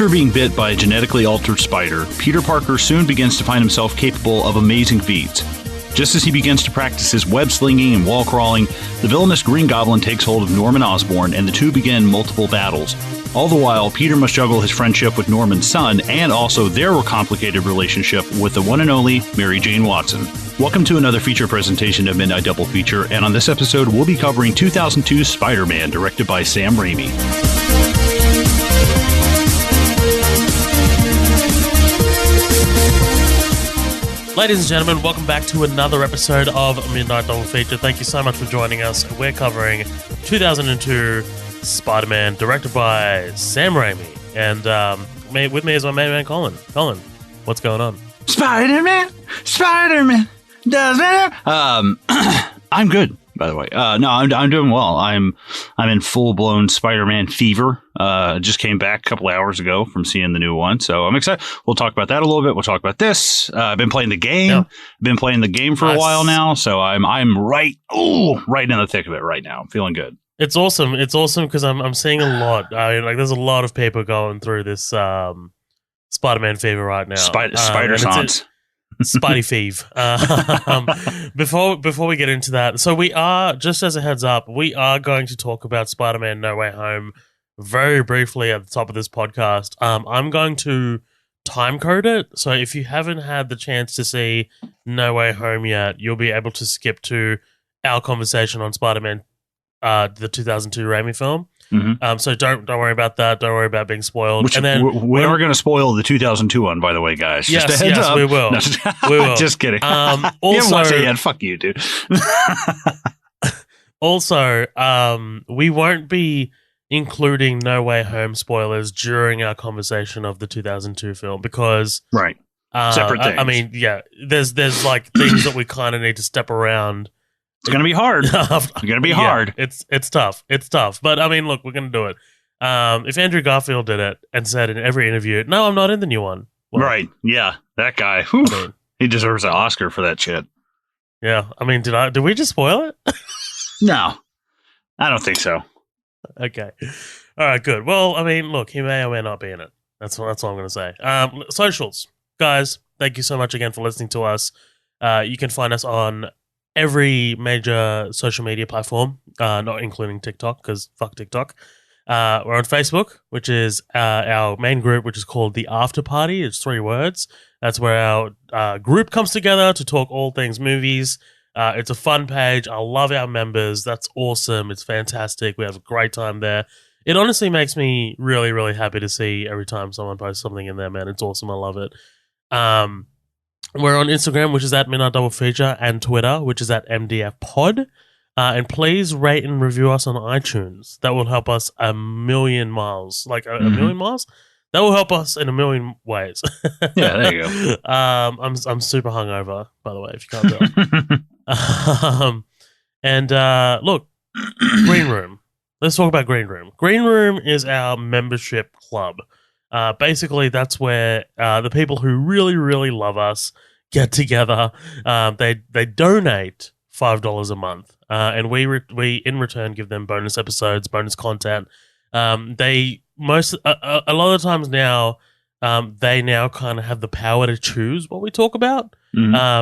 After being bit by a genetically altered spider, Peter Parker soon begins to find himself capable of amazing feats. Just as he begins to practice his web-slinging and wall-crawling, the villainous Green Goblin takes hold of Norman Osborn, and the two begin multiple battles. All the while, Peter must juggle his friendship with Norman's son and also their complicated relationship with the one and only Mary Jane Watson. Welcome to another feature presentation of Midnight Double Feature, and on this episode, we'll be covering 2002's Spider-Man, directed by Sam Raimi. Ladies and gentlemen, welcome back to another episode of Midnight Double Feature. Thank you so much for joining us. We're covering 2002 Spider-Man, directed by Sam Raimi. And with me is my main man, Colin. Colin, what's going on? Spider-Man does it. I'm good, by the way. No, I'm doing well. I'm in full-blown Spider-Man fever. Just came back a couple hours ago from seeing the new one, so I'm excited. We'll talk about that a little bit. We'll talk about this. I've been playing the game. Yeah. Been playing the game for a while now, so I'm right in the thick of it right now. I'm feeling good. It's awesome. It's awesome because I'm seeing a lot. there's a lot of people going through this Spider-Man fever right now. Spider-Sans. Spidey Feeve. Before we get into that, so we are, just as a heads up, we are going to talk about Spider-Man No Way Home very briefly at the top of this podcast. I'm going to timecode it, so if you haven't had the chance to see No Way Home yet, you'll be able to skip to our conversation on Spider-Man, the 2002 Raimi film. Mm-hmm. So don't worry about that. Don't worry about being spoiled. And then we're going to spoil the 2002 one, by the way, guys. Just a heads up. We will. No, we will. Just kidding. Also, you haven't watched it yet. Fuck you, dude. Also, we won't be including No Way Home spoilers during our conversation of the 2002 film because right, separate things. There's like things that we kind of need to step around. It's going to be hard. It's going to be hard. It's tough. It's tough. But, I mean, look, we're going to do it. If Andrew Garfield did it and said in every interview, no, I'm not in the new one. Well, right. Yeah. That guy. He deserves an Oscar for that shit. Yeah. I mean, did we just spoil it? No. I don't think so. Okay. All right, good. Well, I mean, look, he may or may not be in it. That's all I'm going to say. Socials. Guys, thank you so much again for listening to us. You can find us on every major social media platform, not including TikTok, because fuck TikTok. We're on Facebook, which is our main group, which is called The After Party. It's 3 words. That's where our group comes together to talk all things movies. It's a fun page. I love our members. That's awesome. It's fantastic. We have a great time there. It honestly makes me really, really happy to see every time someone posts something in there, man. It's awesome. I love it. We're on Instagram, which is at Midnight Double Feature, and Twitter, which is at MDF Pod. And please rate and review us on iTunes. That will help us a million miles. Like a million miles? That will help us in a million ways. Yeah, there you go. I'm super hungover, by the way, if you can't tell. Look, Green Room. Let's talk about Green Room. Green Room is our membership club. Basically, that's where the people who really, really love us get together. They donate $5 a month, and we in return give them bonus episodes, bonus content. A lot of the times now, they now kind of have the power to choose what we talk about,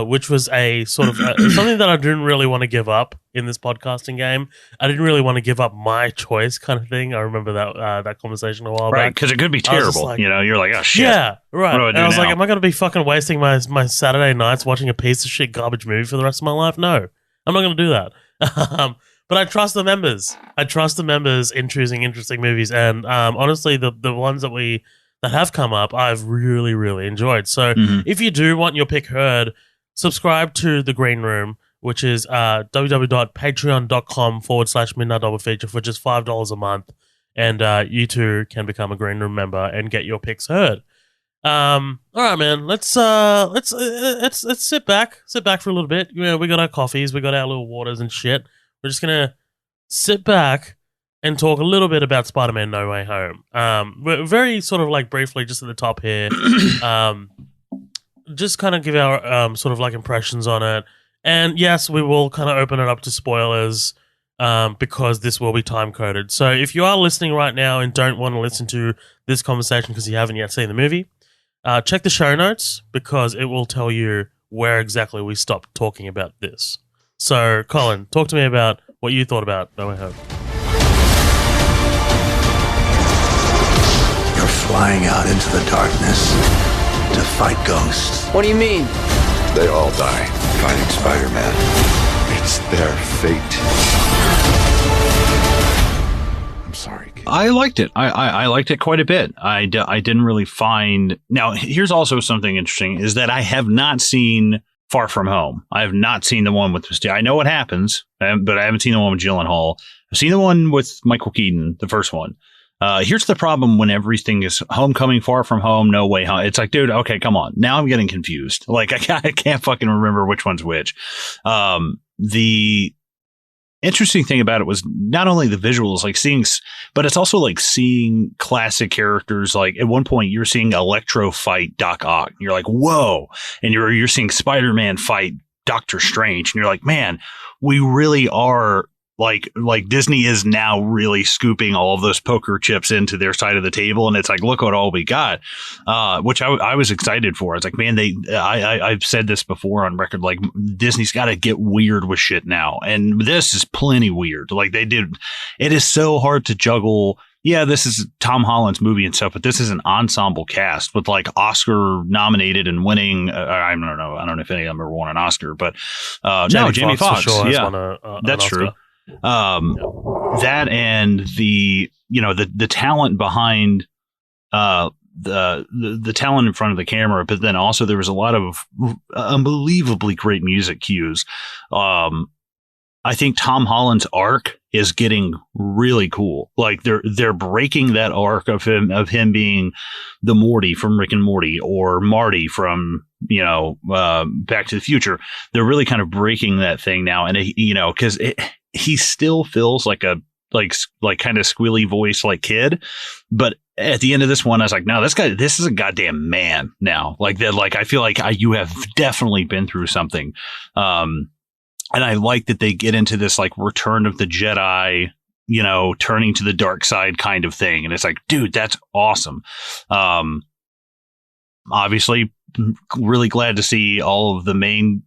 which was a sort of something that I didn't really want to give up in this podcasting game. I didn't really want to give up my choice kind of thing. I remember that conversation a while back. Right, because it could be terrible. Like, you're like, oh, shit. Yeah, right. What do I do and I was now? like, am I going to be fucking wasting my Saturday nights watching a piece of shit garbage movie for the rest of my life? No, I'm not going to do that. But I trust the members. I trust the members in choosing interesting movies. And honestly, the ones that have come up, I've really, really enjoyed. So if you do want your pick heard, subscribe to The Green Room, which is www.patreon.com/Midnight Double Feature for just $5 a month. And you too can become a Green Room member and get your picks heard. All right, man. Let's sit back for a little bit. We got our coffees, we got our little waters and shit. We're just gonna sit back and talk a little bit about Spider-Man No Way Home. We're very sort of like briefly just at the top here. Just kind of give our sort of like impressions on it. And yes, we will kind of open it up to spoilers. because this will be time coded. So if you are listening right now and don't want to listen to this conversation because you haven't yet seen the movie, check the show notes because it will tell you where exactly we stopped talking about this. So, Colin, talk to me about what you thought about No Way Home. You're flying out into the darkness to fight ghosts. What do you mean? They all die fighting Spider-Man. It's their fate. I'm sorry, kid. I liked it. I liked it quite a bit. I didn't really find... Now, here's also something interesting, is that I have not seen Far From Home. I have not seen the one with Mystique. I know what happens, but I haven't seen the one with Gyllenhaal. I've seen the one with Michael Keaton, the first one. Here's the problem when everything is Homecoming, Far From Home, No Way Home. It's like, dude, okay, come on. Now I'm getting confused. Like, I can't fucking remember which one's which. The interesting thing about it was not only the visuals, like seeing, but it's also like seeing classic characters. Like at one point you're seeing Electro fight Doc Ock. You're like, whoa. And you're seeing Spider-Man fight Doctor Strange. And you're like, man, we really are like Disney is now really scooping all of those poker chips into their side of the table. And it's like, look what all we got, which I was excited for. I was like, man, I've said this before on record, like Disney's got to get weird with shit now. And this is plenty weird. Like it is so hard to juggle. Yeah, this is Tom Holland's movie and stuff, but this is an ensemble cast with like Oscar nominated and winning. I don't know if any of them ever won an Oscar, but Jamie Foxx, for sure, yeah, that's true. That and the talent behind the talent in front of the camera, but then also there was a lot of unbelievably great music cues. I think Tom Holland's arc is getting really cool. Like they're breaking that arc of him being the Morty from Rick and Morty or Marty from Back to the Future. They're really kind of breaking that thing now, and because he still feels like a kind of squealy voice like kid, but at the end of this one I was like, no, this is a goddamn man now. Like that, like I feel like you have definitely been through something. And I like that they get into this like Return of the Jedi, turning to the dark side kind of thing. And it's like, dude, that's awesome. Obviously really glad to see all of the main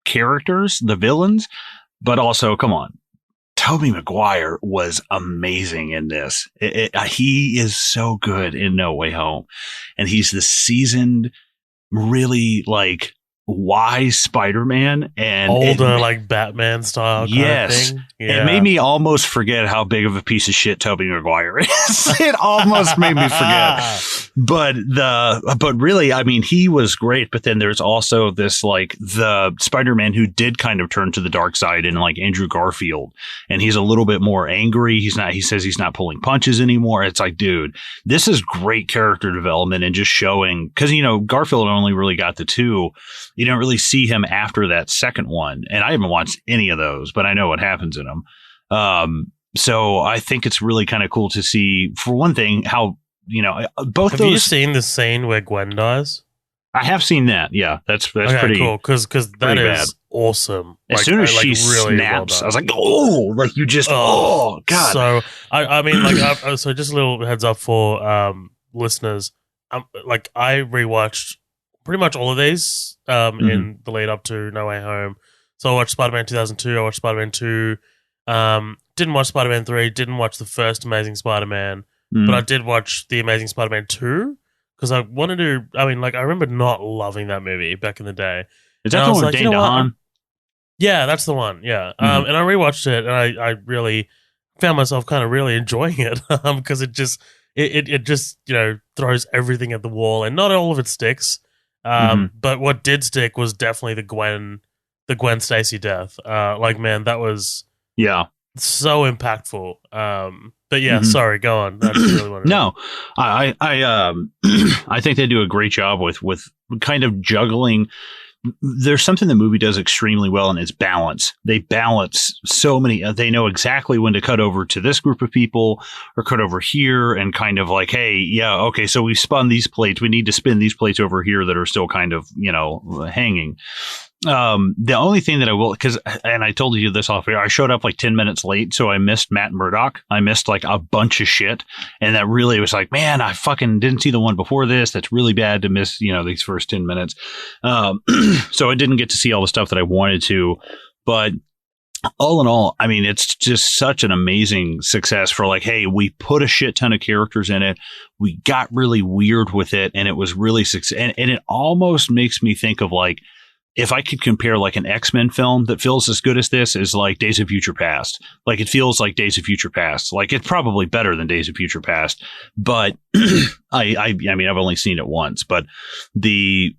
characters, the villains, but also, come on, Tobey Maguire was amazing in this. He is so good in No Way Home. And he's the seasoned, really like wise Spider-Man and older, like Batman style. Yes. Kind of thing. Yeah. It made me almost forget how big of a piece of shit Tobey Maguire is. It almost made me forget. But really, I mean, he was great. But then there's also this like the Spider-Man who did kind of turn to the dark side, and like Andrew Garfield, and he's a little bit more angry. He says he's not pulling punches anymore. It's like, dude, this is great character development and just showing, because Garfield only really got the two. You don't really see him after that second one. And I haven't watched any of those, but I know what happens in them. So I think it's really kind of cool to see, for one thing, how, both Have those. Have you seen the scene where Gwen dies? I have seen that. Yeah, that's okay, pretty cool. Because that is bad. Awesome. As soon as she really snaps, I was like, oh, like you just, oh God. So I mean, like, so just a little heads up for listeners. Like I rewatched pretty much all of these in the lead up to No Way Home. So I watched Spider-Man 2002. I watched Spider-Man 2. Didn't watch Spider-Man 3. Didn't watch the first Amazing Spider-Man. But I did watch the Amazing Spider-Man 2 because I wanted to. I mean, like I remember not loving that movie back in the day. Is that the one with Dane DeHaan? Yeah, that's the one. Yeah, and I rewatched it, and I really found myself kind of really enjoying it because it just throws everything at the wall, and not all of it sticks. But what did stick was definitely the Gwen Stacy death. Like, man, that was so impactful. But yeah, sorry, go on. I just really wanted No, I think they do a great job with kind of juggling. There's something the movie does extremely well, and it's balance. They balance so many. They know exactly when to cut over to this group of people or cut over here, and kind of like, hey, yeah, okay, so we spun these plates. We need to spin these plates over here that are still kind of hanging. The only thing that I will, and I told you this off air, I showed up like 10 minutes late, so I missed Matt Murdock. I missed like a bunch of shit, and that really was like, man, I fucking didn't see the one before this. That's really bad to miss, these first 10 minutes. So I didn't get to see all the stuff that I wanted to, but all in all, I mean, it's just such an amazing success for like, hey, we put a shit ton of characters in it. We got really weird with it, and it was really success. And it almost makes me think of like, if I could compare like an X-Men film that feels as good as this is like Days of Future Past. Like it feels like Days of Future Past. Like it's probably better than Days of Future Past. But I mean, I've only seen it once, but the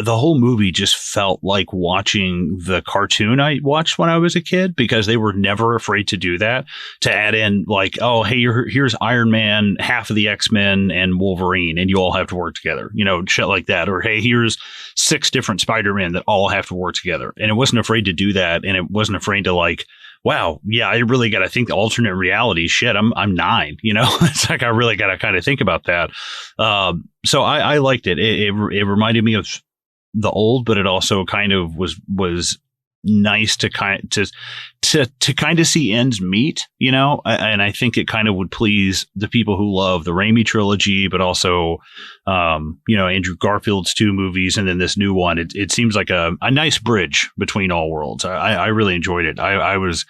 whole movie just felt like watching the cartoon I watched when I was a kid, because they were never afraid to do that, to add in like, oh, hey, here's Iron Man, half of the X-Men, and Wolverine, and you all have to work together, shit like that. Or, hey, here's 6 different Spider-Men that all have to work together. And it wasn't afraid to do that. And it wasn't afraid to like, wow, yeah, I really got to think the alternate reality. Shit, I'm 9, It's like I really got to kind of think about that. So I liked it. It reminded me of the old, but it also kind of was nice to kind of see ends meet, and I think it kind of would please the people who love the Raimi trilogy, but also, Andrew Garfield's 2 movies, and then this new one. It seems like a nice bridge between all worlds. I really enjoyed it. I was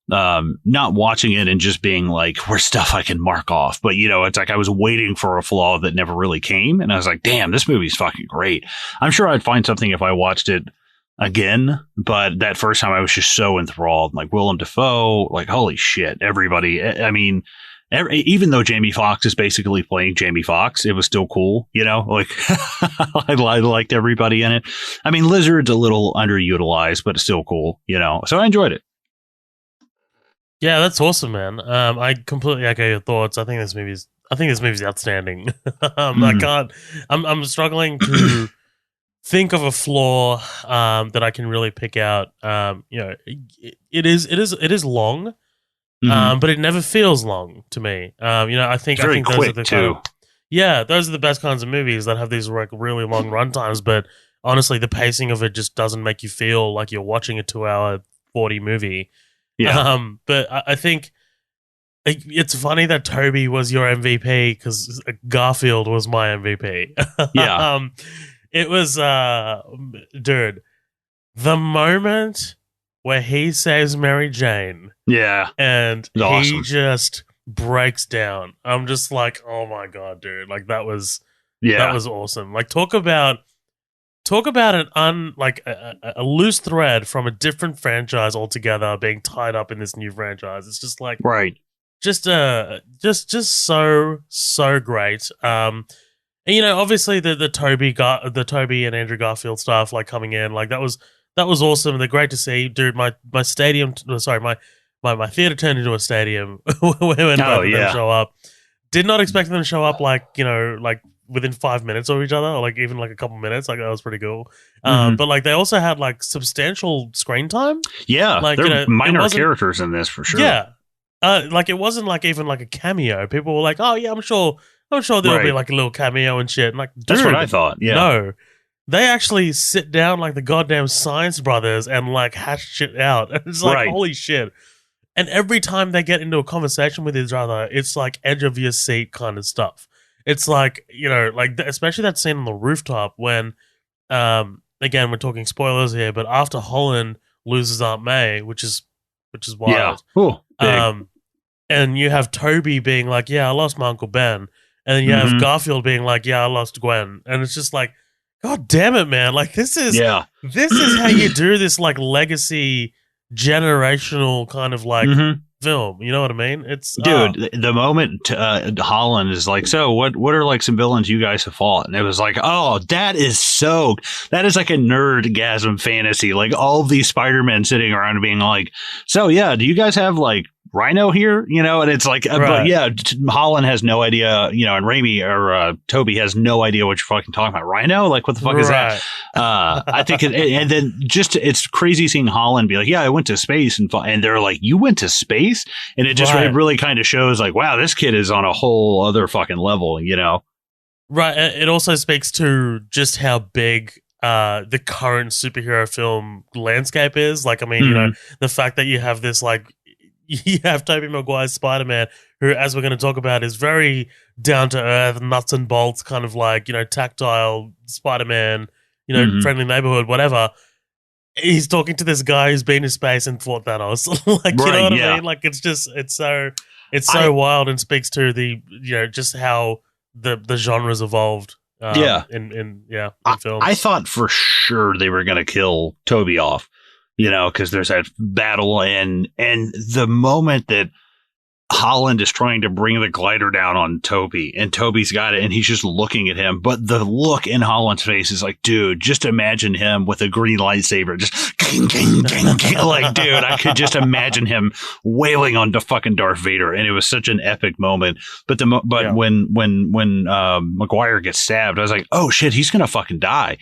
not watching it and just being like, where's stuff I can mark off, but it's like I was waiting for a flaw that never really came, and I was like, damn, this movie's fucking great. I'm sure I'd find something if I watched it again, but that first time I was just so enthralled. Like Willem Dafoe, like holy shit, everybody. I mean, even though Jamie Foxx is basically playing Jamie Foxx, it was still cool, like I liked everybody in it. I mean, Lizard's a little underutilized, but it's still cool, so I enjoyed it. Yeah, that's awesome, man. I completely echo your thoughts. I think this movie's outstanding. I'm struggling to think of a flaw that I can really pick out. It is long, but it never feels long to me. I think those are the too. Those are the best kinds of movies that have these like really long runtimes. But honestly, the pacing of it just doesn't make you feel like you're watching a 2-hour 40 movie. Yeah. But I think it's funny that Toby was your MVP because Garfield was my MVP. Yeah. It was, dude, the moment where he saves Mary Jane. Yeah. And he awesome. Just breaks down. I'm just like, oh my God, dude. Like that was awesome. Like talk about a loose thread from a different franchise altogether being tied up in this new franchise. It's just like right, just so great. And obviously the Toby and Andrew Garfield stuff like coming in like that was awesome. They're great to see, dude. My theater turned into a stadium when both of them show up. Did not expect them to show up like within 5 minutes of each other, or like even like a couple minutes. Like that was pretty cool. But like they also had like substantial screen time. Yeah, like there minor characters in this for sure. Yeah, like it wasn't like even like a cameo. People were like, "Oh yeah, I'm sure there'll be like a little cameo and shit." And like, dude, that's what I thought. Yeah, no, they actually sit down like the goddamn Science Brothers and like hash shit out. It's like holy shit. And every time they get into a conversation with each other, it's like edge of your seat kind of stuff. It's like, like especially that scene on the rooftop when, again, we're talking spoilers here, but after Holland loses Aunt May, which is wild. Yeah. Ooh, and you have Toby being like, yeah, I lost my Uncle Ben. And then you have Garfield being like, yeah, I lost Gwen. And it's just like, God damn it, man. Like this is how you do this like legacy generational kind of like film, you know what I mean? It's dude, the moment Holland is like, so what are like some villains you guys have fought? And it was like, oh, that is like a nerdgasm fantasy, like all of these Spider-Men sitting around being like, so yeah, do you guys have like Rhino here, and it's like, but yeah, Holland has no idea, and Raimi or Toby has no idea what you're fucking talking about. Rhino, like what the fuck is that? I think, and then just it's crazy seeing Holland be like, yeah, I went to space, and they're like, you went to space, and it just really kind of shows like, wow, this kid is on a whole other fucking level, Right. It also speaks to just how big the current superhero film landscape is. Like, I mean, you know, the fact that you have this, like, you have Tobey Maguire's Spider-Man, who, as we're going to talk about, is very down-to-earth, nuts and bolts, kind of like, you know, tactile Spider-Man, you know, friendly neighborhood, whatever. He's talking to this guy who's been to space and fought Thanos. Like, you know what I mean? Like, it's just, it's so wild, and speaks to the, you know, just how the genres evolved. In film. I thought for sure they were going to kill Toby off, you know, because there's that battle, and the moment that Holland is trying to bring the glider down on Toby, and Toby's got it, and he's just looking at him. But the look in Holland's face is like, dude, just imagine him with a green lightsaber, just like, dude, I could just imagine him wailing on the fucking Darth Vader, and it was such an epic moment. But when Maguire gets stabbed, I was like, oh shit, he's gonna fucking die.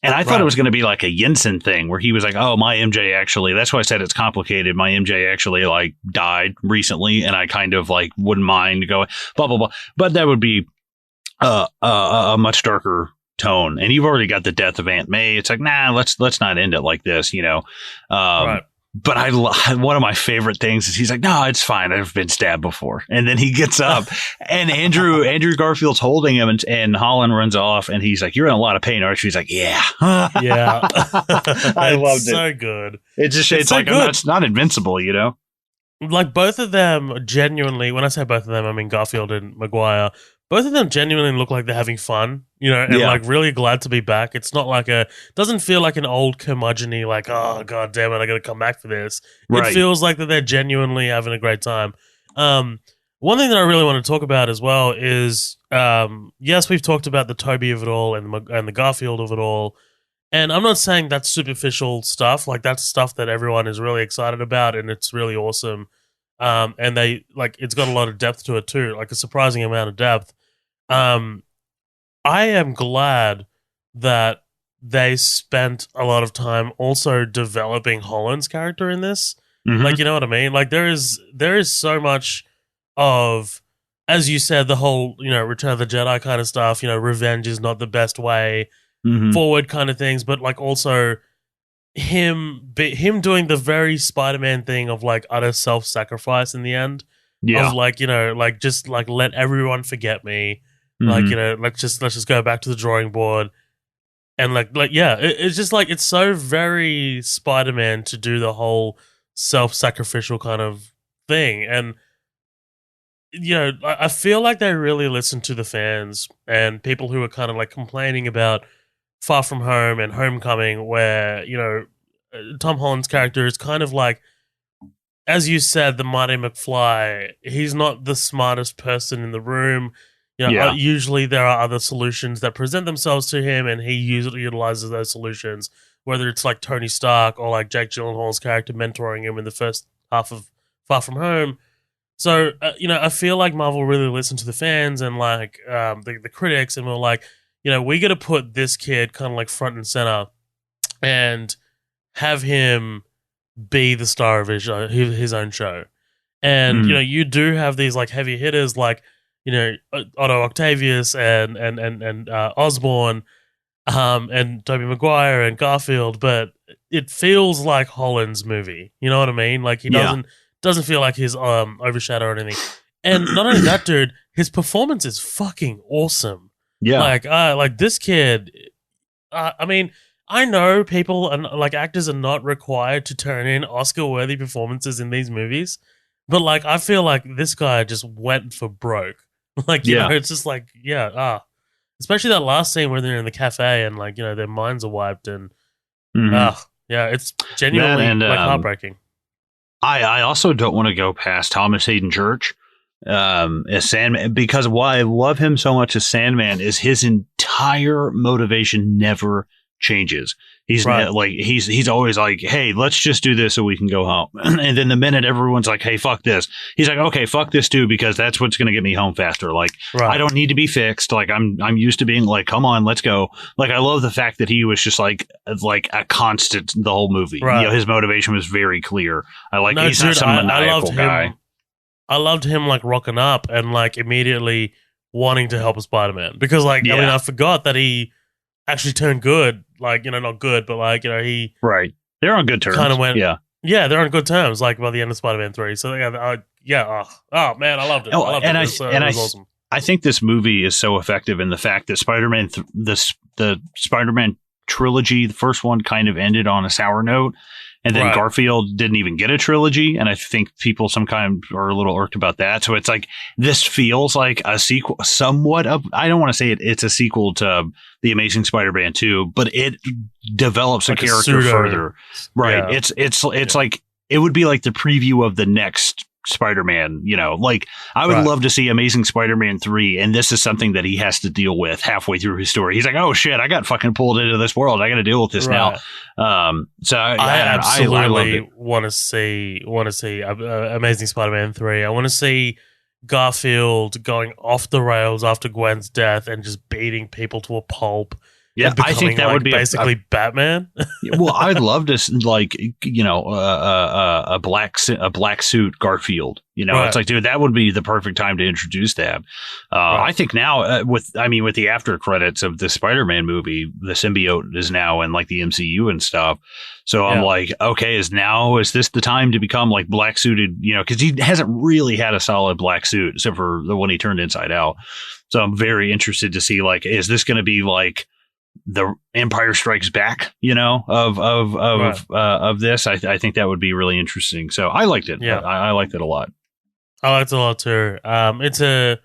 And I thought it was going to be like a Janssen thing where he was like, oh, my MJ actually, that's why I said it's complicated. My MJ actually like died recently, and I kind of like wouldn't mind going blah, blah, blah. But that would be a much darker tone. And you've already got the death of Aunt May. It's like, nah, let's not end it like this, you know? But one of my favorite things is he's like, no, it's fine. I've been stabbed before. And then he gets up and Andrew Garfield's holding him, and Holland runs off, and he's like, you're in a lot of pain, aren't you? He's like, yeah. Yeah. I loved it. So good. It's just, it's like, it's not invincible, you know? Like, both of them genuinely, when I say both of them, I mean Garfield and Maguire, both of them genuinely look like they're having fun, you know, and like really glad to be back. It's not like doesn't feel like an old curmudgeon-y, like, oh, god damn it, I gotta come back for this. Right. It feels like that they're genuinely having a great time. One thing that I really want to talk about as well is, yes, we've talked about the Toby of it all and the Garfield of it all, and I'm not saying that's superficial stuff. Like, that's stuff that everyone is really excited about, and it's really awesome. And they, like, it's got a lot of depth to it too, like a surprising amount of depth. I am glad that they spent a lot of time also developing Holland's character in this. Like, you know what I mean? Like, there is so much of, as you said, the whole, you know, Return of the Jedi kind of stuff, you know, revenge is not the best way forward kind of things, but like also him doing the very Spider-Man thing of like utter self-sacrifice in the end. Of like, you know, like, just like, let everyone forget me. Like, you know, let's just go back to the drawing board. And like yeah, it's just like, it's so very Spider-Man to do the whole self-sacrificial kind of thing. And, you know, I feel like they really listen to the fans and people who are kind of like complaining about Far From Home and Homecoming, where, you know, Tom Holland's character is kind of like, as you said, the Marty McFly. He's not the smartest person in the room. You know, usually there are other solutions that present themselves to him, and he usually utilizes those solutions, whether it's like Tony Stark or like Jake Gyllenhaal's character mentoring him in the first half of Far From Home. So, you know, I feel like Marvel really listened to the fans and like the critics, and were like, you know, we got to put this kid kind of like front and center and have him be the star of his own show. And, you know, you do have these like heavy hitters like, you know, Otto Octavius and Osborn, and Tobey Maguire and Garfield, but it feels like Holland's movie. You know what I mean? Like, he doesn't feel like he's overshadowed or anything. And not only that, dude, his performance is fucking awesome. Yeah, like this kid. I mean, I know people and like actors are not required to turn in Oscar-worthy performances in these movies, but like, I feel like this guy just went for broke. Like, you know, it's just like, especially that last scene where they're in the cafe and like, you know, their minds are wiped and, it's genuinely like heartbreaking. I also don't want to go past Thomas Hayden Church as Sandman, because why I love him so much as Sandman is his entire motivation never changes. He's like, he's always like, hey, let's just do this so we can go home. And then the minute everyone's like, hey, fuck this, he's like, okay, fuck this too, because that's what's going to get me home faster. Like, I don't need to be fixed. Like, I'm used to being like, come on, let's go. Like, I love the fact that he was just like a constant the whole movie. You know, his motivation was very clear. He's not some maniacal guy. I loved him like rocking up and like immediately wanting to help Spider-Man, because like, I mean, I forgot that he actually turned good like, not good, but like, he right. They're on good terms. kind of went, yeah, they're on good terms. Like by the end of Spider-Man 3, so oh man, I loved it. And it was awesome. I think this movie is so effective in the fact that Spider-Man, the Spider-Man trilogy, the first one kind of ended on a sour note. And then Garfield didn't even get a trilogy. And I think people sometimes are a little irked about that. So it's like, this feels like a sequel, somewhat of, I don't want to say it's a sequel to The Amazing Spider-Man 2, but it develops like a character further. Right. Yeah. It's like, it would be like the preview of the next Spider-Man, like I would love to see Amazing Spider-Man 3, and this is something that he has to deal with halfway through his story. He's like, oh shit, I got fucking pulled into this world. I got to deal with this now. So I absolutely want to see Amazing Spider-Man 3. I want to see Garfield going off the rails after Gwen's death and just beating people to a pulp. Yeah, I think that would be basically Batman. Well, I'd love to a black suit Garfield. It's like, dude, that would be the perfect time to introduce that. I think now with the after credits of the Spider-Man movie, the symbiote is now in like the MCU and stuff. So I'm like, okay, is this the time to become like black suited? Because he hasn't really had a solid black suit except for the one he turned inside out. So I'm very interested to see, like, is this going to be like the Empire Strikes Back, of this? I think that would be really interesting. So I liked it. Yeah, I liked it a lot. I liked it a lot too. It's a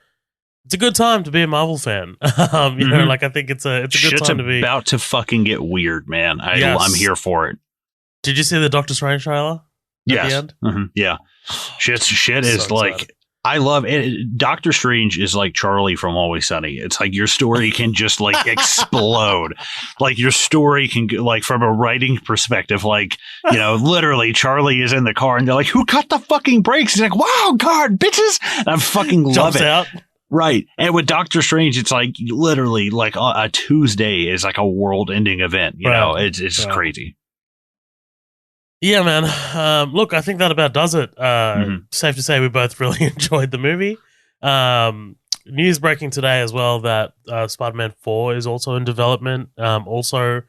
good time to be a Marvel fan. Like I think it's a good time to be. About to fucking get weird, man. I'm here for it. Did you see the Doctor Strange trailer? Yes. At the end? Mm-hmm. Yeah. Shit is so like. Excited. I love it. Doctor Strange is like Charlie from Always Sunny. It's like your story can just like explode. Like your story can like from a writing perspective, like, literally Charlie is in the car and they're like, who cut the fucking brakes? He's like, wow, God, bitches. And I fucking love it. Out. Right. And with Doctor Strange, it's like literally like a Tuesday is like a world ending event. It's just crazy. Yeah, man. Look, I think that about does it. Safe to say we both really enjoyed the movie. News breaking today as well that Spider-Man 4 is also in development, also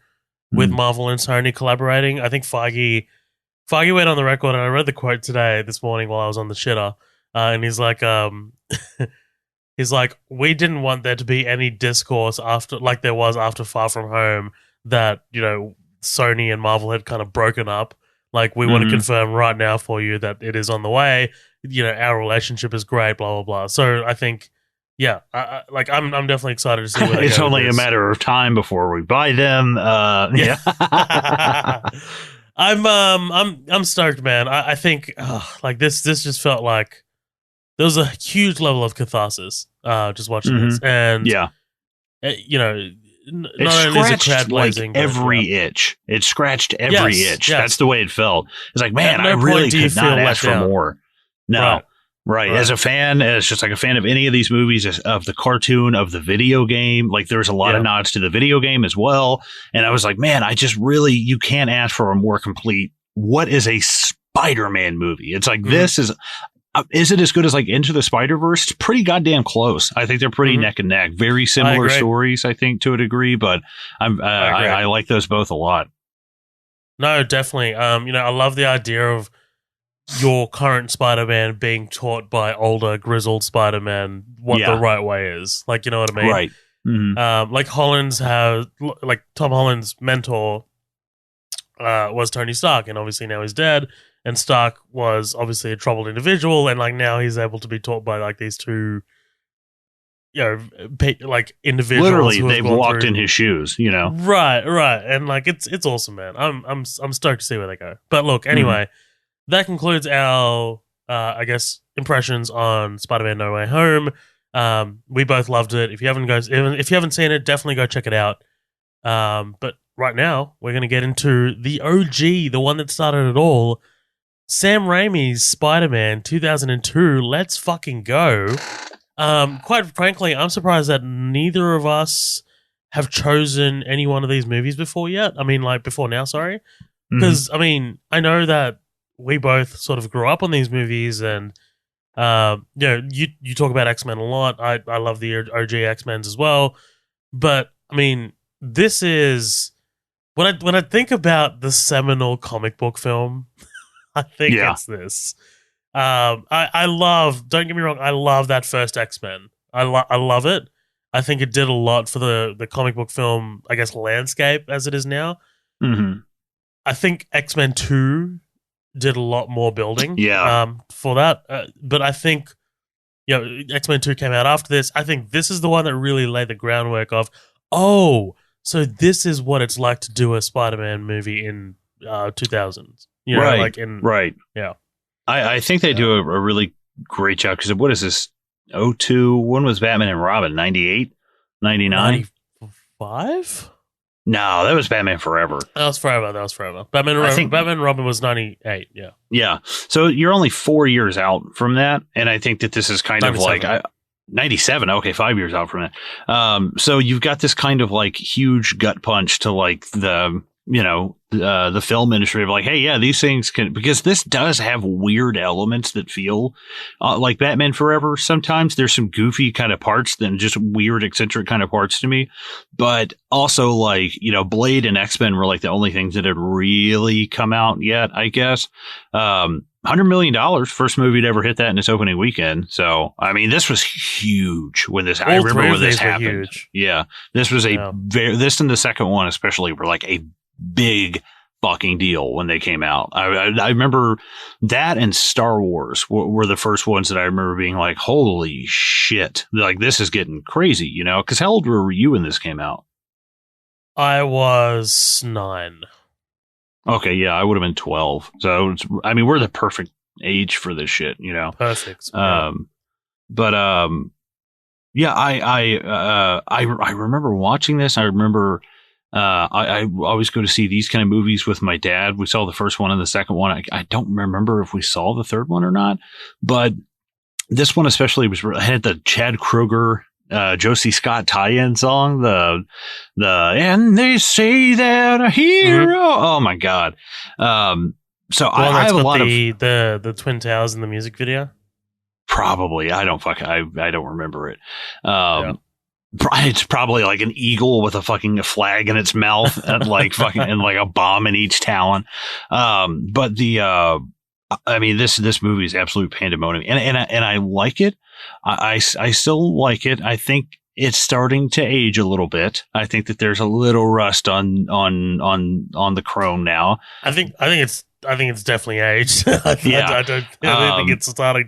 with Marvel and Sony collaborating. I think Feige went on the record, and I read the quote this morning while I was on the shitter, and he's like, we didn't want there to be any discourse after, like there was after Far From Home, that, Sony and Marvel had kind of broken up. Like, we want to confirm right now for you that it is on the way. Our relationship is great, blah, blah, blah. So I think, I'm definitely excited to see where they It's go only with a matter of time before we buy them. Yeah. I'm stoked, man. I think this just felt like there was a huge level of catharsis just watching this. And, It scratched like every itch. It scratched every itch. Yes. That's the way it felt. It's like, man, I really could not ask for more. No. Right. As a fan, as just like a fan of any of these movies, of the cartoon, of the video game, like there's a lot of nods to the video game as well. And I was like, man, you can't ask for a more complete, what is a Spider-Man movie? It's like, this is it as good as like Into the Spider-Verse? It's pretty goddamn close. I think they're pretty neck and neck. Very similar stories, I think, to a degree, but I like those both a lot. No, definitely. I love the idea of your current Spider-Man being taught by older, grizzled Spider-Man what the right way is. Like, you know what I mean? Right. Mm-hmm. Like Tom Holland's mentor was Tony Stark, and obviously now he's dead. And Stark was obviously a troubled individual, and like now he's able to be taught by like these two, like individuals. Literally, they've walked in his shoes, Right, and like it's awesome, man. I'm stoked to see where they go. But look, anyway, that concludes our I guess impressions on Spider-Man: No Way Home. We both loved it. If you haven't seen it, definitely go check it out. But right now, we're gonna get into the OG, the one that started it all. Sam Raimi's Spider-Man 2002, let's fucking go. Quite frankly, I'm surprised that neither of us have chosen any one of these movies before yet. I mean, like, before now, sorry. Because, I mean, I know that we both sort of grew up on these movies, and, you talk about X-Men a lot. I love the OG X-Men's as well. But, I mean, this is When I think about the seminal comic book film, I think Yeah. it's this. I love. Don't get me wrong. I love that first X-Men. I love it. I think it did a lot for the comic book film, I guess, landscape as it is now. Mm-hmm. I think X-Men 2 did a lot more building. Yeah. For that, but I think X-Men 2 came out after this. I think this is the one that really laid the groundwork of, so this is what it's like to do a Spider-Man movie in 2000s. Right. Right. Yeah. I think they do a really great job because what is this? 02? When was Batman and Robin? 98? 99? 95? No, that was Batman Forever. That was forever. Batman and Robin was 98, yeah. Yeah. So you're only 4 years out from that. And I think that this is kind of like 97. Okay, 5 years out from that. So you've got this kind of like huge gut punch to like the film industry of like, hey, yeah, these things can, because this does have weird elements that feel like Batman Forever. Sometimes there's some goofy kind of parts, then just weird, eccentric kind of parts to me. But also like, Blade and X-Men were like the only things that had really come out yet, I guess. $100 million, first movie to ever hit that in its opening weekend. So, I mean, this was huge when this, I remember when this happened. Huge. Yeah. This was this and the second one especially were like a big fucking deal when they came out. I remember that and Star Wars were the first ones that I remember being like, holy shit. Like, this is getting crazy, because how old were you when this came out? I was 9. Okay, yeah, I would have been 12. So, we're the perfect age for this shit, Perfect. Yeah, I remember watching this. I remember I always go to see these kind of movies with my dad. We saw the first one and the second one. I don't remember if we saw the third one or not, but this one especially had the Chad Kroeger, Josie Scott tie-in song, the and they say that a hero. Mm-hmm. Oh my god! So I have a lot of the Twin Towers in the music video. Probably, I don't remember it. It's probably like an eagle with a flag in its mouth and like and like a bomb in each talon. But this movie is absolute pandemonium, and I like it. I still like it. I think it's starting to age a little bit. I think that there's a little rust on the chrome now. I think it's definitely aged. I don't think it's starting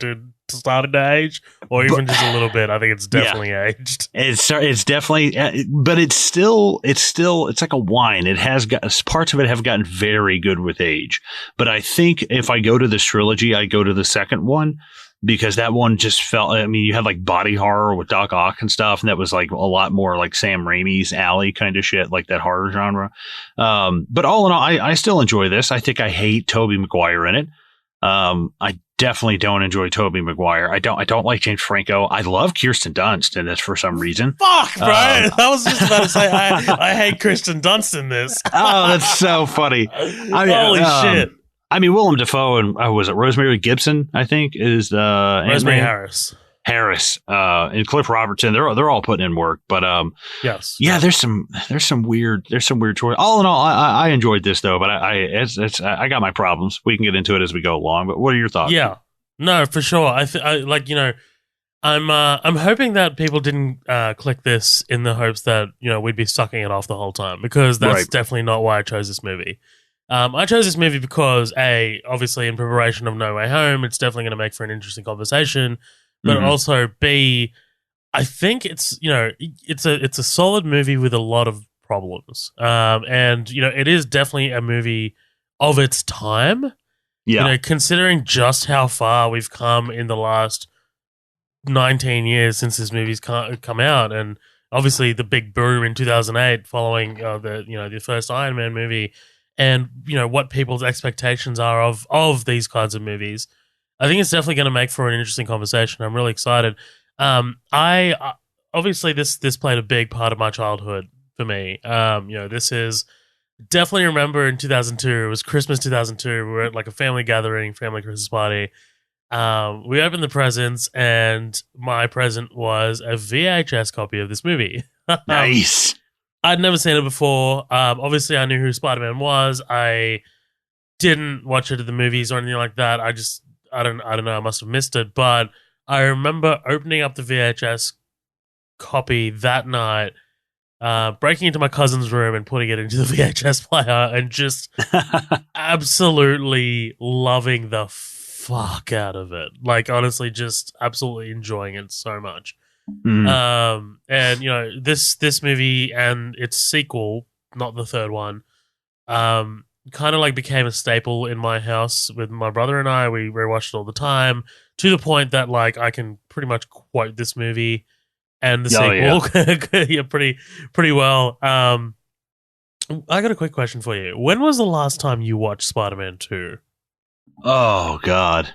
to age, or even just a little bit. I think it's definitely aged. It's definitely, but it's like a wine. It has got parts of it have gotten very good with age. But I think if I go to this trilogy, I go to the second one because that one just felt. You had like body horror with Doc Ock and stuff, and that was like a lot more like Sam Raimi's alley kind of shit, like that horror genre. But all in all, I still enjoy this. I think I hate Tobey Maguire in it. I definitely don't enjoy Tobey Maguire. I don't like James Franco. I love Kirsten Dunst in this for some reason. Fuck, bro. I was just about to say I hate Kirsten Dunst in this. Oh, that's so funny. Holy shit. Willem Dafoe and was it Rosemary Gibson? I think is Rosemary Harris. And Cliff Robertson. They're all putting in work, but yes, yeah. There's some weird choice. All in all, I enjoyed this though, but I got my problems. We can get into it as we go along. But what are your thoughts? Yeah, no, for sure. I'm hoping that people didn't click this in the hopes that we'd be sucking it off the whole time, because that's definitely not why I chose this movie. I chose this movie because obviously in preparation of No Way Home, it's definitely going to make for an interesting conversation. But also B, I think it's a solid movie with a lot of problems. And it is definitely a movie of its time. Yeah. Considering just how far we've come in the last 19 years since this movie's come out, and obviously the big boom in 2008 following the first Iron Man movie, and what people's expectations are of these kinds of movies. I think it's definitely going to make for an interesting conversation. I'm really excited. I obviously this played a big part of my childhood for me. This is definitely remember in 2002. It was Christmas 2002. We were at like a family gathering, family Christmas party. We opened the presents, and my present was a VHS copy of this movie. Nice. I'd never seen it before. Obviously, I knew who Spider-Man was. I didn't watch it at the movies or anything like that. I don't know. I must have missed it. But I remember opening up the VHS copy that night, breaking into my cousin's room and putting it into the VHS player and just absolutely loving the fuck out of it. Like, honestly, just absolutely enjoying it so much. And this movie and its sequel, not the third one, kind of like became a staple in my house with my brother and I. We rewatched it all the time, to the point that like I can pretty much quote this movie and the sequel pretty well. I got a quick question for you. When was the last time you watched Spider-Man 2? Oh God.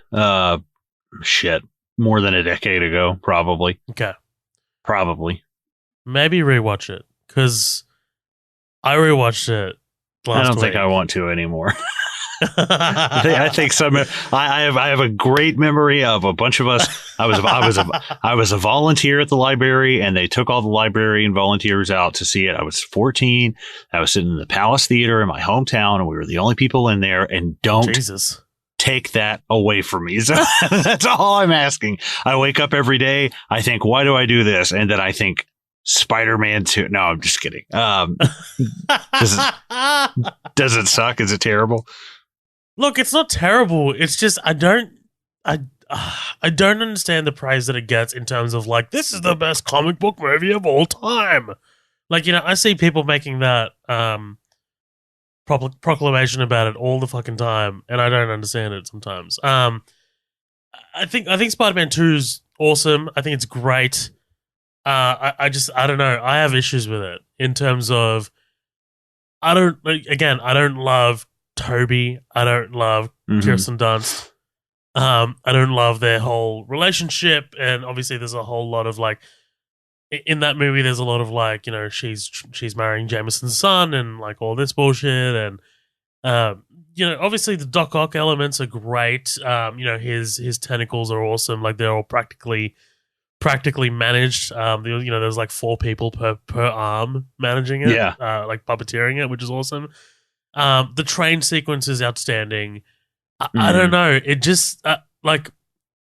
Shit. More than a decade ago, probably. Okay. Probably. Maybe rewatch it, because I rewatched it last I don't week. think I want to anymore. I think I have a great memory of a bunch of us. I was a volunteer at the library, and they took all the librarian volunteers out to see it. I was 14. I was sitting in the Palace Theater in my hometown, and we were the only people in there. And Jesus. Take that away from me. So that's all I'm asking. I wake up every day. I think, why do I do this? And then I think Spider-Man 2. No, I'm just kidding. Does it suck? Is it terrible? Look, it's not terrible. It's just I don't understand the praise that it gets in terms of like, this is the best comic book movie of all time. Like, I see people making that proclamation about it all the fucking time, and I don't understand it sometimes. I think Spider-Man 2's awesome. I think it's great. I don't know. I have issues with it in terms of I don't love Toby. I don't love Kirsten Dunst. I don't love their whole relationship, and obviously there's a whole lot of like in that movie, there's a lot of like, she's marrying Jameson's son and like all this bullshit. And, obviously the Doc Ock elements are great. His tentacles are awesome. Like they're all practically managed. There's like 4 people per arm managing it. Yeah. Like puppeteering it, which is awesome. The train sequence is outstanding. I don't know. It just,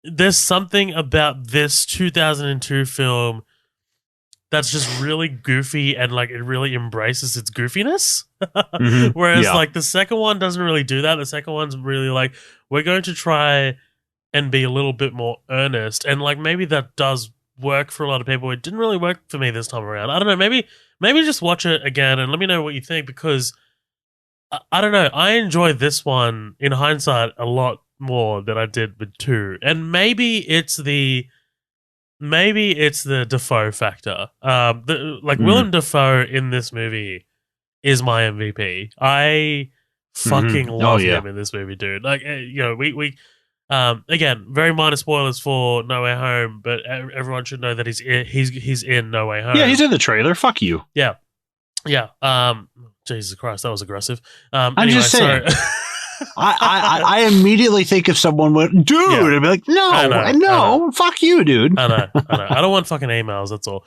there's something about this 2002 film that's just really goofy, and like it really embraces its goofiness. Whereas like the second one doesn't really do that. The second one's really like, we're going to try and be a little bit more earnest, and like maybe that does work for a lot of people. It didn't really work for me this time around. I don't know. Maybe just watch it again and let me know what you think, because I don't know. I enjoyed this one in hindsight a lot more than I did with 2, and maybe it's the Dafoe factor. Willem Dafoe in this movie is my MVP. I fucking love him in this movie, dude. Like, we again, very minor spoilers for No Way Home, but everyone should know that he's in No Way Home. Yeah, he's in the trailer. Fuck you. Yeah. Jesus Christ, that was aggressive. I'm just saying. I immediately think if someone went, dude, I'd be like, no, fuck you, dude. I know. I don't want fucking emails. That's all.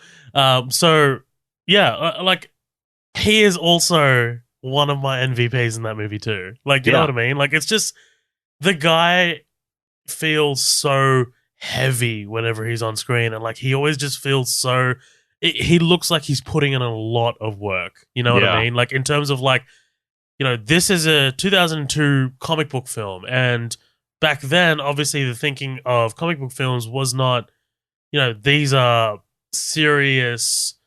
He is also one of my MVPs in that movie too. Like, you know what I mean? Like, it's just the guy feels so heavy whenever he's on screen, and like he always just feels so. He looks like he's putting in a lot of work. You know what I mean? Like in terms of like. This is a 2002 comic book film, and back then, obviously, the thinking of comic book films was not, these are serious,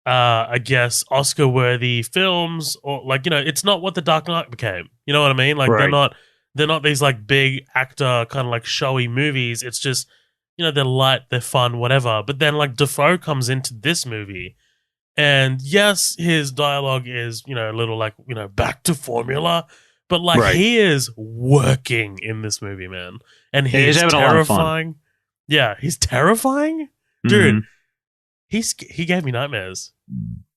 I guess, Oscar-worthy films, or like, it's not what The Dark Knight became. You know what I mean? Like they're not these like big actor kind of like showy movies. It's just, they're light, they're fun, whatever. But then like Dafoe comes into this movie. And yes, his dialogue is, a little like, back to formula, but like he is working in this movie, man. And he's terrifying. Yeah, he's terrifying. Dude, he gave me nightmares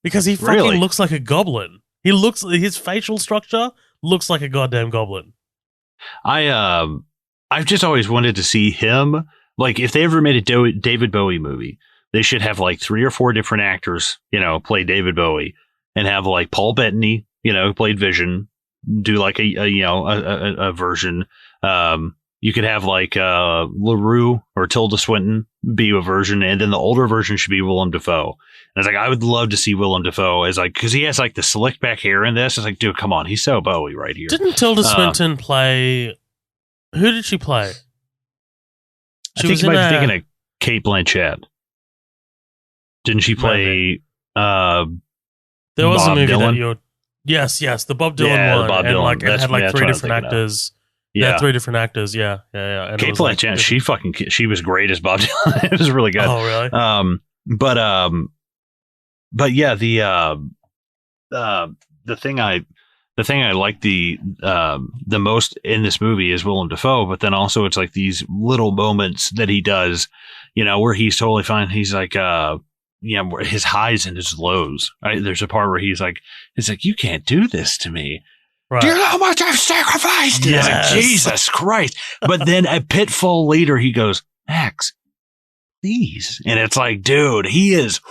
because he fucking looks like a goblin. His facial structure looks like a goddamn goblin. I've just always wanted to see him. Like if they ever made a David Bowie movie, they should have like 3 or 4 different actors, play David Bowie, and have like Paul Bettany, who played Vision, do like a version. You could have like LaRue or Tilda Swinton be a version, and then the older version should be Willem Dafoe. And it's like, I would love to see Willem Dafoe as like, because he has like the slick back hair in this. It's like, dude, come on, he's so Bowie right here. Didn't Tilda Swinton play? Who did she play? I think you might be thinking of Kate Blanchett. Didn't she play? There was Bob a movie Dylan? that you're. Yes, the Bob Dylan one, Bob and Dylan. like it had like That's three what I was different thinking of. actors. Yeah, Yeah, 3 different actors. Yeah. And Kate Blanchett, she was great as Bob Dylan. It was really good. Oh, really? But yeah, the thing I like the most in this movie is Willem Dafoe, but then also it's like these little moments that he does, where he's totally fine. He's like, his highs and his lows. There's a part where he's like, you can't do this to me. Right. Do you know how much I've sacrificed? And Yes. it's like, Jesus Christ. But then a pitfall later, he goes, Max, please. And it's like, dude, he is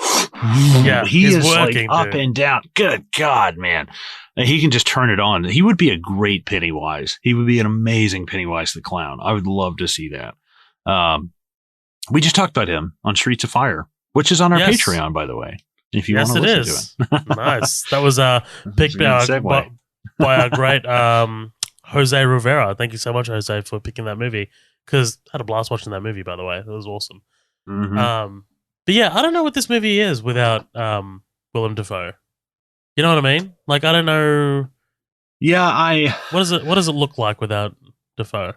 he's like working, up dude. and down. Good God, man. He can just turn it on. He would be a great Pennywise. He would be an amazing Pennywise the Clown. I would love to see that. We just talked about him on Streets of Fire, which is on our Yes. Patreon, by the way. If you Yes, want to it listen is. to it. Nice. That was picked That's a good by segue. our great Jose Rivera. Thank you so much, Jose, for picking that movie. Because I had a blast watching that movie, by the way. It was awesome. Mhm. But yeah, I don't know what this movie is without Willem Dafoe. You know what I mean? Like, I don't know. Yeah, What does it look like without Dafoe?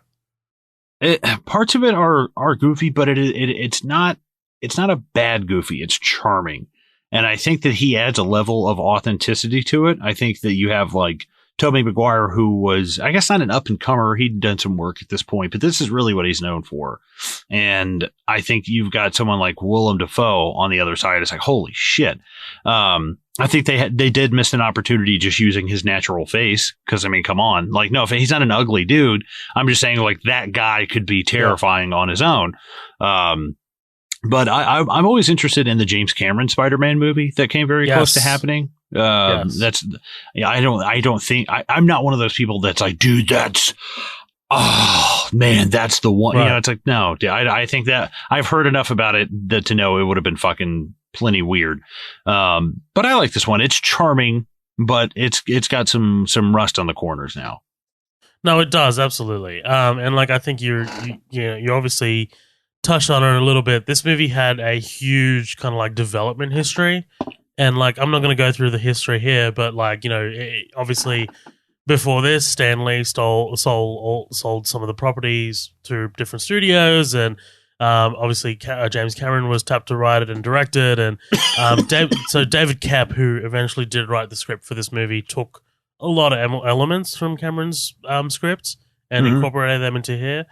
parts of it are goofy, but it's not a bad goofy. It's charming, and I think that he adds a level of authenticity to it. I think that you have like Tobey Maguire, who was, I guess, not an up and comer. He'd done some work at this point, but this is really what he's known for. And I think you've got someone like Willem Dafoe on the other side. It's like, holy shit. I think they did miss an opportunity just using his natural face. Cause I mean, come on, like, no, if he's not an ugly dude, I'm just saying like that guy could be terrifying on his own. But I'm always interested in the James Cameron Spider-Man movie that came very close to happening. Yes. I don't think I'm not one of those people that's like, dude, that's, oh man, that's the one. Right. It's like, no, I think that I've heard enough about it to know it would have been fucking plenty weird. But I like this one. It's charming, but it's got some rust on the corners now. No, it does, absolutely. And like, I think you obviously touched on it a little bit. This movie had a huge kind of like development history. And like, I'm not going to go through the history here, but like, obviously before this, Stan Lee sold some of the properties to different studios, and obviously James Cameron was tapped to write it and direct it. And David Koepp, who eventually did write the script for this movie, took a lot of elements from Cameron's script and incorporated them into here.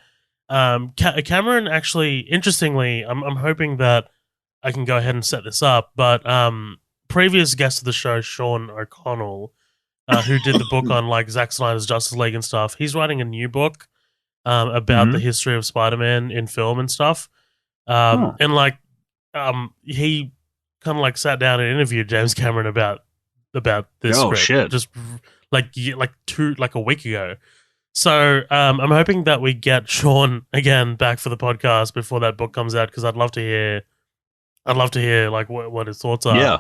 Cameron actually, interestingly, I'm hoping that I can go ahead and set this up, but previous guest of the show, Sean O'Connell, who did the book on like Zack Snyder's Justice League and stuff, he's writing a new book about the history of Spider-Man in film and stuff. And like he kind of like sat down and interviewed James Cameron about this script. Shit. Just like a week ago. So I'm hoping that we get Sean again back for the podcast before that book comes out, because I'd love to hear like what his thoughts are. Yeah.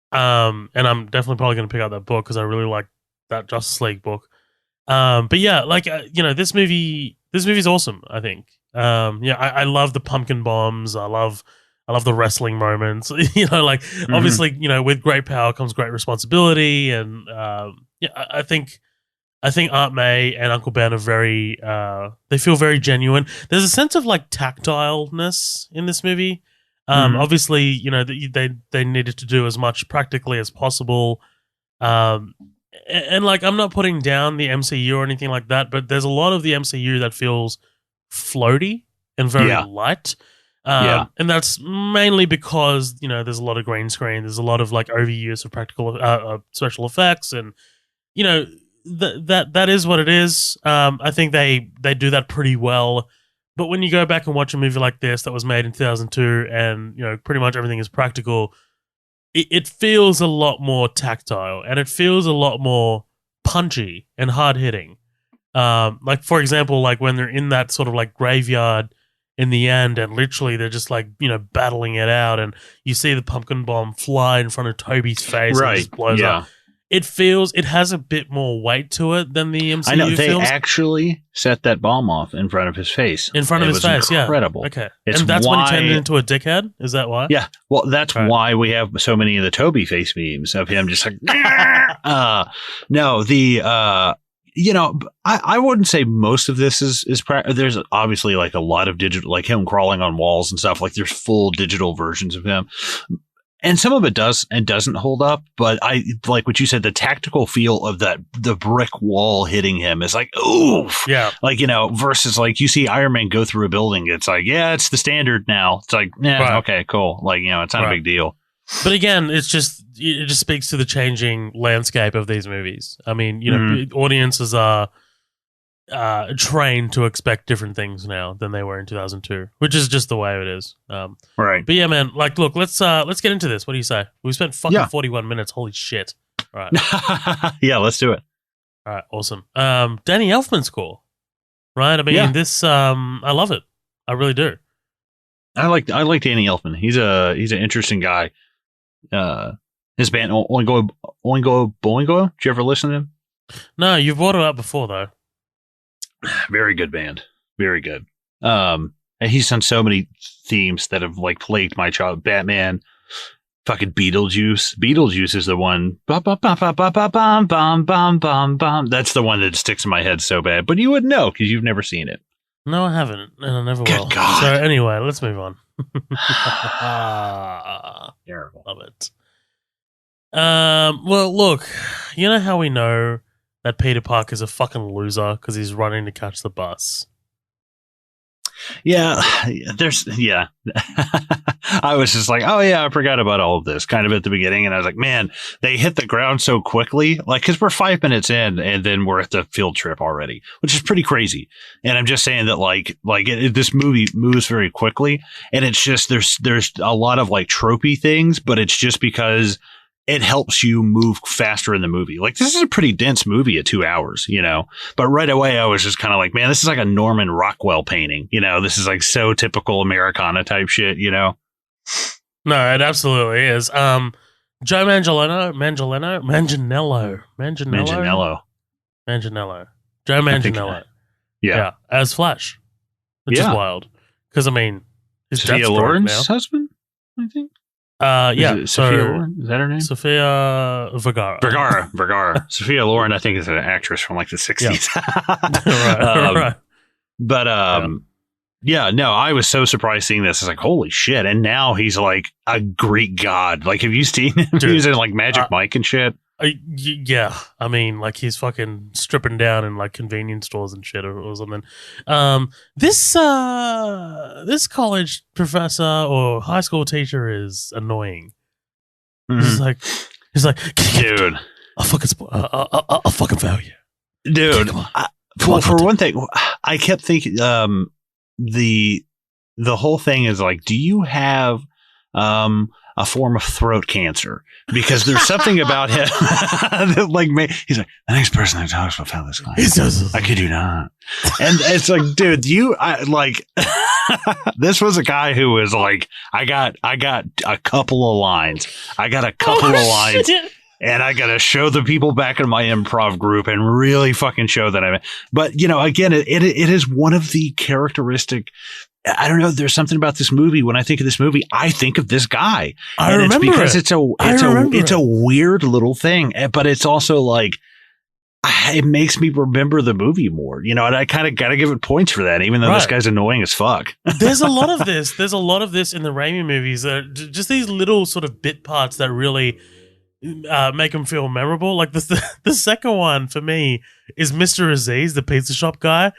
And I'm definitely probably going to pick out that book because I really like that Justice League book. But yeah, like this movie's awesome. I think. I love the pumpkin bombs. I love the wrestling moments. Like obviously, with great power comes great responsibility, and I think Aunt May and Uncle Ben are very. They feel very genuine. There's a sense of like tactileness in this movie. Obviously, they needed to do as much practically as possible. And like, I'm not putting down the MCU or anything like that, but there's a lot of the MCU that feels floaty and very light. And that's mainly because, there's a lot of green screen. There's a lot of like overuse of practical special effects, and, that is what it is. I think they do that pretty well. But when you go back and watch a movie like this that was made in 2002 and, pretty much everything is practical, it feels a lot more tactile, and it feels a lot more punchy and hard hitting. Like for example, like when they're in that sort of like graveyard in the end, and literally they're just like, you know, battling it out, and you see the pumpkin bomb fly in front of Toby's face and it just blows up. It has a bit more weight to it than the MCU I know they films. actually set that bomb off in front of his face. In front of his face, incredible. Yeah. Okay. It's and that's why, when he turned into a dickhead? Is that why? Yeah. Well, that's why we have so many of the Toby face memes of him just like, no, you know, I wouldn't say most of this is there's obviously like a lot of digital, like him crawling on walls and stuff. Like there's full digital versions of him. And some of it does and doesn't hold up, but I like what you said, the tactical feel of the brick wall hitting him is like, oof. Yeah. Like, you know, versus like you see Iron Man go through a building. It's like, yeah, it's the standard now. It's like, yeah, okay, cool. Like, you know, it's not a big deal. But again, it just speaks to the changing landscape of these movies. I mean, you know, audiences are trained to expect different things now than they were in 2002, which is just the way it is. Right. But yeah, man, like, look, let's get into this. What do you say? We spent fucking 41 minutes. Holy shit. All right. Yeah, let's do it. All right. Awesome. Danny Elfman score, right? I mean, this, I love it. I really do. I like Danny Elfman. He's an interesting guy. His band Oingo Boingo. Did you ever listen to him? No, you've brought it up before though. Very good band. Very good. And he's done so many themes that have like plagued my child. Batman, fucking Beetlejuice. Beetlejuice is the one. That's the one that sticks in my head so bad. But you wouldn't know because you've never seen it. No, I haven't, and I never will. God. So anyway, let's move on. Terrible. Love it. Well, look, you know how we know that Peter Parker's a fucking loser because he's running to catch the bus. Yeah, I was just like, oh yeah, I forgot about all of this kind of at the beginning. And I was like, man, they hit the ground so quickly, like, cause we're 5 minutes in and then we're at the field trip already, which is pretty crazy. And I'm just saying that this movie moves very quickly, and it's just, there's a lot of like tropey things, but it's just because it helps you move faster in the movie. Like, this is a pretty dense movie at 2 hours, you know, but right away I was just kind of like, man, this is like a Norman Rockwell painting. You know, this is like so typical Americana type shit, you know? No, it absolutely is. Joe Manganiello. Joe Manganiello. Yeah. As Flash. Which is wild. Because, I mean, his Sophia Loren's husband, I think. Yeah. Sophia Loren? Is that her name? Sophia Vergara. Sophia Loren, I think, is an actress from like the 60s. Yeah. Right. But, yeah, no, I was so surprised seeing this. It's like, holy shit. And now he's like a Greek god. Like, have you seen him using like Magic Mike and shit? Yeah, I mean, like, he's fucking stripping down in like convenience stores and shit or something. This college professor or high school teacher is annoying. Mm-hmm. He's like, dude, I'll fucking fail you, dude. For one thing, I kept thinking, the whole thing is like, do you have a form of throat cancer? Because there's something about him that like he's like, the next person that talks about this guy. I kid you not. And it's like, dude, this was a guy who was like, I got a couple of lines. And I got to show the people back in my improv group and really fucking show that I'm in. But, you know, again, it is one of the characteristic. I don't know. There's something about this movie. When I think of this movie, I think of this guy. It's because it's a weird little thing, but it's also like, it makes me remember the movie more, you know, and I kind of got to give it points for that, even though this guy's annoying as fuck. There's a lot of this. There's a lot of this in the Raimi movies. Just these little sort of bit parts that really make them feel memorable. Like the second one for me is Mr. Aziz, the pizza shop guy.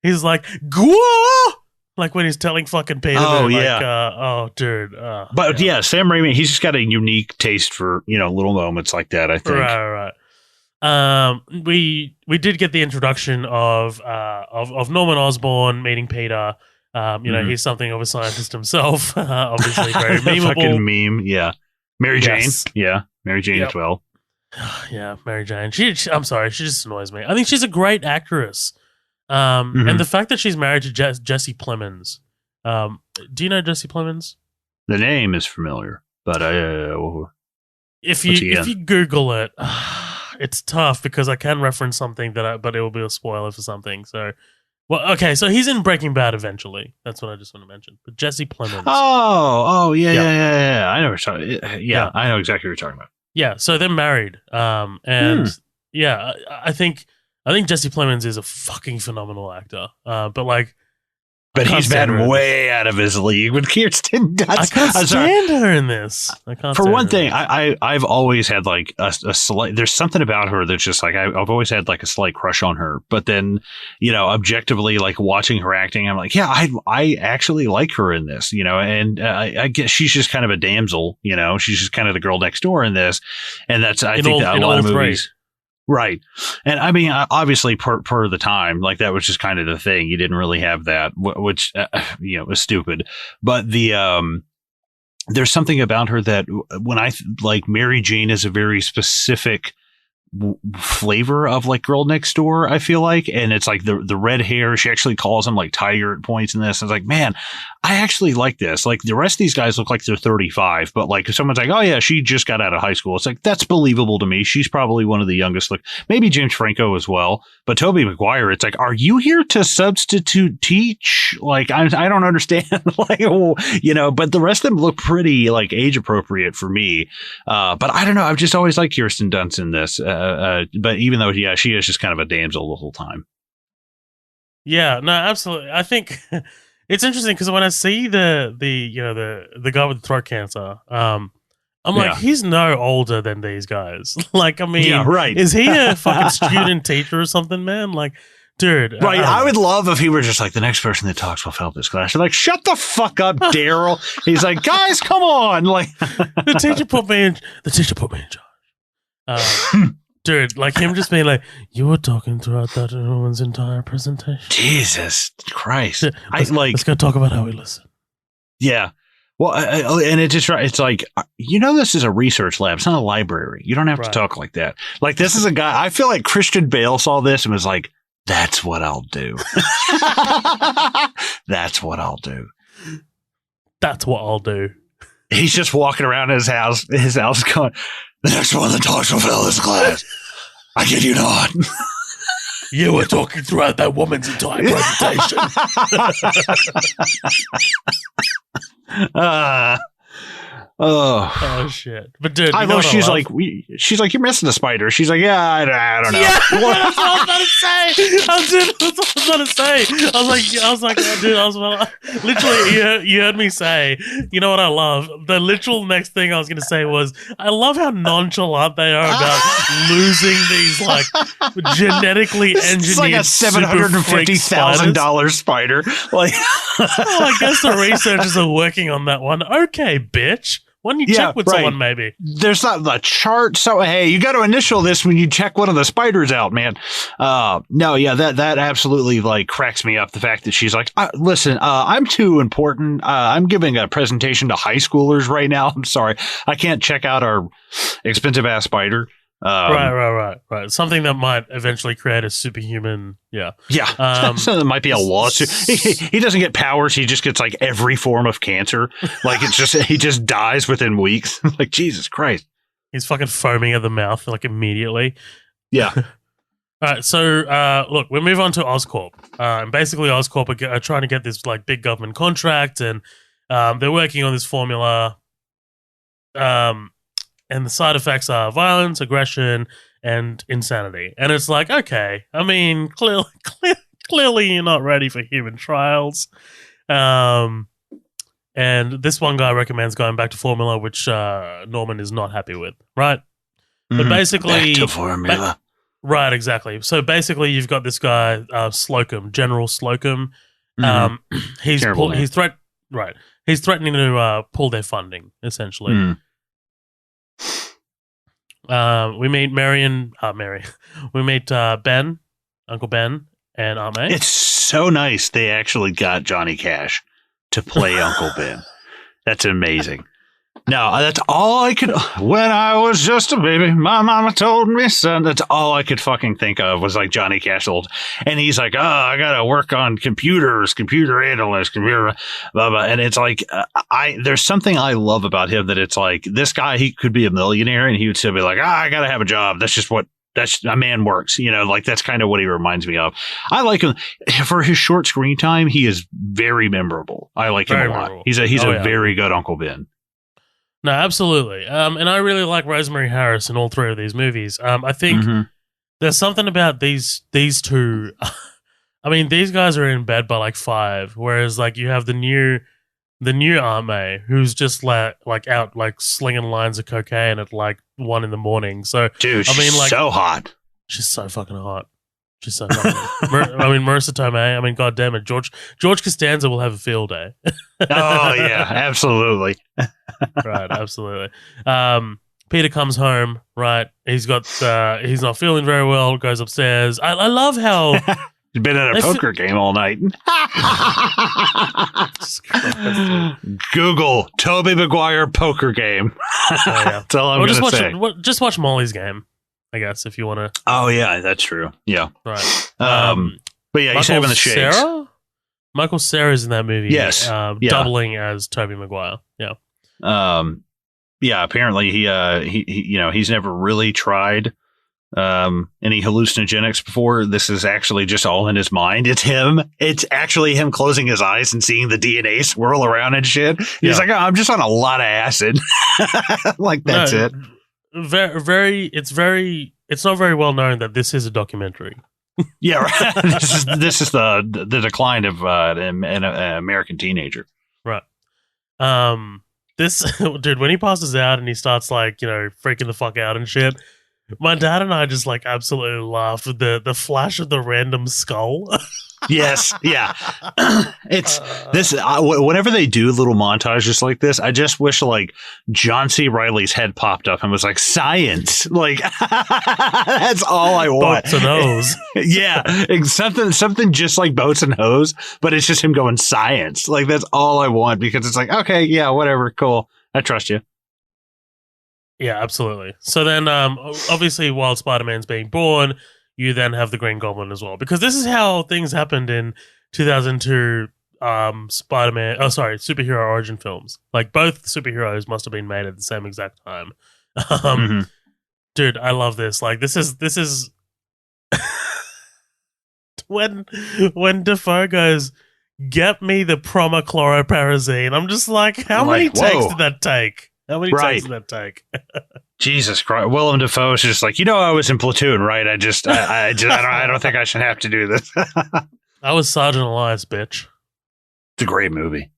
He's like, "Gwa!" Like when he's telling fucking Peter. Oh, yeah. Oh, dude. But yeah, Sam Raimi, he's just got a unique taste for, you know, little moments like that, I think. Right. We did get the introduction of Norman Osborn meeting Peter. You know, he's something of a scientist himself. Obviously very memeable. Fucking meme, yeah. Mary Jane. Yes. Yeah, Mary Jane Yep. as well. Yeah, Mary Jane. I'm sorry, she just annoys me. I think she's a great actress. And the fact that she's married to Jesse Plemons. Do you know Jesse Plemons? The name is familiar, but If you Google it, it's tough because I can reference something but it will be a spoiler for something. So, well, okay, so he's in Breaking Bad eventually. That's what I just want to mention. But Jesse Plemons. Yeah. I know what you're talking. Yeah, I know exactly what you're talking about. Yeah, so they're married. And yeah, I think Jesse Plemons is a fucking phenomenal actor. But he's been way out of his league with Kirsten Dunst. I can't stand her in this. For one thing, I've always had like a slight. There's something about her that's just like I've always had like a slight crush on her. But then, objectively, like watching her acting, I'm like, yeah, I actually like her in this. And I guess she's just kind of a damsel. She's just kind of the girl next door in this, and that's I think that a lot of movies. Right. And I mean, obviously per the time, like that was just kind of the thing. You didn't really have that, which, was stupid. But there's something about her that when like Mary Jane is a very specific flavor of like girl next door, I feel like. And it's like the red hair, she actually calls him like Tiger at points in this. I was like, man, I actually like this. Like the rest of these guys look like they're 35, but like if someone's like, oh yeah, she just got out of high school, it's like, that's believable to me. She's probably one of the youngest. Like maybe James Franco as well, but Tobey Maguire, it's like, are you here to substitute teach? Like, I don't understand. Like, but the rest of them look pretty like age appropriate for me. But I don't know. I've just always liked Kirsten Dunst in this. But even though, she is just kind of a damsel the whole time. Yeah, no, absolutely. I think it's interesting because when I see the guy with throat cancer, I'm like, he's no older than these guys. Like, I mean, right. Is he a fucking student teacher or something, man? Like, dude. Right. I would love if he were just like the next person that talks will fail this class. You're like, shut the fuck up, Daryl. He's like, guys, come on. Like the teacher put me in charge. Dude, like him just being like, you were talking throughout that woman's entire presentation. Jesus Christ. Let's go talk about how we listen. Yeah. Well, and it's like, this is a research lab. It's not a library. You don't have to talk like that. Like, this is a guy, I feel like Christian Bale saw this and was like, that's what I'll do. That's what I'll do. That's what I'll do. He's just walking around his house going, the next one that talks will fail this class. I kid you not. You were talking throughout that woman's entire presentation. Oh shit! But dude, I love. She's like, you're missing the spider. She's like, yeah, I don't know. Yeah, that's what I was about to say. Literally, you heard me say. You know what I love? The literal next thing I was going to say was, I love how nonchalant they are about losing these like genetically engineered. It's like a $750,000 spider. Like, I guess the researchers are working on that one. Okay, bitch. Why don't you check with someone, maybe? There's not the chart. So, hey, you got to initial this when you check one of the spiders out, man. That absolutely like cracks me up. The fact that she's like, listen, I'm too important. I'm giving a presentation to high schoolers right now. I'm sorry. I can't check out our expensive ass spider. Right. Something that might eventually create a superhuman. Yeah. So there might be a lawsuit. He doesn't get powers. He just gets like every form of cancer. Like he just dies within weeks. Like, Jesus Christ. He's fucking foaming at the mouth like immediately. Yeah. All right. So look, we move on to Oscorp. And basically Oscorp are trying to get this like big government contract, and they're working on this formula. And the side effects are violence, aggression, and insanity. And it's like, okay, I mean, clearly you're not ready for human trials. And this one guy recommends going back to formula, which Norman is not happy with, right? But basically... Back to formula. Right, exactly. So basically you've got this guy, Slocum, General Slocum. He's threatening to pull their funding, essentially. We meet we meet Ben, Uncle Ben, and Aunt May. It's so nice they actually got Johnny Cash to play Uncle Ben. That's amazing. No, that's all I could. When I was just a baby, my mama told me, son. That's all I could fucking think of was like Johnny Cash old. And he's like, oh, I got to work on computers, computer analyst, computer, blah, blah. And it's like, there's something I love about him that it's like, this guy, he could be a millionaire and he would still be like, I got to have a job. That's just what. That's a man works, like that's kind of what he reminds me of. I like him for his short screen time. He is very memorable. I like him a lot. Memorable. He's a very good Uncle Ben. No, absolutely. And I really like Rosemary Harris in all three of these movies. I think there's something about these two. I mean, these guys are in bed by like 5, whereas like you have the new Aunt May who's just like out like slinging lines of cocaine at like 1 a.m. So dude, I mean, like so hot. She's so fucking hot. She's so fucking hot. I mean, Marissa Tomei. I mean, God damn it, George Costanza will have a field day. Oh yeah, absolutely. Right, absolutely. Peter comes home. Right, he's not feeling very well. Goes upstairs. I love how he's been at a poker game all night. Google Tobey Maguire poker game. Oh, yeah. That's all I'm going to say. Just watch Molly's game, I guess, if you want to. Oh yeah, that's true. Yeah, right. But yeah, he's having the shakes. Michael Cera's in that movie. Yes, doubling as Tobey Maguire. Yeah. Yeah. Apparently, he's never really tried any hallucinogenics before. This is actually just all in his mind. It's him. It's actually him closing his eyes and seeing the DNA swirl around and shit. He's like, oh, I'm just on a lot of acid. Like that's it. It's not very well known that this is a documentary. Yeah, right. This is the decline of an American teenager. Right. This dude, when he passes out and he starts like, freaking the fuck out and shit, my dad and I just like absolutely laughed with the flash of the random skull. Yes, yeah. It's this. Whenever they do little montages like this, I just wish like John C. Reilly's head popped up and was like science. Like that's all I want. Boats and hose. Yeah, something just like boats and hose, but it's just him going science. Like that's all I want because it's like okay, yeah, whatever, cool. I trust you. Yeah, absolutely. So then, obviously, while Spider-Man's being born, you then have the Green Goblin as well. Because this is how things happened in 2002 superhero origin films. Like, both superheroes must have been made at the same exact time. Dude, I love this. Like, this is... when Dafoe goes, get me the promochloroparazine, I'm just like, how many takes did that take? How many takes did that take? Jesus Christ. Willem Dafoe is just like, I was in Platoon, right? I don't think I should have to do this. I was Sergeant Elias, bitch. It's a great movie.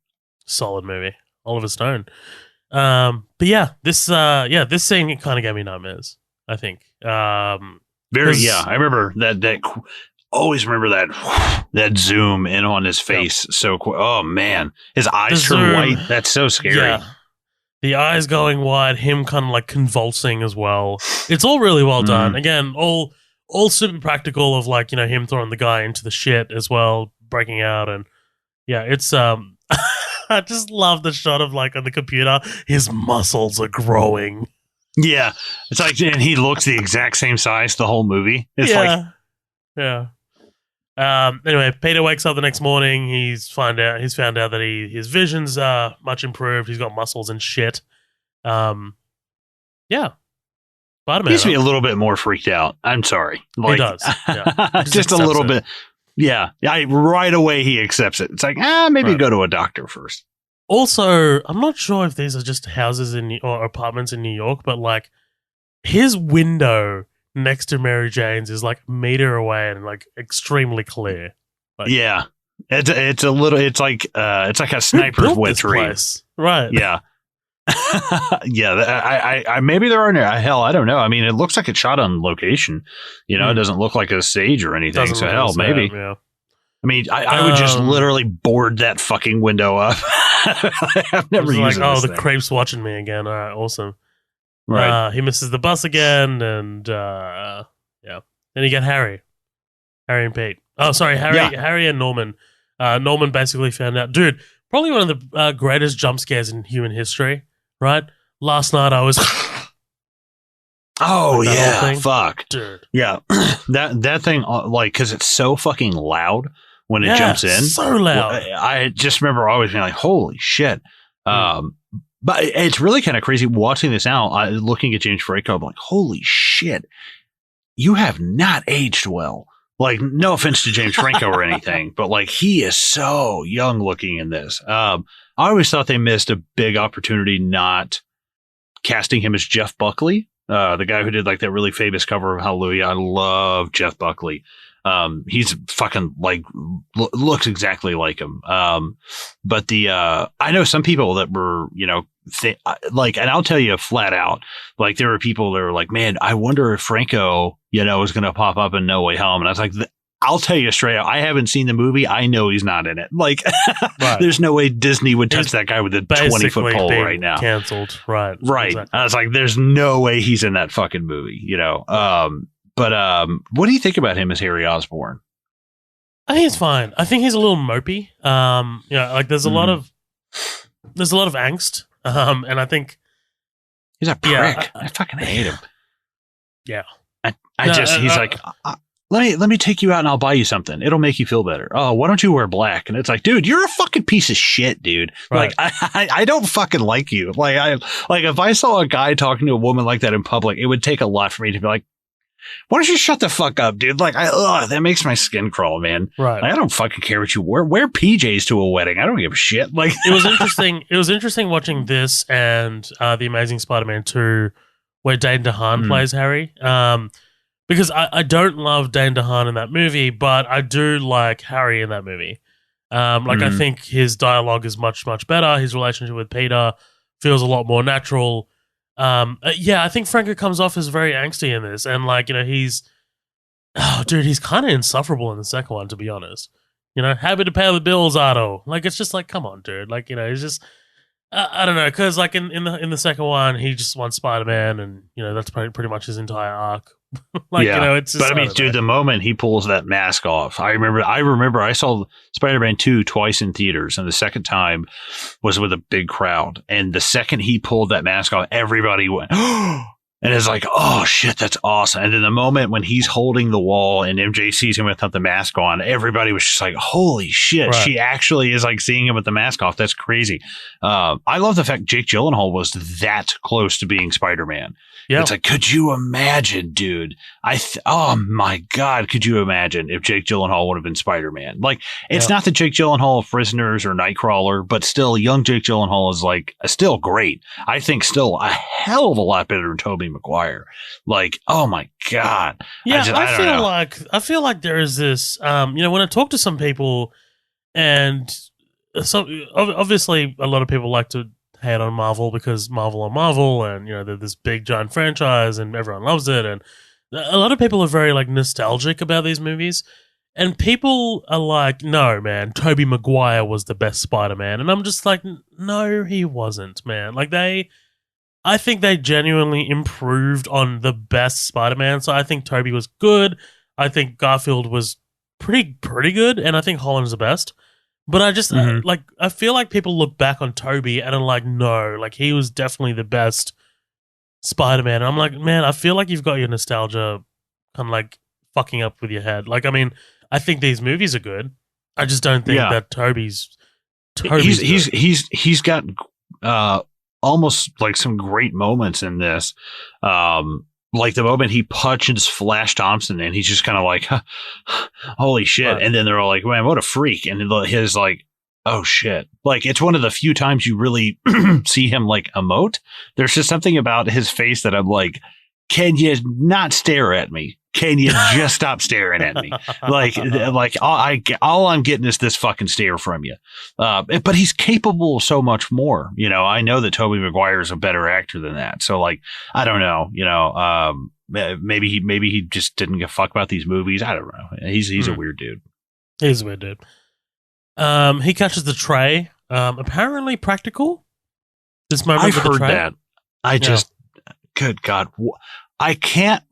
Solid movie. Oliver Stone. But yeah, this scene kind of gave me nightmares, I think. I remember that always remember that zoom in on his face. Yep. So, oh man, his eyes turn white. That's so scary. Yeah. The eyes going wide, him kind of like convulsing as well. It's all really well done. Again, all super practical of like, him throwing the guy into the shit as well, breaking out. And yeah, it's, I just love the shot of like on the computer, his muscles are growing. Yeah. It's like, and he looks the exact same size the whole movie. It's yeah. Anyway, Peter wakes up the next morning. He's found out that his vision's much improved. He's got muscles and shit. Yeah, Spider-Man makes me a little bit more freaked out. I'm sorry. Like, he does. Yeah. Just a little bit. Yeah, right away he accepts it. It's like maybe go to a doctor first. Also, I'm not sure if these are just houses or apartments in New York, but like his window next to Mary Jane's is like a meter away and like extremely clear. Like, yeah, it's like a sniper's witchery, right? Yeah, yeah. I maybe there are hell, I don't know. I mean, it looks like it's shot on location. It doesn't look like a stage or anything. So hell, maybe. Yeah. I mean, I would just literally board that fucking window up. I've never used like, the creep's watching me again. All right, awesome. Right. He misses the bus again, and Then you get Harry and Pete. Oh, sorry, Harry and Norman. Norman basically found out, dude. Probably one of the greatest jump scares in human history. right? Last night I was. Oh Like that whole yeah, thing? fuck Dude. yeah. that thing, like, because it's so fucking loud when it jumps in. So loud. I just remember always being like, "Holy shit!" But it's really kind of crazy watching this now. Looking at James Franco, I'm like, "Holy shit, you have not aged well." Like, no offense to James Franco or anything, but like, he is so young looking in this. I always thought they missed a big opportunity not casting him as Jeff Buckley. The guy who did like that really famous cover of Hallelujah. I love Jeff Buckley. He's fucking like looks exactly like him. But I know some people that were, like, and I'll tell you flat out, like there were people that were like, man, I wonder if Franco, is going to pop up in No Way Home. And I was like, I'll tell you straight up, I haven't seen the movie. I know he's not in it. Like, right. There's no way Disney would touch that guy with a 20-foot pole right now. Canceled. Right. Exactly. I was like, there's no way he's in that fucking movie, But what do you think about him as Harry Osborn? I think he's fine. I think he's a little mopey. Like there's a lot of angst. And I think he's a prick. I fucking hate him. Yeah. He's like, let me take you out and I'll buy you something. It'll make you feel better. Oh, why don't you wear black? And it's like, dude, you're a fucking piece of shit, dude. Right. Like, I don't fucking like you. Like, if I saw a guy talking to a woman like that in public, it would take a lot for me to be like, why don't you shut the fuck up, dude? Like, that makes my skin crawl, man. Right. Like, I don't fucking care what you wear. Wear PJs to a wedding. I don't give a shit. Like, it was interesting. It was interesting watching this and The Amazing Spider-Man 2, where Dane DeHaan plays Harry. Because I don't love Dane DeHaan in that movie, but I do like Harry in that movie. I think his dialogue is much, much better. His relationship with Peter feels a lot more natural. I think Franco comes off as very angsty in this. And, he's kind of insufferable in the second one, to be honest. Happy to pay the bills, Otto. Like, it's just like, come on, dude. Like, he's just... I don't know, because, like, in the second one, he just wants Spider-Man, and, that's pretty much his entire arc. It's just, but I mean, dude, the moment he pulls that mask off, I remember I saw Spider-Man 2 twice in theaters, and the second time was with a big crowd. And the second he pulled that mask off, everybody went, and it's like, oh shit, that's awesome. And then the moment when he's holding the wall and MJ sees him without the mask on, everybody was just like, holy shit, right. She actually is like seeing him with the mask off. That's crazy. I love the fact Jake Gyllenhaal was that close to being Spider-Man. Yeah. It's like, could you imagine, dude? Oh my God, could you imagine if Jake Gyllenhaal would have been Spider-Man? Like, it's not that Jake Gyllenhaal of Prisoners or Nightcrawler, but still, young Jake Gyllenhaal is like still great. I think still a hell of a lot better than Tobey Maguire. Like, oh my God. Yeah, I feel like there is this, when I talk to some people, and so obviously a lot of people like to hate on Marvel because Marvel are Marvel, and they're this big giant franchise and everyone loves it, and a lot of people are very like nostalgic about these movies, and people are like, no man, Tobey Maguire was the best Spider-Man, and I'm just like, no he wasn't, man. Like, I think they genuinely improved on the best Spider-Man. So I think Tobey was good, I think Garfield was pretty good, and I think Holland's the best. But I just, I feel like people look back on Tobey and are like, no, like, he was definitely the best Spider-Man. And I'm like, man, I feel like you've got your nostalgia kind of like fucking up with your head. Like, I mean, I think these movies are good. I just don't think that Tobey's he's got almost like some great moments in this. Like the moment he punches Flash Thompson, and he's just kind of like, holy shit. Right. And then they're all like, man, what a freak. And his like, oh shit. Like, it's one of the few times you really see him like emote. There's just something about his face that I'm like, can you not stare at me? Can you just stop staring at me? Like all I'm getting is this fucking stare from you. But he's capable of so much more. I know that Tobey Maguire is a better actor than that. So like, I don't know. Maybe he just didn't give a fuck about these movies. I don't know. He's a weird dude. He's a weird dude. He catches the tray. Apparently practical. This moment. I've heard that. I just, good God, I can't.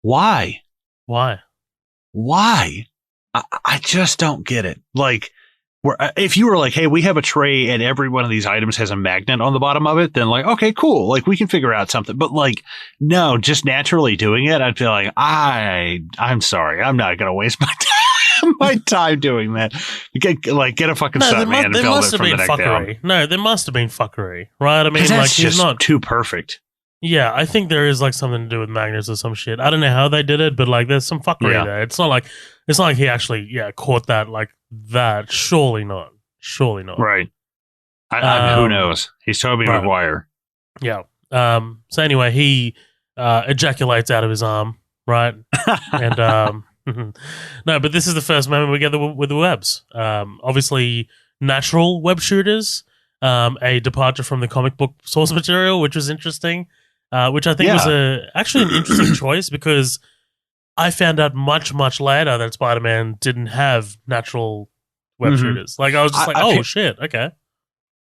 Why? I just don't get it. Like, if you were like, hey, we have a tray and every one of these items has a magnet on the bottom of it, then like, okay, cool. Like we can figure out something. But like, no, just naturally doing it, I'd feel like I'm sorry. I'm not going to waste my time doing that. Get a fucking stuntman and film it from the neck down. No, there must have been fuckery, right? I mean, that's like just he's not too perfect. Yeah, I think there is like something to do with magnets or some shit. I don't know how they did it, but like there's some fuckery there. It's not like he actually caught that like that. Surely not. Right. Who knows? He's Tobey Maguire. Yeah. So anyway, he ejaculates out of his arm, right? And no, but this is the first moment we get with the webs. Obviously, natural web shooters. A departure from the comic book source material, which was interesting. Which I think was actually an interesting choice because I found out much, much later that Spider-Man didn't have natural web shooters. Like I was just oh shit, okay.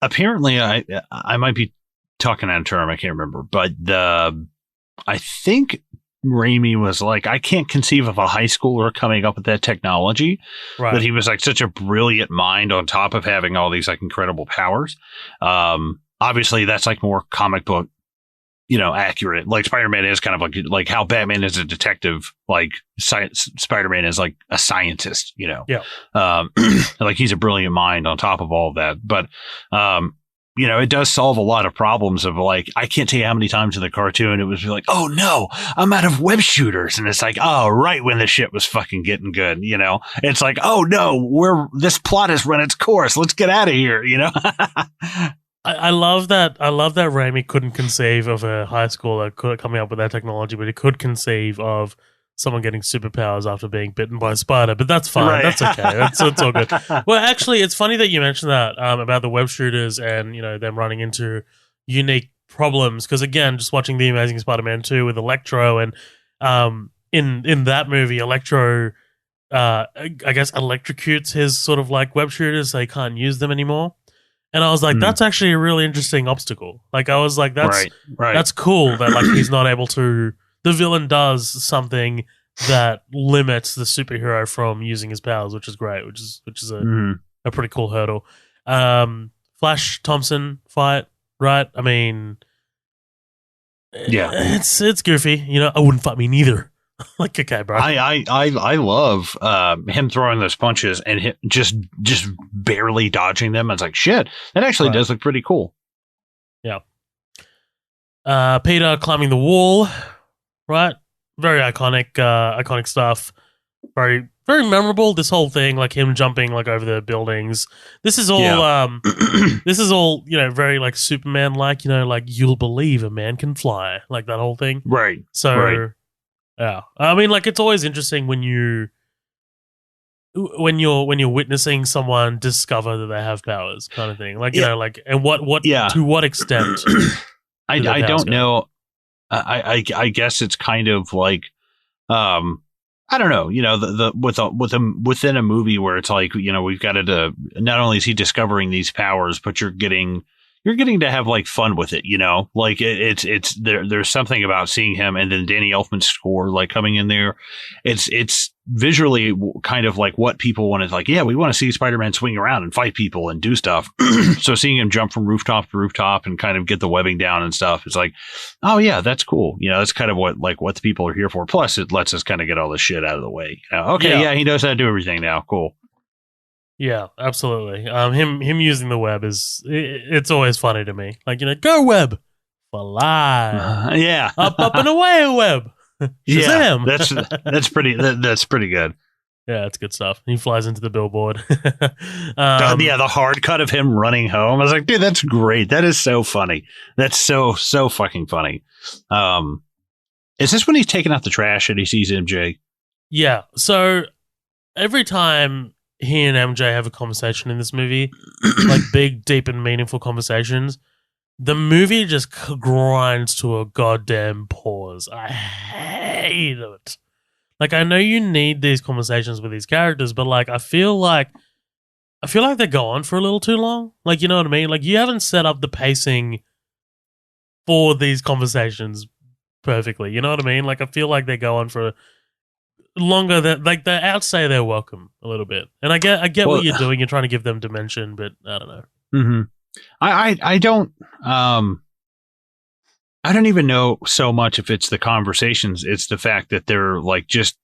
Apparently, I might be talking out of term. I can't remember, but I think Raimi was like, I can't conceive of a high schooler coming up with that technology. Right. But he was like such a brilliant mind on top of having all these like incredible powers. Obviously, that's like more comic book. Accurate. Like Spider-Man is kind of like how Batman is a detective, like Spider-Man is like a scientist, Yeah. Like he's a brilliant mind on top of all of that. But, it does solve a lot of problems of like, I can't tell you how many times in the cartoon it was like, oh no, I'm out of web shooters. And it's like, oh, right when the shit was fucking getting good, it's like, oh no, this plot has run its course. Let's get out of here, I love that. I love that Raimi couldn't conceive of a high schooler coming up with that technology, but he could conceive of someone getting superpowers after being bitten by a spider. But that's fine. Right. That's okay. That's all good. Well, actually, it's funny that you mentioned that about the web shooters and them running into unique problems. Because again, just watching the Amazing Spider-Man 2 with Electro, and in that movie, Electro, I guess, electrocutes his sort of like web shooters, so he can't use them anymore. And I was like, that's actually a really interesting obstacle. Like, I was like, that's cool that like he's not able to. The villain does something that limits the superhero from using his powers, which is great. Which is a pretty cool hurdle. Flash Thompson fight, right? I mean, it's goofy. I wouldn't fight me neither. Like, okay, bro. I love him throwing those punches and him just barely dodging them. I was like, shit, that actually does look pretty cool. Yeah. Peter climbing the wall, right? Very iconic stuff. Very, very memorable. This whole thing, like him jumping like over the buildings. This is all, this is all, very like Superman, like like you'll believe a man can fly, like that whole thing. Right. So. Right. Yeah, I mean, like it's always interesting when you're witnessing someone discover that they have powers, kind of thing. Like like and what to what extent? I don't know. I guess it's kind of like I don't know. Within a movie where it's like we've got to not only is he discovering these powers, but you're getting to have like fun with it, like it's there's something about seeing him and then Danny Elfman's score like coming in there. It's visually kind of like what people want to like. Yeah, we want to see Spider-Man swing around and fight people and do stuff. So seeing him jump from rooftop to rooftop and kind of get the webbing down and stuff, it's like, oh yeah, that's cool. That's kind of what the people are here for. Plus, it lets us kind of get all this shit out of the way. Okay, he knows how to do everything now. Cool. Yeah, absolutely. Him using the web it's always funny to me. Like, go web, fly, yeah, up and away, web. Yeah, that's pretty good. Yeah, it's good stuff. He flies into the billboard. The hard cut of him running home. I was like, dude, that's great. That is so funny. That's so fucking funny. Is this when he's taking out the trash and he sees MJ? Yeah. So every time he and MJ have a conversation in this movie, like big, deep, and meaningful conversations, the movie just grinds to a goddamn pause. I hate it. Like, I know you need these conversations with these characters, but like, I feel like they go on for a little too long. Like, you know what I mean? Like, you haven't set up the pacing for these conversations perfectly. You know what I mean? Like, I feel like they go on for longer than like they outsay their welcome a little bit. And I get what you're doing. You're trying to give them dimension, but I don't know. Mm-hmm. I don't even know so much if it's the conversations. It's the fact that they're like just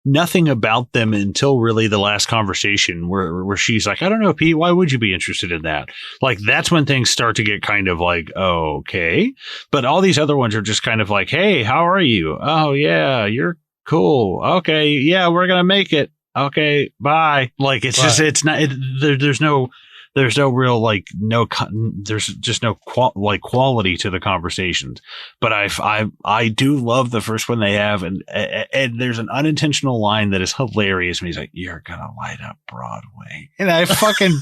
nothing about them until really the last conversation where she's like, I don't know, Pete, why would you be interested in that? Like, that's when things start to get kind of like, oh, okay. But all these other ones are just kind of like, hey, how are you? Oh, yeah, you're cool. Okay. Yeah, we're going to make it. Okay. Bye. Like, it's just, it's not, there's no real like there's just no quality to the conversations. But I do love the first one they have, and there's an unintentional line that is hilarious. And he's like, "You're gonna light up Broadway," and I fucking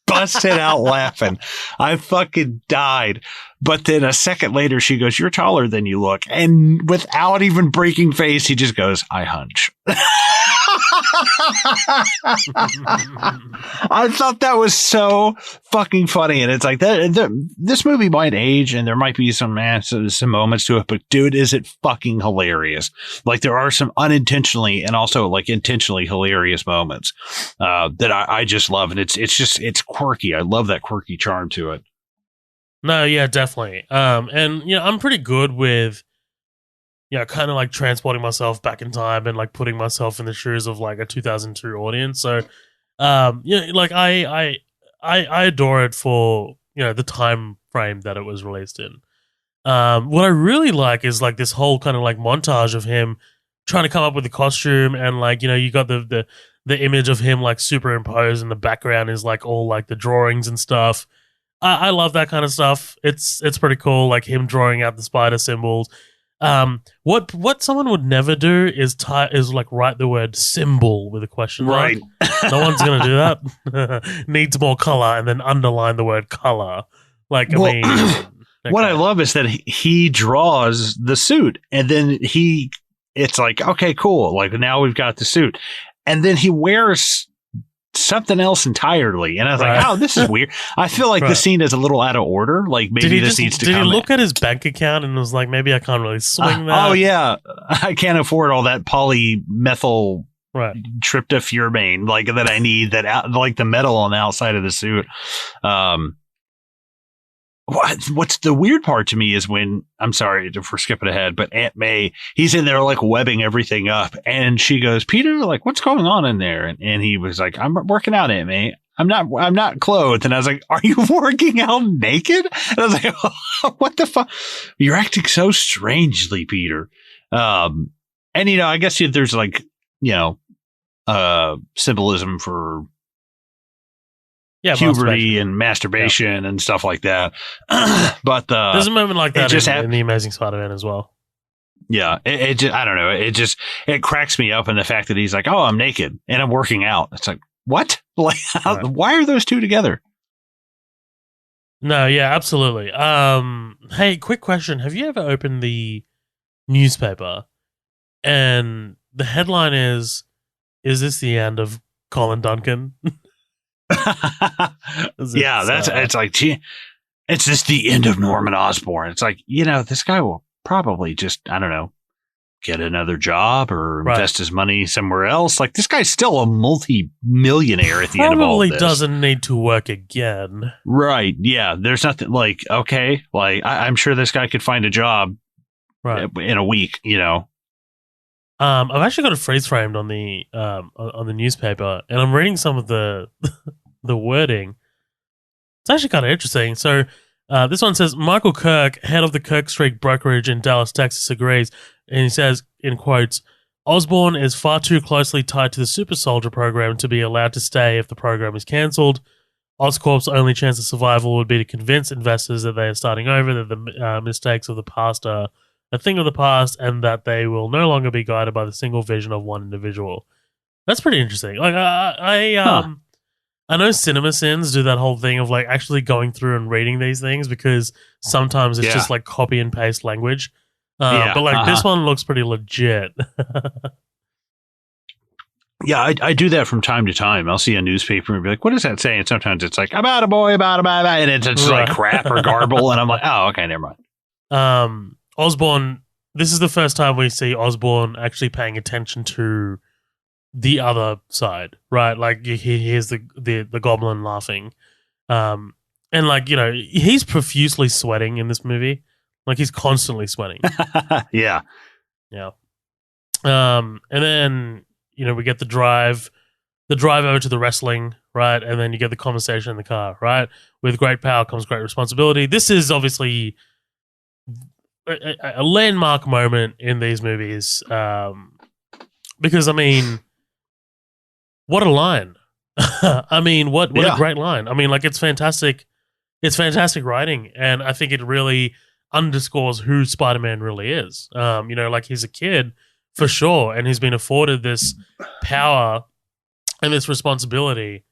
busted out laughing. I fucking died. But then a second later, she goes, "You're taller than you look," and without even breaking face, he just goes, "I hunch." I thought that was so fucking funny, and it's like this movie might age, and there might be some moments to it, but dude, is it fucking hilarious? Like, there are some unintentionally and also like intentionally hilarious moments that I just love, and it's quirky. I love that quirky charm to it. No, yeah, definitely. And I'm pretty good with kind of like transporting myself back in time and like putting myself in the shoes of like a 2002 audience. So, like I adore it for the time frame that it was released in. What I really like is like this whole kind of like montage of him trying to come up with the costume, and like you got the image of him like superimposed, and the background is like all like the drawings and stuff. I love that kind of stuff. It's pretty cool, like him drawing out the spider symbols. What someone would never do is like write the word symbol with a question mark. Right. No one's gonna do that. Needs more color, and then underline the word color. Like, well, I mean, okay. What I love is that he draws the suit, and then it's like, okay, cool. Like, now we've got the suit, and then he wears something else entirely, and I was like, oh, this is weird. I feel like the scene is a little out of order. Like, maybe this needs to come. Did he look at his bank account and was like, maybe I can't really swing that? Oh yeah, I can't afford all that polymethyl tryptopurine like that I need, like the metal on the outside of the suit. What's the weird part to me is when, I'm sorry for skipping ahead, but Aunt May, he's in there like webbing everything up, and she goes, Peter, like, what's going on in there? And he was like, I'm working out, Aunt May. I'm not clothed. And I was like, are you working out naked? And I was like, oh, what the fuck? You're acting so strangely, Peter. And I guess there's like, symbolism for puberty and masturbation and stuff like that. But there's a moment like that in The Amazing Spider-Man as well. Yeah, it just, I don't know. It cracks me up in the fact that he's like, oh, I'm naked and I'm working out. It's like, what? Like, why are those two together? No, yeah, absolutely. Hey, quick question. Have you ever opened the newspaper and the headline is this the end of Colin Duncan? Yeah, it's like, gee, it's just the end of Norman Osborn. It's like, this guy will probably just, I don't know, get another job or invest his money somewhere else. Like, this guy's still a multi-millionaire at the end of all of this. Probably doesn't need to work again. Right. Yeah. There's nothing like, okay, like I'm sure this guy could find a job in a week, I've actually got it freeze framed on the newspaper, and I'm reading some of the the wording. It's actually kind of interesting. So this one says, Michael Kirk, head of the Kirk Street brokerage in Dallas, Texas, agrees, and he says, in quotes, Osborn is far too closely tied to the super soldier program to be allowed to stay if the program is cancelled. Oscorp's only chance of survival would be to convince investors that they are starting over, that the mistakes of the past are a thing of the past, and that they will no longer be guided by the single vision of one individual. That's pretty interesting. Like, I know CinemaSins do that whole thing of like actually going through and reading these things, because sometimes it's just like copy and paste language. But like this one looks pretty legit. Yeah, I do that from time to time. I'll see a newspaper and be like, what does that say? And sometimes it's like, about a boy, about a and it's like crap or garble. And I'm like, oh, okay, never mind. Osborn this is the first time we see Osborn actually paying attention to the other side, right? Like he hears the goblin laughing, and like he's profusely sweating in this movie, like he's constantly sweating. Yeah. And then we get the drive over to the wrestling, right? And then you get the conversation in the car, right? With great power comes great responsibility. This is obviously a landmark moment in these movies, because I mean, what a line! I mean, what a great line! I mean, like it's fantastic. It's fantastic writing, and I think it really underscores who Spider-Man really is. Like he's a kid for sure, and he's been afforded this power and this responsibility.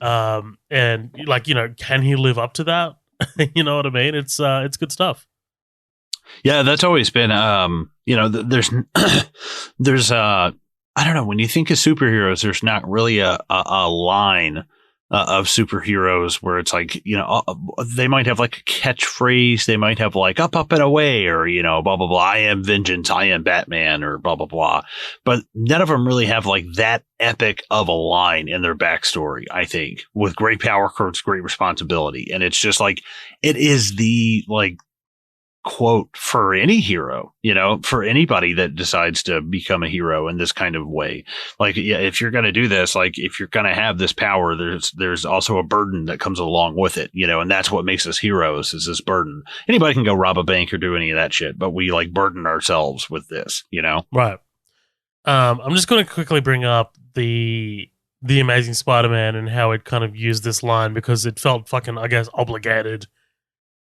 And like can he live up to that? You know what I mean? It's good stuff. Yeah, that's always been there's I don't know, when you think of superheroes, there's not really a line of superheroes where it's like, they might have like a catchphrase, they might have like up and away, or blah blah blah, I am vengeance, I am Batman, or blah blah blah, but none of them really have like that epic of a line in their backstory. I think with great power comes great responsibility, and it's just like it is the like quote for any hero, for anybody that decides to become a hero in this kind of way. Like, yeah, if you're going to do this, like if you're going to have this power, there's also a burden that comes along with it, and that's what makes us heroes, is this burden. Anybody can go rob a bank or do any of that shit, but we like burden ourselves with this, Right. I'm just going to quickly bring up the Amazing Spider-Man and how it kind of used this line, because it felt fucking, I guess, obligated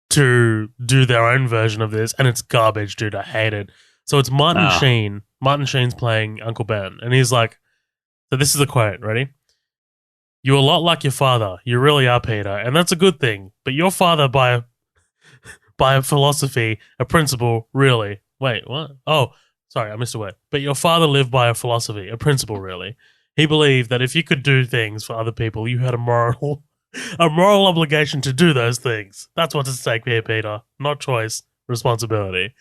to do their own version of this, and it's garbage, dude. I hate it. So it's Martin Sheen. Martin Sheen's playing Uncle Ben, and he's like, so this is the quote, ready? "You're a lot like your father. You really are, Peter, and that's a good thing. But your father, by a philosophy, a principle, really." Wait, what? Oh, sorry, I missed a word. "But your father lived by a philosophy, a principle, really. He believed that if you could do things for other people, you had a moral obligation to do those things. That's what's at stake here, Peter. Not choice, responsibility."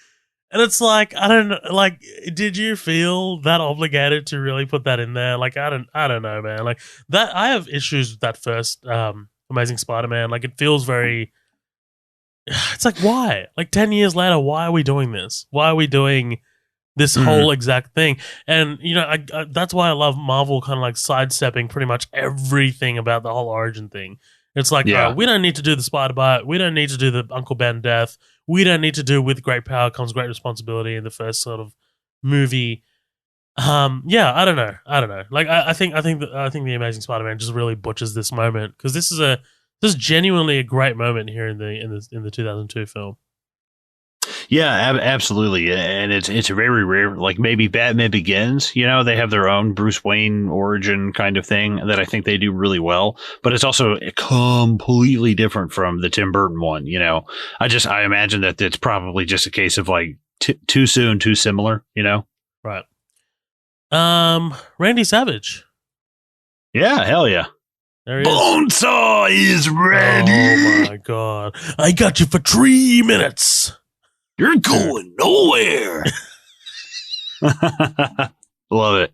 And it's like, I don't know, like, did you feel that obligated to really put that in there? Like, I don't know, man. Like that, I have issues with that first Amazing Spider-Man. Like, it feels very. It's like, why? Like 10 years later, why are we doing this? Why are we doing this whole exact thing? And I that's why I love Marvel kind of like sidestepping pretty much everything about the whole origin thing. It's like, we don't need to do the spider bite, we don't need to do the Uncle Ben death, we don't need to do with great power comes great responsibility in the first sort of movie. I don't know. Like I think the Amazing Spider-Man just really butchers this moment, because this is genuinely a great moment here in the 2002 film. Yeah, absolutely. And it's very rare. Like maybe Batman Begins, they have their own Bruce Wayne origin kind of thing that I think they do really well. But it's also completely different from the Tim Burton one. I imagine that it's probably just a case of like too soon, too similar, Right. Randy Savage. Yeah, hell yeah. There he is. Bonesaw is ready. Oh my god. I got you for 3 minutes. You're going nowhere. Love it.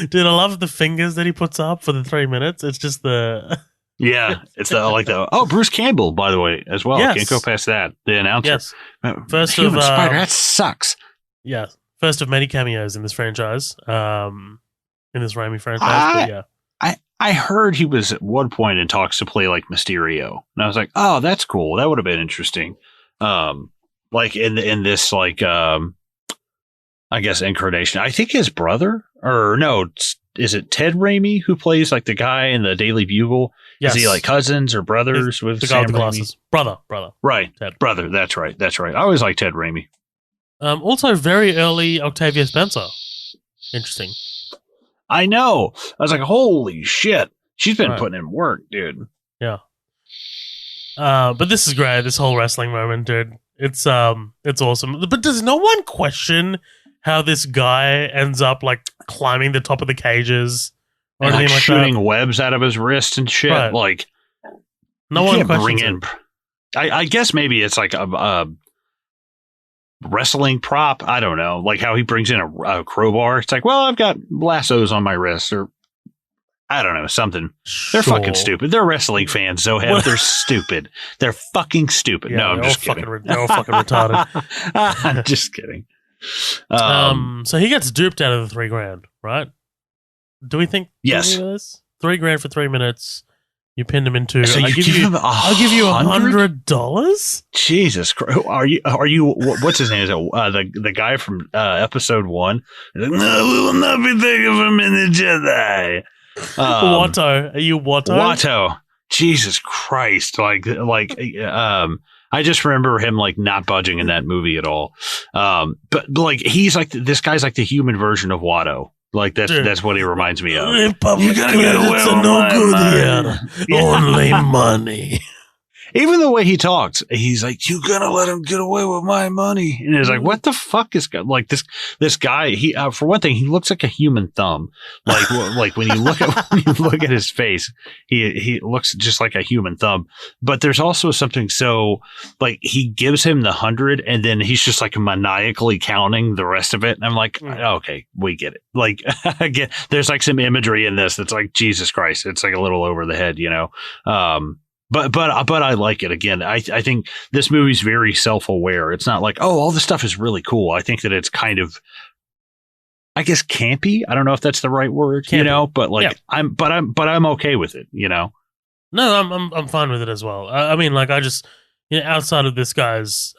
Dude, I love the fingers that he puts up for the 3 minutes. It's just the... Yeah, it's like the... Oh, Bruce Campbell, by the way, as well. Yes. Can't go past that. The announcer. Yes. First Human Spider, that sucks. Yeah. First of many cameos in this franchise. In this Raimi franchise, but yeah. I heard he was at one point in talks to play like Mysterio. And I was like, oh, that's cool. That would have been interesting. Like in this, like, I guess incarnation. I think his brother, or no, is it Ted Raimi who plays like the guy in the Daily Bugle? Yes. Is he like cousins or brothers with the guy Sam with the Raimi? glasses? Brother. Right. Ted. Brother. That's right. I always like Ted Raimi. Also very early Octavia Spencer. Interesting. I know. I was like, holy shit. She's been putting in work, dude. Yeah. But this is great. This whole wrestling moment, dude. It's awesome. But does no one question how this guy ends up like climbing the top of the cages or anything like shooting that? webs out of his wrist and shit? Right. Like, no one questions it. I guess maybe it's like wrestling prop. I don't know, like how he brings in a crowbar. It's like, well, I've got lassos on my wrists, or I don't know, something. They're fucking stupid. They're wrestling fans, Zoheb. They're stupid. They're fucking stupid. Yeah, no, I'm just kidding. They're all fucking retarded. I'm just kidding. So he gets duped out of the $3,000, right? Do we think? Yes. $3,000 for 3 minutes. You pinned him into. So I'll give you $100. Jesus Christ! Are you? What's his name? Is it the guy from episode 1? Like, no, we will not be thinking of him in the Jedi. Watto, are you Watto? Watto, Jesus Christ! I just remember him like not budging in that movie at all. But like he's like this guy's like the human version of Watto. Like that's what he reminds me of. In public, you gotta get away with no good here. Only money. Even the way he talks, he's like, "You gonna let him get away with my money?" And it's like, "What the fuck is like this guy?" He, for one thing, he looks like a human thumb. Like when you look at his face, he looks just like a human thumb. But there's also something so like he gives him the 100, and then he's just like maniacally counting the rest of it. And I'm like, okay, we get it. Like again, there's like some imagery in this that's like Jesus Christ. It's like a little over the head, you know. But I like it. Again, I think this movie's very self-aware. It's not like, oh, all this stuff is really cool. I think that it's kind of, I guess, campy. I don't know if that's the right word, campy. You know, but like yeah. I'm okay with it, you know. No, I'm fine with it as well. I mean, like I just, you know, outside of this guy's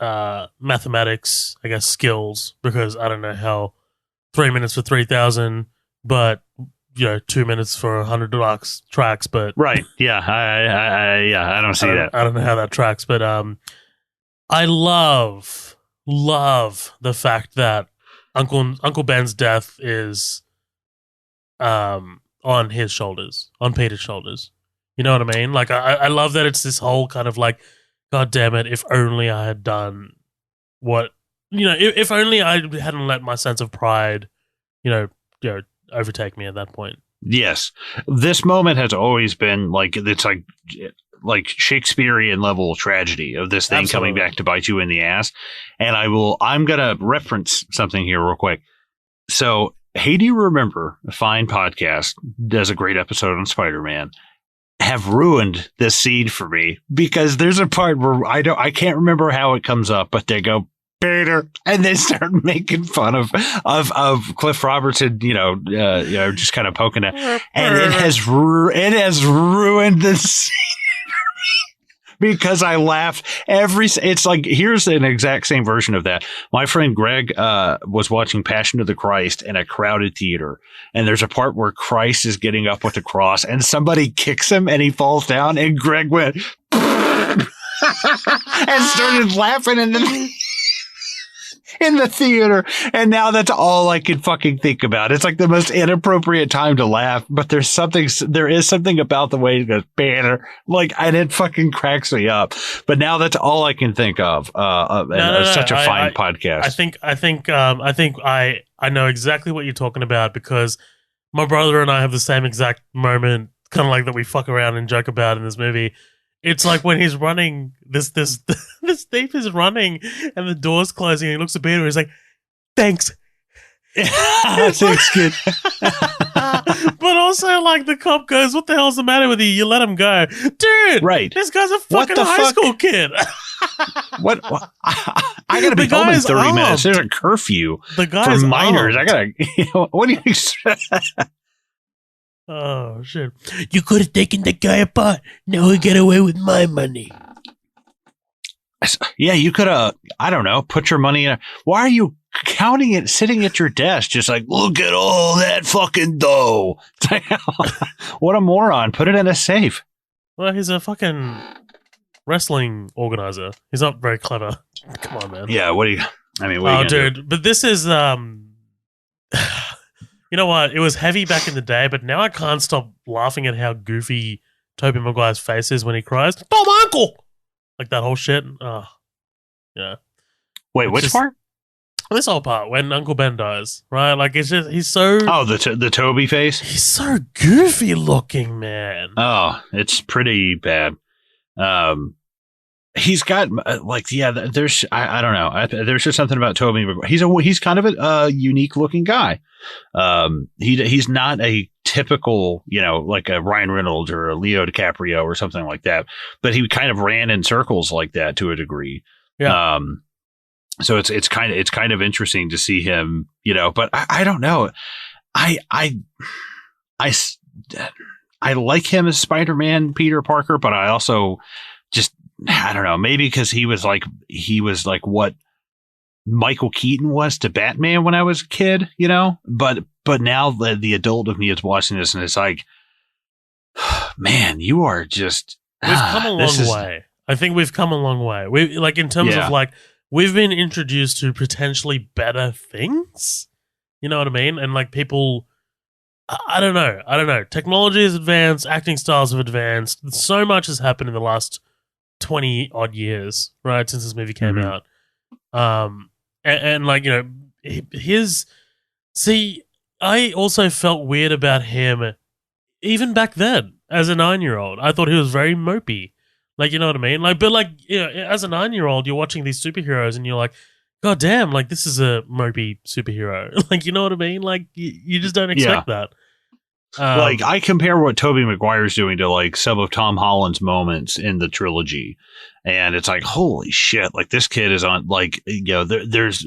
mathematics, I guess skills, because I don't know how 3 minutes for 3,000, but 2 minutes for $100 tracks, but right, yeah, I don't see that. I don't know how that tracks, but I love the fact that Uncle Ben's death is on his shoulders, on Peter's shoulders. You know what I mean? Like I love that it's this whole kind of like, God damn it! If only I had done what if only I hadn't let my sense of pride, overtake me at that point. Yes, this moment has always been like it's like Shakespearean level tragedy of this thing coming back to bite you in the ass. And I'm gonna reference something here real quick. So, hey, do you remember a fine podcast does a great episode on Spider-Man? Have ruined this scene for me because there's a part where I can't remember how it comes up, but they go, Peter, and they start making fun of Cliff Robertson, just kind of poking it, and it has ruined the scene because I laughed it's like, here's an exact same version of that. My friend Greg was watching Passion of the Christ in a crowded theater, and there's a part where Christ is getting up with the cross, and somebody kicks him, and he falls down, and Greg went and started laughing in the theater, and now that's all I can fucking think about. It's like the most inappropriate time to laugh, but there is something about the way it goes, banner, like, and it fucking cracks me up. But now that's all I can think of. Such a fine podcast. I know exactly what you're talking about because my brother and I have the same exact moment, kind of like that we fuck around and joke about in this movie. It's like when he's running, this thief is running, and the door's closing, and he looks at Peter, and he's like, "Thanks." Thanks, kid. But also, like, the cop goes, "What the hell's the matter with you? You let him go, dude." Right? This guy's a fucking high school kid. What? I gotta be home in 30 minutes. There's a curfew for minors. Armed. I gotta. What do you expect? Oh, shit. You could have taken the guy apart. Now we get away with my money. Yeah, you could have, I don't know, put your money in. Why are you counting it sitting at your desk? Just like, look at all that fucking dough. What a moron. Put it in a safe. Well, he's a fucking wrestling organizer. He's not very clever. Come on, man. Yeah, what are you dude, do? But this is, you know what? It was heavy back in the day, but now I can't stop laughing at how goofy Tobey Maguire's face is when he cries, "Oh, my uncle!" Like that whole shit. Oh, yeah. Wait, which part? This whole part when Uncle Ben dies, right? Like it's just he's so. Oh, the Toby face. He's so goofy looking, man. Oh, it's pretty bad. he's got there's I don't know. There's just something about Tobey Maguire. He's kind of a unique looking guy. He's not a typical, like a Ryan Reynolds or a Leo DiCaprio or something like that, but he kind of ran in circles like that to a degree. Yeah. So it's kind of interesting to see him, but I don't know. I like him as Spider-Man, Peter Parker, but I also just, I don't know, maybe because he was like what Michael Keaton was to Batman when I was a kid, but now the adult of me is watching this and it's like, man, you are just, we've come a long way. I think we've come a long way. We in terms of we've been introduced to potentially better things. You know what I mean? And people, I don't know. Technology has advanced, acting styles have advanced. So much has happened in the last 20 odd years, right, since this movie came out. I also felt weird about him even back then as a 9-year-old. I thought he was very mopey. You know what I mean? As a 9-year-old, you're watching these superheroes and you're like, God damn, this is a mopey superhero. You know what I mean? You just don't expect that. I compare what Tobey Maguire's doing to some of Tom Holland's moments in the trilogy, and it's like, holy shit! This kid is on there's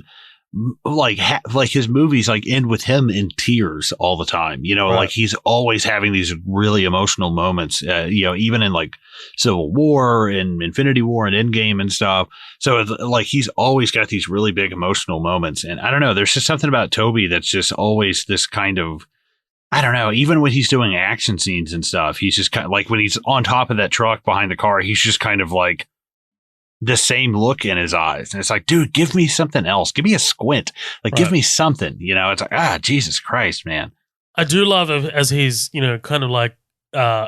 his movies end with him in tears all the time. Right. He's always having these really emotional moments. Even in Civil War and Infinity War and Endgame and stuff. So it's he's always got these really big emotional moments, and I don't know. There's just something about Tobey that's just always this kind of, I don't know, even when he's doing action scenes and stuff, he's just kind of when he's on top of that truck behind the car, he's just kind of the same look in his eyes. And it's like, dude, give me something else. Give me a squint. Give me something, it's like, Jesus Christ, man. I do love it as he's, kind of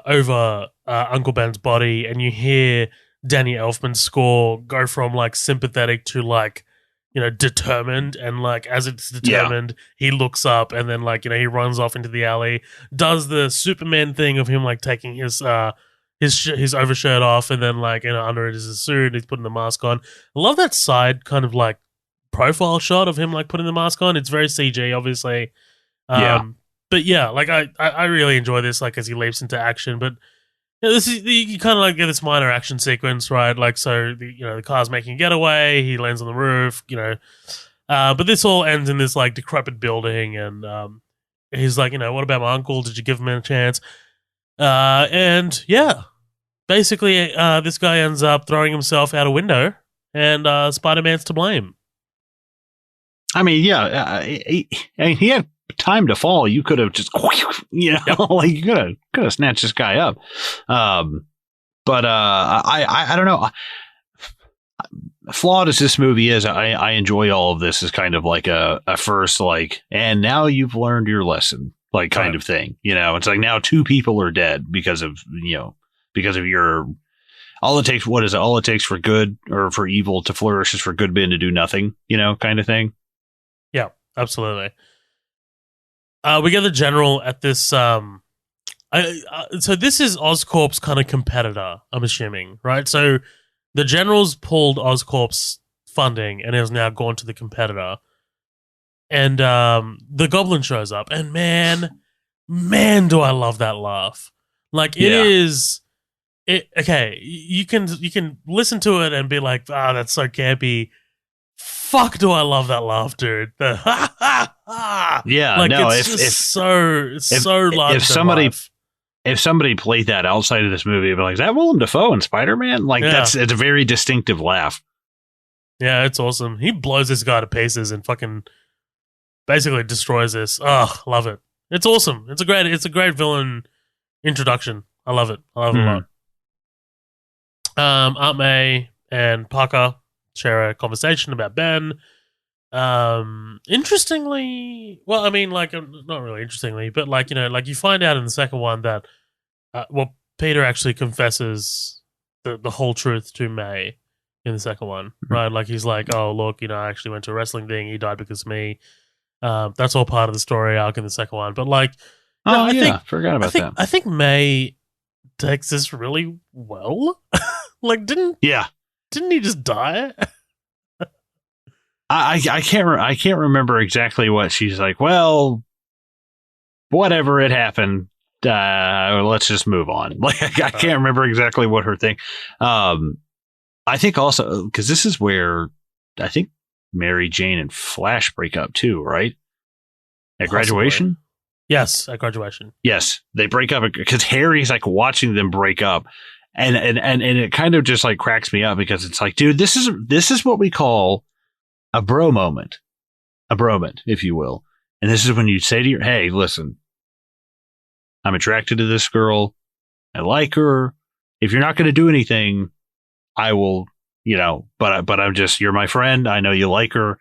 over Uncle Ben's body, and you hear Danny Elfman's score go from sympathetic to determined, and as it's determined, he looks up and then he runs off into the alley, does the Superman thing of him taking his overshirt off, and then under it is a suit, he's putting the mask on. I love that side kind of profile shot of him putting the mask on. It's very CG, obviously. But yeah, I really enjoy this as he leaps into action. But this is, you kind of get this minor action sequence, right? So the car's making a getaway, he lands on the roof, but this all ends in this decrepit building, and he's like, what about my uncle? Did you give him a chance? And yeah, basically this guy ends up throwing himself out a window, and Spider-Man's to blame. I mean, yeah, he had time to fall. You could have just, you could have snatched this guy up. But I don't know. Flawed as this movie is, I enjoy all of this as kind of a first, and now you've learned your lesson, kind of thing. It's now 2 people are dead because of your, all it takes, what is it? All it takes for good or for evil to flourish is for good men to do nothing, kind of thing. Yeah, absolutely. We get the general at this. So this is Oscorp's kind of competitor, I'm assuming, right? So the general's pulled Oscorp's funding and has now gone to the competitor. And the Goblin shows up, and man, do I love that laugh! Okay, you can listen to it and be like, that's so campy. Fuck, do I love that laugh, dude? The ha ha ha. Yeah, no, it's so large. If somebody played that outside of this movie, it'd be like, is that Willem Dafoe and Spider-Man? It's a very distinctive laugh. Yeah, it's awesome. He blows this guy to pieces and fucking basically destroys this. Oh, love it. It's awesome. It's a great villain introduction. I love it. I love it a lot. Aunt May and Parker share a conversation about Ben. Interestingly, well, I mean, not really interestingly, but you find out in the second one that, Peter actually confesses the whole truth to May in the second one, right? He's like, oh, look, I actually went to a wrestling thing. He died because of me. That's all part of the story arc in the second one. But forgot about that. I think May takes this really well. Yeah. didn't he just die? I can't remember exactly what she's like. Well, whatever, it happened. Let's just move on. Like I can't remember exactly what her thing. I think also because this is where I think Mary Jane and Flash break up too, right? At graduation. Yes, at graduation. Yes, they break up because Harry's like watching them break up, and it kind of just like cracks me up because it's like, dude, this is what we call a bro moment, if you will. And this is when you say to your, hey, listen, I'm attracted to this girl. I like her. If you're not going to do anything, I will, but I'm just, you're my friend. I know you like her.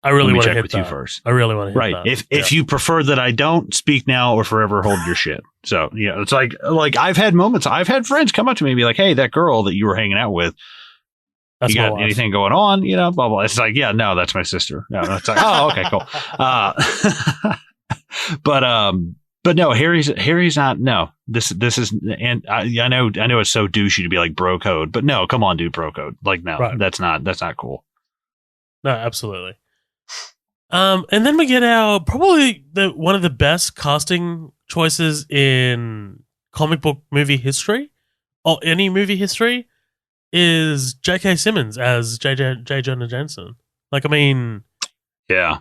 I really want to check hit with that. you first. I really want to hit that. Right. If you prefer that I don't, speak now or forever hold your shit. So, it's like I've had moments. I've had friends come up to me and be like, hey, that girl that you were hanging out with, that's you got anything going on? Blah, blah. It's like, yeah, no, that's my sister. No, it's like, oh, okay, cool. But no, Harry's not. No, this is, and I know it's so douchey to be like bro code, but no, come on, dude, bro code. Like, no, right. That's not cool. No, absolutely. And then we get our probably one of the best casting choices in comic book movie history, or any movie history, is J.K. Simmons as J. Jonah Jameson. Like, I mean, yeah,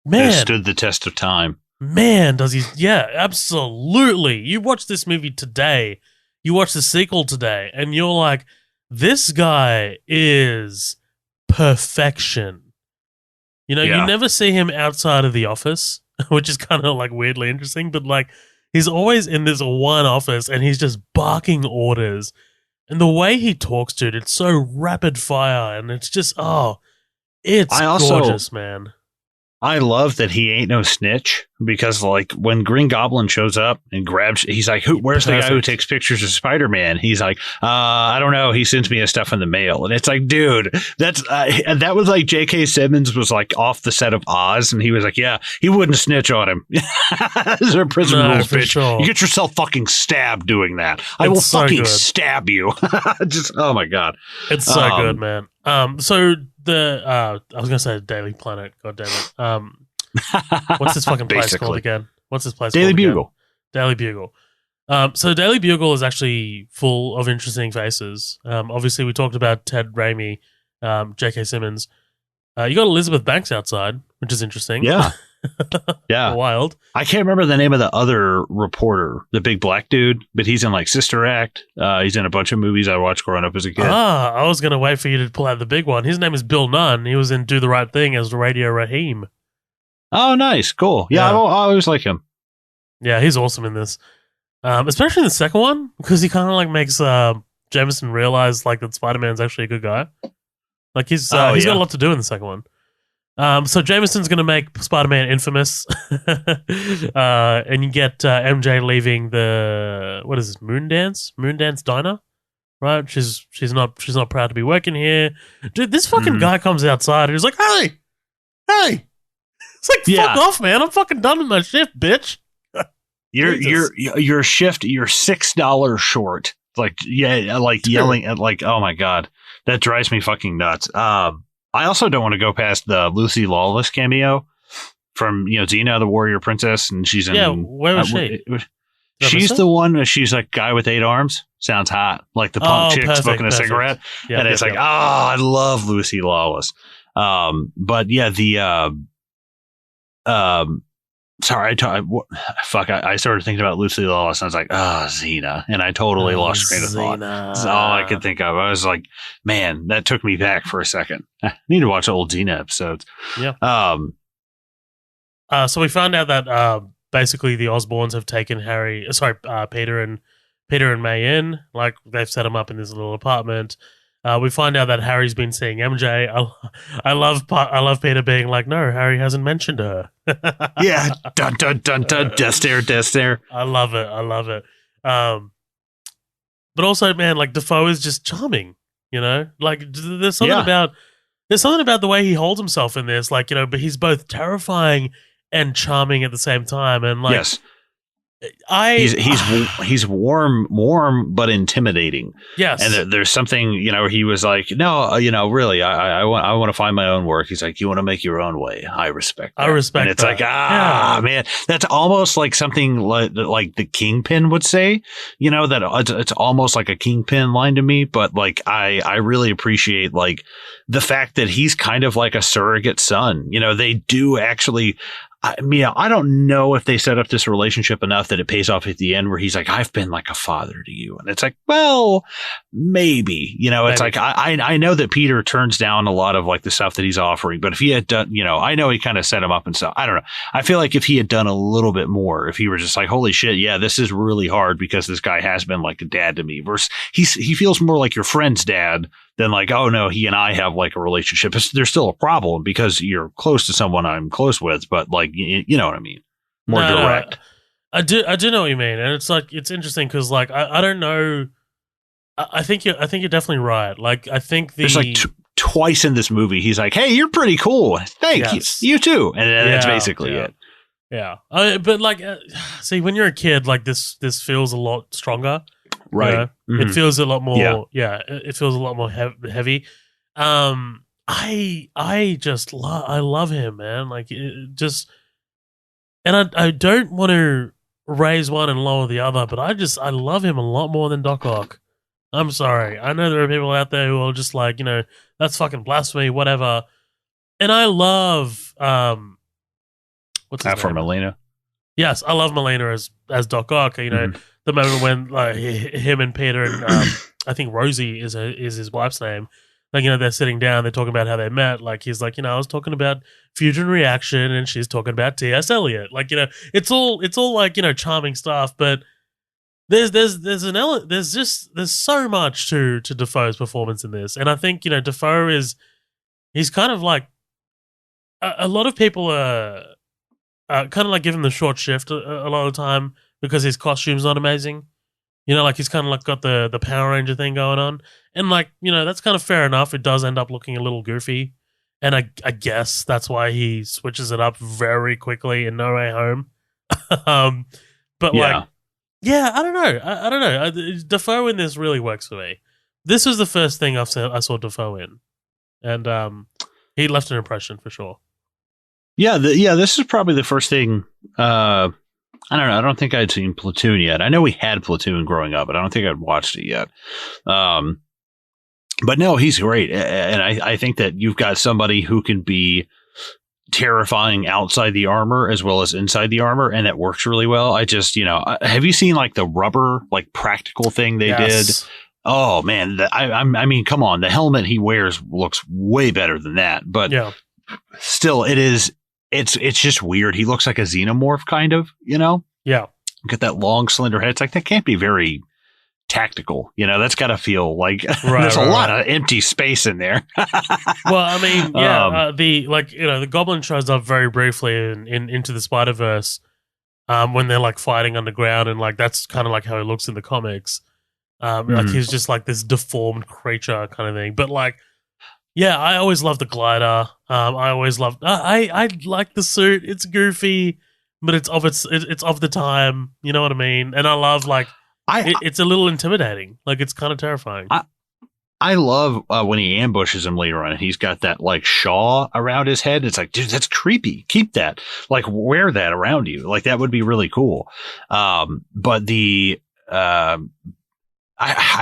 man, it stood the test of time. Man, does he? Yeah, absolutely. You watch this movie today, you watch the sequel today, and you're like, this guy is perfection. You never see him outside of the office, which is kind of like weirdly interesting, but like he's always in this one office and he's just barking orders. And the way he talks, dude, it's so rapid fire and it's just, it's gorgeous, man. I love that he ain't no snitch because, like, when Green Goblin shows up and grabs, he's like, where's the guy who takes pictures of Spider-Man? He's like, I don't know. He sends me his stuff in the mail. And it's like, dude, that's, and that was like J.K. Simmons was like off the set of Oz. And he was like, yeah, he wouldn't snitch on him. These are prison rules, bitch. Sure. You get yourself fucking stabbed doing that. I will fucking stab you. Just, oh my God. It's so good, man. So I was gonna say Daily Planet. God damn it. What's this fucking place called again? What's this place? Daily Bugle. Daily Bugle. So Daily Bugle is actually full of interesting faces. Obviously, we talked about Ted Raimi, J.K. Simmons. You got Elizabeth Banks outside, which is interesting. Yeah. Yeah. Wild. I can't remember the name of the other reporter, the big black dude, but he's in like Sister Act. He's in a bunch of movies I watched growing up as a kid. I was going to wait for you to pull out the big one. His name is Bill Nunn. He was in Do the Right Thing as Radio Raheem. Oh, nice. Cool. Yeah, I always like him. Yeah, he's awesome in this. Especially in the second one, because he kind of like makes Jameson realize like that Spider-Man's actually a good guy. Like he's got a lot to do in the second one. So Jameson's going to make Spider-Man infamous, and you get MJ leaving the Moondance Diner, right? She's not proud to be working here, dude. This fucking guy comes outside and he's like, hey, it's like fuck off, man. I'm fucking done with my shift, bitch. Your shift, you're $6 short. Like yelling at like, oh my God, that drives me fucking nuts. I also don't want to go past the Lucy Lawless cameo from, Xena, the warrior princess. And she's in... Yeah, where was she? She's the one, she's like guy with 8 arms. Sounds hot. Like the punk chick smoking a cigarette. Yep, and it's like, I love Lucy Lawless. But yeah, sorry, I started thinking about Lucy Lawless and I was like, Xena. And I totally lost train of thought. That's all I could think of. I was like, man, that took me back for a second. I need to watch old Xena episodes. Yeah. So we found out that basically the Osborns have taken Peter and May in. Like they've set him up in this little apartment. We find out that Harry's been seeing MJ. I love Peter being like, no, Harry hasn't mentioned her. Yeah, dun dun dun dun, death stare. I love it. But also, man, like Dafoe is just charming. Like there's something about the way he holds himself in this. Like but he's both terrifying and charming at the same time. And like, yes. he's warm but intimidating. Yes, and there's something, where he was like, no, really, I want to find my own work. He's like, you want to make your own way. I respect that. And it's that. like, man, that's almost like something like the Kingpin would say. That it's almost like a Kingpin line to me. But like, I really appreciate like the fact that he's kind of like a surrogate son. They do actually. I don't know if they set up this relationship enough that it pays off at the end where he's like, I've been like a father to you. And it's like, well, maybe, it's like, I know that Peter turns down a lot of like the stuff that he's offering, but if he had done, I know he kind of set him up and stuff. I don't know. I feel like if he had done a little bit more, if he were just like, holy shit, yeah, this is really hard because this guy has been like a dad to me versus he feels more like your friend's dad than like, oh no, he and I have like a relationship. There's still a problem because you're close to someone I'm close with, but like, you know what I mean? More direct. I do know what you mean. And it's like, it's interesting because like, I don't know. I think you're definitely right. Like, I think there's like twice in this movie, he's like, hey, you're pretty cool. Thank you. You too. And that's basically it. Yeah. But like, see, when you're a kid, like this feels a lot stronger. Right. Mm-hmm. It feels a lot more. Yeah. It feels a lot more heavy. I love him, man. Like and I don't want to raise one and lower the other, but I love him a lot more than Doc Ock. I'm sorry. I know there are people out there who are just like, that's fucking blasphemy, whatever. And I love what's his name? Molina. Yes, I love Molina as Doc Ock. The moment when like him and Peter and I think Rosie is his wife's name. Like, they're sitting down, they're talking about how they met. Like, he's like, I was talking about fusion reaction, and she's talking about T.S. Eliot. Like, it's all like, charming stuff. But there's so much to Dafoe's performance in this, and I think Dafoe he's kind of like a lot of people are kind of like give him the short shift a lot of the time because his costume's not amazing. Like he's kind of like got the Power Ranger thing going on. And like, that's kind of fair enough. It does end up looking a little goofy. And I guess that's why he switches it up very quickly in No Way Home. But like, yeah, I don't know. I don't know. Dafoe in this really works for me. This was the first thing I saw Dafoe in. And he left an impression for sure. Yeah, this is probably the first thing... I don't know. I don't think I'd seen Platoon yet. I know we had Platoon growing up, but I don't think I'd watched it yet. But no, he's great. And I think that you've got somebody who can be terrifying outside the armor as well as inside the armor, and that works really well. I just, have you seen like the rubber, like practical thing they did? Oh man. I mean, come on. The helmet he wears looks way better than that, but still it's just weird. He looks like a xenomorph kind of, Yeah. Get that long, slender head. It's like, that can't be very tactical. That's got to feel like there's a lot of empty space in there. Well, I mean, the Goblin shows up very briefly in Into the Spider-Verse when they're like fighting underground, and like that's kind of like how he looks in the comics. Like he's just like this deformed creature kind of thing. But like, yeah, I always loved the glider. I always loved. I like the suit. It's goofy, but it's of the time. You know what I mean? And I love like it's a little intimidating. Like it's kind of terrifying. I love when he ambushes him later on, and he's got that like shawl around his head. It's like, dude, that's creepy. Keep that. Like, wear that around you. Like, that would be really cool. But I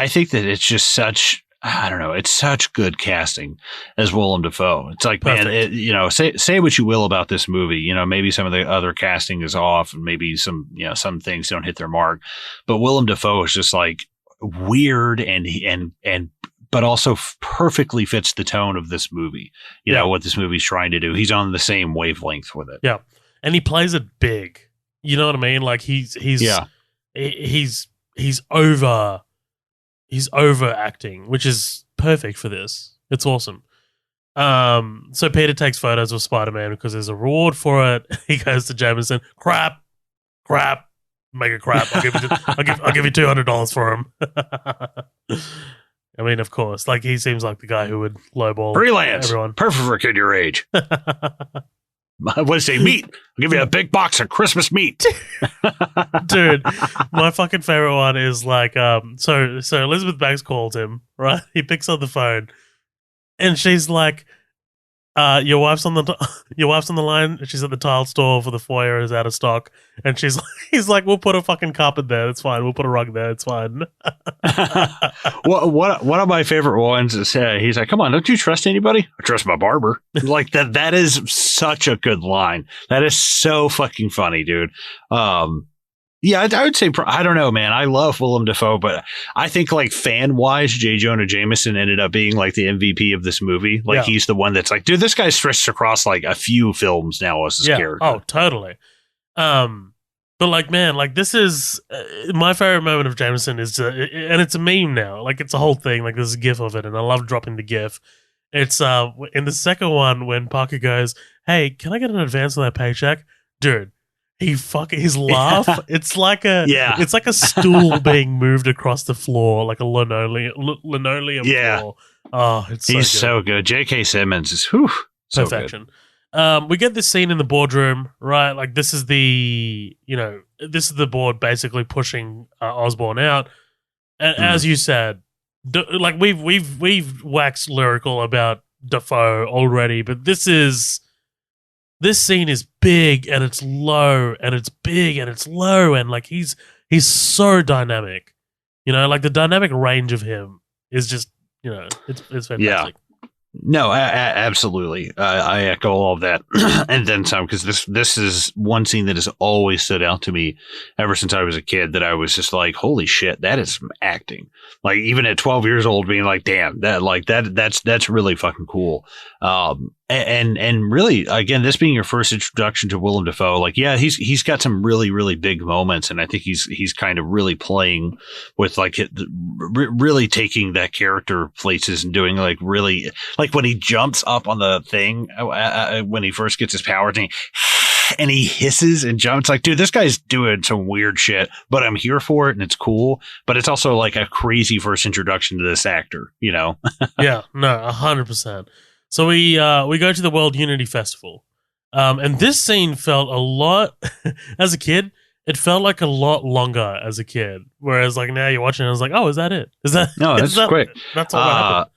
think that it's just such. I don't know. It's such good casting as Willem Dafoe. It's like, perfect. Man, say what you will about this movie. Maybe some of the other casting is off, and maybe some things don't hit their mark. But Willem Dafoe is just like weird and but also perfectly fits the tone of this movie. You know what this movie's trying to do. He's on the same wavelength with it. Yeah, and he plays it big. You know what I mean? Like he's over. He's overacting, which is perfect for this. It's awesome. So Peter takes photos of Spider-Man because there's a reward for it. He goes to Jameson. Crap, make it crap. I'll give you $200 for him. I mean, of course, like he seems like the guy who would lowball freelance everyone. Perfect for a kid your age. What do you say? Meat. I'll give you a big box of Christmas meat. Dude, my fucking favorite one is like, so Elizabeth Banks called him, right? He picks up the phone, and she's like, your wife's on the line. She's at the tile store for the foyer is out of stock, and he's like, we'll put a fucking carpet there. It's fine. We'll put a rug there. It's fine. One of my favorite ones is he's like, come on, don't you trust anybody? I trust my barber. Like that is such a good line. That is so fucking funny, dude. Yeah, I would say, I don't know, man. I love Willem Dafoe, but I think like fan wise, J. Jonah Jameson ended up being like the MVP of this movie. Like he's the one that's like, dude, this guy's stretched across like a few films now as his character. Oh, totally. But like, man, like this is my favorite moment of Jameson and it's a meme now. Like it's a whole thing. Like there's a gif of it, and I love dropping the gif. It's in the second one when Parker goes, "Hey, can I get an advance on that paycheck, dude?" His laugh. It's like a stool being moved across the floor, like a linoleum floor. Oh, he's so good. J.K. Simmons is perfection. We get this scene in the boardroom, right? Like this is the board basically pushing Osborn out. And as you said, like we've waxed lyrical about Dafoe already, but this scene is big and it's low and it's big and it's low, and like he's so dynamic. Like the dynamic range of him is just, it's fantastic. Yeah. No, absolutely. I echo all of that and then some, because this is one scene that has always stood out to me ever since I was a kid, that I was just like, holy shit, that is some acting. Like even at 12 years old, being like, damn, that's really fucking cool. And really, again, this being your first introduction to Willem Dafoe, like, yeah, he's got some really, really big moments, and I think he's kind of really playing with like really taking that character places and doing like really, like when he jumps up on the thing when he first gets his power thing, and he hisses and jumps, like, dude, this guy's doing some weird shit, but I'm here for it and it's cool. But it's also like a crazy first introduction to this actor, Yeah, no, 100%. So we go to the World Unity Festival, and this scene felt a lot as a kid. It felt like a lot longer as a kid, whereas like now you're watching, I was like, oh, is that it? Is that no? That's quick. That's all that happened.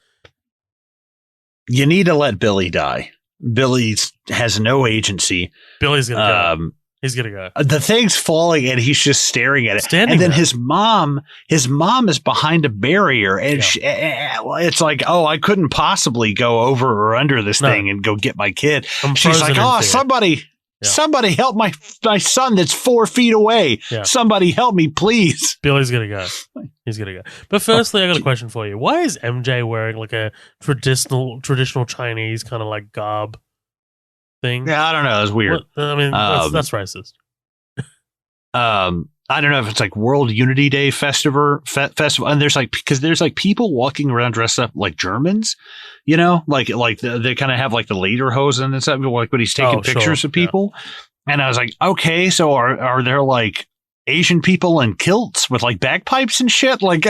You need to let Billy die. Billy has no agency. Billy's gonna go. He's gonna go. The thing's falling, and he's just staring at it. And then his mom is behind a barrier, and it's like, oh, I couldn't possibly go over or under this thing and go get my kid. She's like, oh, somebody help my son that's 4 feet away. Yeah. Somebody help me, please. Billy's gonna go. He's gonna go. But firstly, I got a question for you. Why is MJ wearing like a traditional Chinese kind of like garb thing? Yeah, I don't know. It's weird. I mean, that's racist. I don't know if it's like World Unity Day festival, and there's like people walking around dressed up like Germans, like they kind of have like the lederhosen and stuff, like when he's taking pictures of people. Yeah. And I was like, okay, so are there like Asian people in kilts with like bagpipes and shit? Like,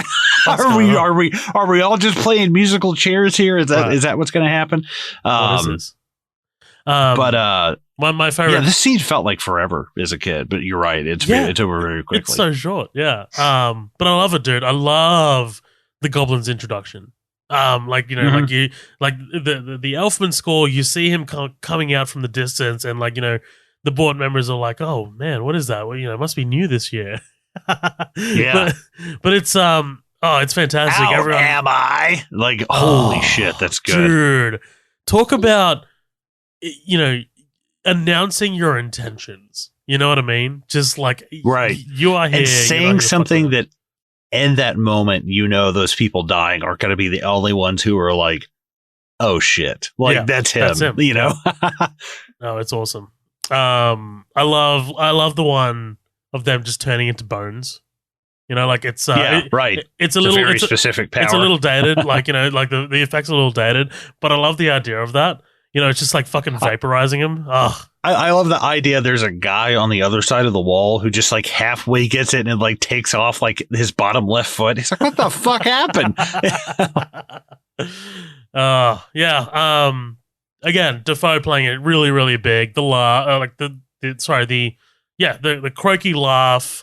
are we all just playing musical chairs here? Is that what's going to happen? What is this? My favorite. Yeah, this scene felt like forever as a kid, but you're right. It's over very quickly. It's so short. Yeah. But I love it, dude. I love the Goblin's introduction. Like the Elfman score. You see him coming out from the distance, and like the board members are like, "Oh man, what is that? Well, it must be new this year." Yeah. But it's it's fantastic. How am I? Like, holy shit, that's good, dude. Talk about announcing your intentions. You know what I mean? Just like, right. You are here. And saying something that in that moment, those people dying are going to be the only ones who are like, oh shit. Like, that's him. Oh, it's awesome. I love the one of them just turning into bones. Like it's right. It's a little very specific power. It's a little dated, like like the effects are a little dated, but I love the idea of that. It's just like fucking vaporizing him. Oh. I love the idea there's a guy on the other side of the wall who just like halfway gets it and like takes off like his bottom left foot. He's like, what the fuck happened? Yeah. again, Dafoe playing it really, really big. The laugh, like the croaky laugh,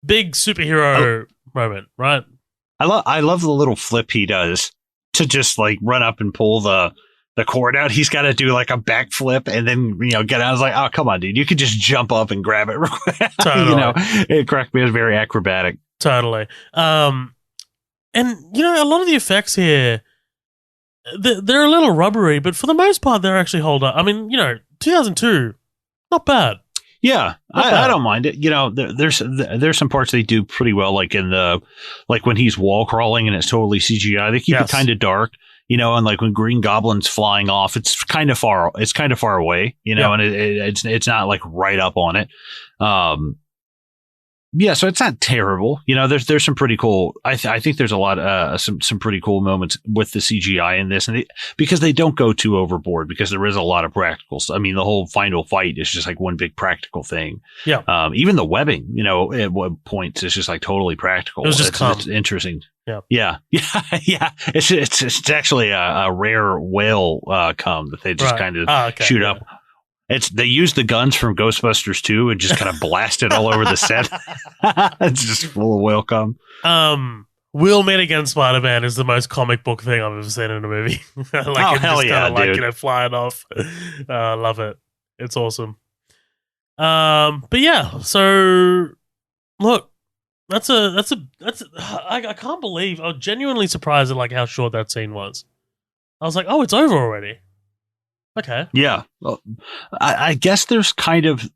big superhero moment, right? I love the little flip he does to just like run up and pull the cord out. He's got to do like a backflip and then get out. I was like, oh come on, dude, you could just jump up and grab it. Totally. It correct me. It was very acrobatic. Totally. And a lot of the effects here, they're a little rubbery, but for the most part, they're actually hold up. I mean, 2002, not bad. Yeah, I don't mind it. There's some parts they do pretty well, like when he's wall crawling and it's totally CGI. They keep it kind of dark, and like when Green Goblin's flying off, it's kind of far away, and it's not like right up on it. Yeah, so it's not terrible. There's some pretty cool. I think there's a lot some pretty cool moments with the CGI in this, and because they don't go too overboard, because there is a lot of practicals. I mean, the whole final fight is just like one big practical thing. Yeah. Even the webbing, at what points is just like totally practical. It was just it's interesting. Yeah. Yeah. It's actually a rare whale cum that they just kind of shoot up. They use the guns from Ghostbusters 2 and just kind of blast it all over the set. It's just full of whale cum. Will Meet Again Spider-Man is the most comic book thing I've ever seen in a movie. Hell yeah, dude. Flying off. I love it. It's awesome. But yeah, so look, I can't believe, I was genuinely surprised at like how short that scene was. I was like, oh, it's over already. Okay. Yeah. Well, I guess there's kind of,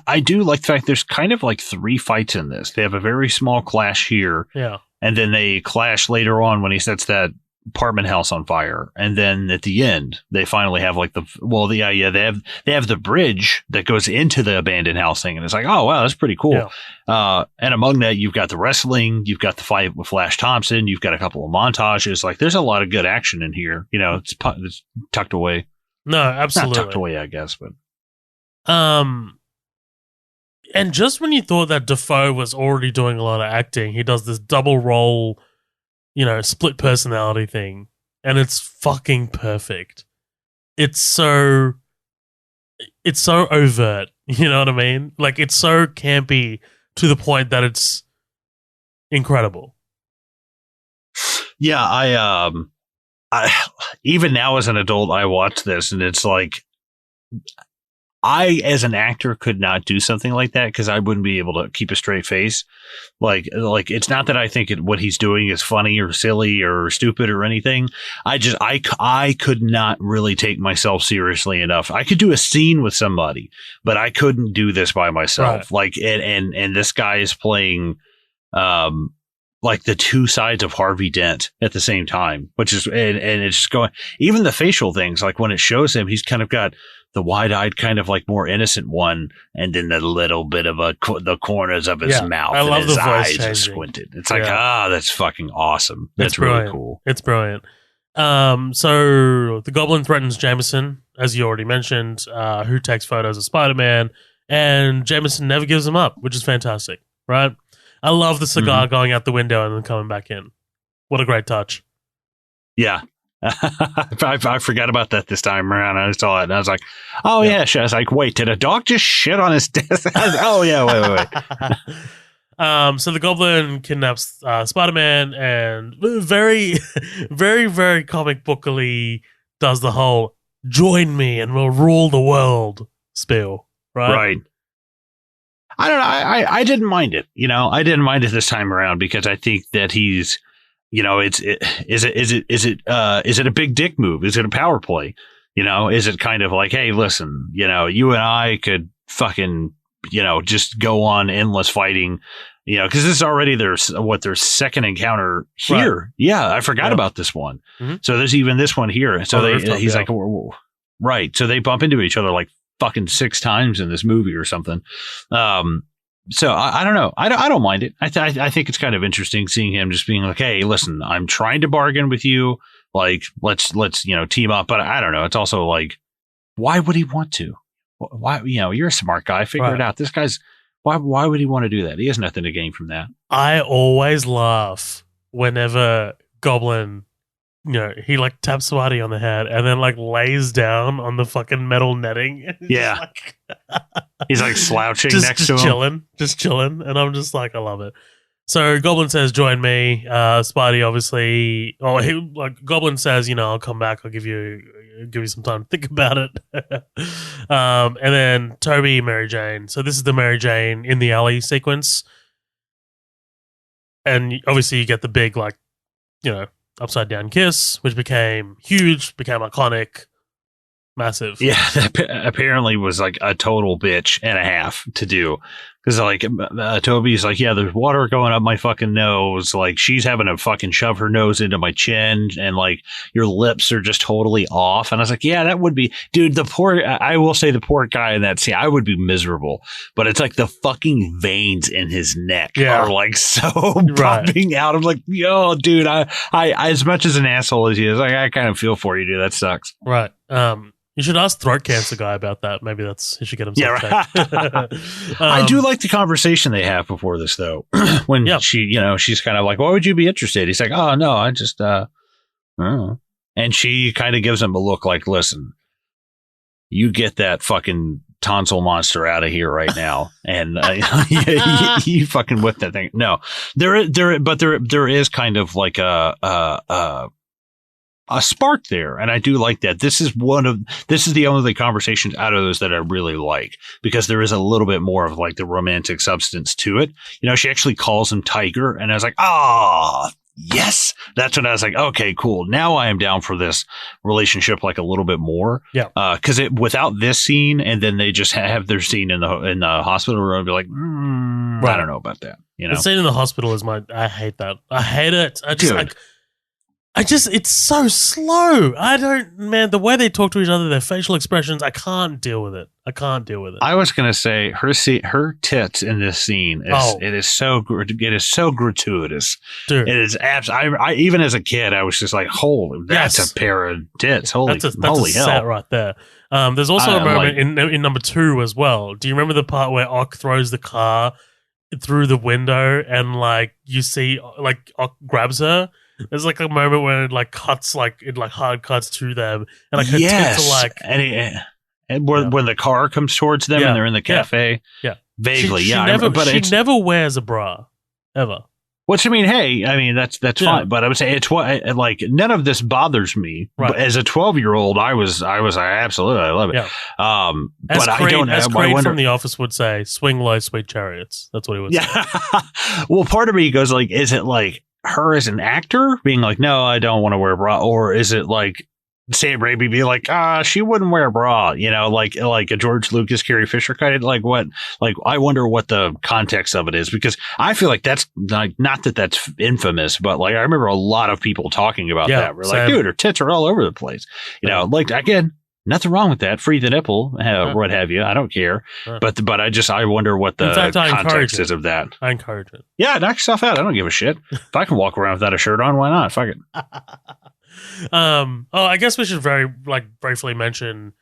I do like the fact there's kind of like 3 fights in this. They have a very small clash here. Yeah. And then they clash later on when he sets that apartment house on fire. And then at the end, they finally have like they have the bridge that goes into the abandoned house thing. And it's like, oh, wow, that's pretty cool. Yeah. And among that, you've got the wrestling, you've got the fight with Flash Thompson, you've got a couple of montages. Like there's a lot of good action in here. It's tucked away. No, absolutely. Not tucked away, I guess, but. And just when you thought that Dafoe was already doing a lot of acting, he does this double role, split personality thing, and it's fucking perfect. It's so overt, you know what I mean? Like, it's so campy to the point that it's incredible. Yeah, I even now as an adult, I watch this and it's like, I, as an actor, could not do something like that because I wouldn't be able to keep a straight face. Like it's not that I think what he's doing is funny or silly or stupid or anything. I could not really take myself seriously enough. I could do a scene with somebody, but I couldn't do this by myself. Right. Like, and this guy is playing, like the two sides of Harvey Dent at the same time, which is, and it's just going, even the facial things, like when it shows him, he's kind of got the wide-eyed kind of like more innocent one, and then the little bit of the corners of his mouth, I love and his eyes are squinted. It's like, that's fucking awesome. That's really cool. It's brilliant. So the Goblin threatens Jameson, as you already mentioned, who takes photos of Spider-Man, and Jameson never gives him up, which is fantastic, right? I love the cigar going out the window and then coming back in. What a great touch. Yeah. I forgot about that this time around. I saw it and I was like, oh, yeah. I was like, wait, did a dog just shit on his desk? Oh, yeah, wait. So the Goblin kidnaps Spider-Man and very, very, very comic bookily does the whole join me and we'll rule the world spiel, right? Right. I don't know. I didn't mind it. I didn't mind it this time around because I think that he's, is it a big dick move? Is it a power play? Is it kind of like, hey, listen, you and I could fucking, just go on endless fighting, because this is already their second encounter here. Right. Yeah. I forgot about this one. Mm-hmm. So there's even this one here. So he's like, right. So they bump into each other like fucking 6 times in this movie or something. So I don't know. I don't mind it. I think it's kind of interesting seeing him just being like, hey, listen, I'm trying to bargain with you. Like, let's team up. But I don't know. It's also like, why would he want to? Why, you're a smart guy. Figure it out. This guy's, why would he want to do that? He has nothing to gain from that. I always laugh whenever Goblin he like taps Spidey on the head and then like lays down on the fucking metal netting. Yeah. He's like slouching next to him. Just chilling. And I'm just like, I love it. So Goblin says, join me. Spidey obviously, Goblin says, I'll come back. I'll give you some time to think about it. And then Toby, Mary Jane. So this is the Mary Jane in the alley sequence. And obviously you get the big, like, upside down kiss, which became huge, became iconic, massive. Yeah, that apparently was like a total bitch and a half to do. Because like Toby's like, yeah, there's water going up my fucking nose. Like she's having to fucking shove her nose into my chin, and like your lips are just totally off. And I was like, yeah, that would be, dude. I will say the poor guy in that scene, I would be miserable. But it's like the fucking veins in his neck are like so popping out. I'm like, yo, dude, I as much as an asshole as he is, like I kind of feel for you, dude. That sucks. Right. You should ask throat cancer guy about that. Maybe he should get himself checked. I do like the conversation they have before this, though. When she's kind of like, "Why would you be interested?" He's like, "Oh no, I just, and she kind of gives him a look like, "Listen, you get that fucking tonsil monster out of here right now," and you fucking whip that thing. No, there is kind of like a spark there, and I do like that. This is the only conversations out of those that I really like, because there is a little bit more of like the romantic substance to it. She actually calls him Tiger, and I was like, yes, that's when I was like, okay, cool. Now I am down for this relationship like a little bit more. Yeah. Because without this scene, and then they just have their scene in the hospital room, I'd be like, I don't know about that. The scene in the hospital is I hate that. I hate it. It's so slow. The way they talk to each other, their facial expressions, I can't deal with it. I was going to say her tits in this scene, it is so gratuitous. Dude. It is I even as a kid, I was just like, holy, that's a pair of tits. Holy hell. Set right there. There's also a moment in number 2 as well. Do you remember the part where Ock throws the car through the window and like you see like Ock grabs her? There's like a moment where it like cuts, like it like hard cuts to them, and like her tits are like, and when the car comes towards them and they're in the cafe, vaguely, she never wears a bra ever. Which I mean, that's fine, but I would say it's what like none of this bothers me. Right. But as a 12-year-old, I absolutely I love it. Yeah. But I don't. As Creed from The Office would say, "Swing low, sweet chariots." That's what he would say. Well, part of me goes like, is it like her as an actor being like, no, I don't want to wear a bra, or is it like Sam Raimi be like, she wouldn't wear a bra, like a George Lucas, Carrie Fisher kind of like what, like I wonder what the context of it is, because I feel like that's like not that that's infamous, but like I remember a lot of people talking about that. We're like, dude, her tits are all over the place, like again. Nothing wrong with that. Free the nipple, what have you. I don't care. But I wonder what the context is of that. I encourage it. Yeah, knock yourself out. I don't give a shit. If I can walk around without a shirt on, why not? Fuck it. I guess we should very briefly mention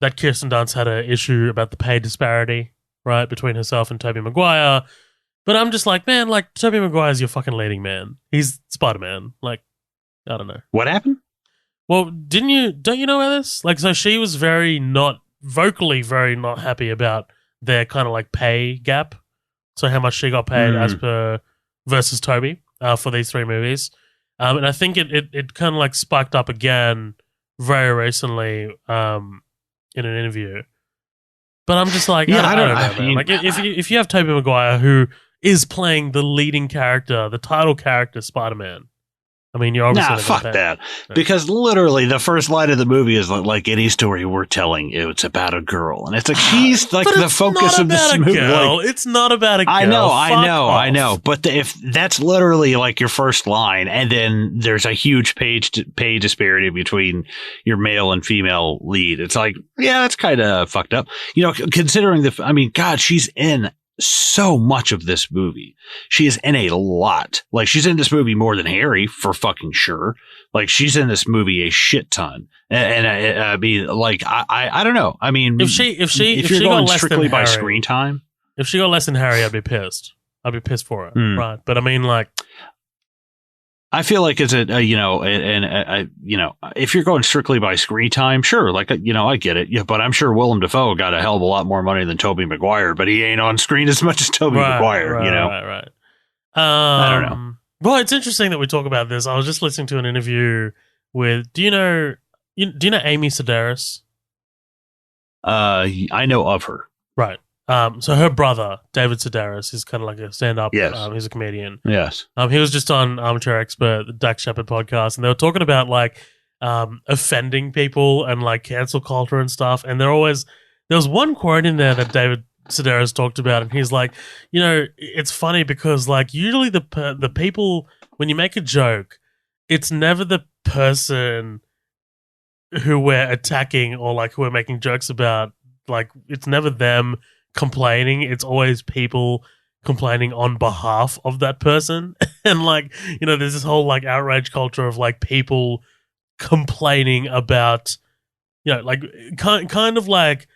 that Kirsten Dunst had an issue about the pay disparity, right, between herself and Tobey Maguire. But I'm just like, man, like Tobey Maguire's your fucking leading man. He's Spider-Man. Like, I don't know. What happened? Well, don't you know about this? Like, so she was very not happy about their kind of like pay gap. So how much she got paid as per versus Toby for these 3 movies. And I think it kind of like spiked up again very recently in an interview. But I'm just like, I don't know, man. Like if you have Tobey Maguire, who is playing the leading character, the title character, Spider-Man, I mean, you're obviously fuck that. Right. Because literally the first line of the movie is like any story we're telling, it's about a girl. And it's like, she's like the focus of this movie. Like, it's not about a girl. I know. But if that's literally like your first line, and then there's a huge pay disparity between your male and female lead, it's like, yeah, that's kind of fucked up. Considering God, she's in so much of this movie. She is in a lot. Like, she's in this movie more than Harry, for fucking sure. Like, she's in this movie a shit ton. And I mean, like, I don't know. I mean, if you're going strictly by screen time, if she got less than Harry, I'd be pissed. I'd be pissed for her, right? But I mean, like, I feel like it's if you're going strictly by screen time, sure, like, I get it. Yeah, but I'm sure Willem Dafoe got a hell of a lot more money than Tobey Maguire, but he ain't on screen as much as Tobey Maguire, Right. I don't know. Well, it's interesting that we talk about this. I was just listening to an interview with, do you know Amy Sedaris? I know of her. Right. So her brother, David Sedaris, is kind of like a stand-up. Yes. He's a comedian. Yes. He was just on Armchair Expert, the Dak Shepard podcast, and they were talking about like offending people and like cancel culture and stuff. And there was one quote in there that David Sedaris talked about, and he's like, it's funny because like usually the people, when you make a joke, it's never the person who we're attacking or like who we're making jokes about. Like, it's never them complaining, it's always people complaining on behalf of that person. And like, there's this whole like outrage culture of like people complaining about, like kind of like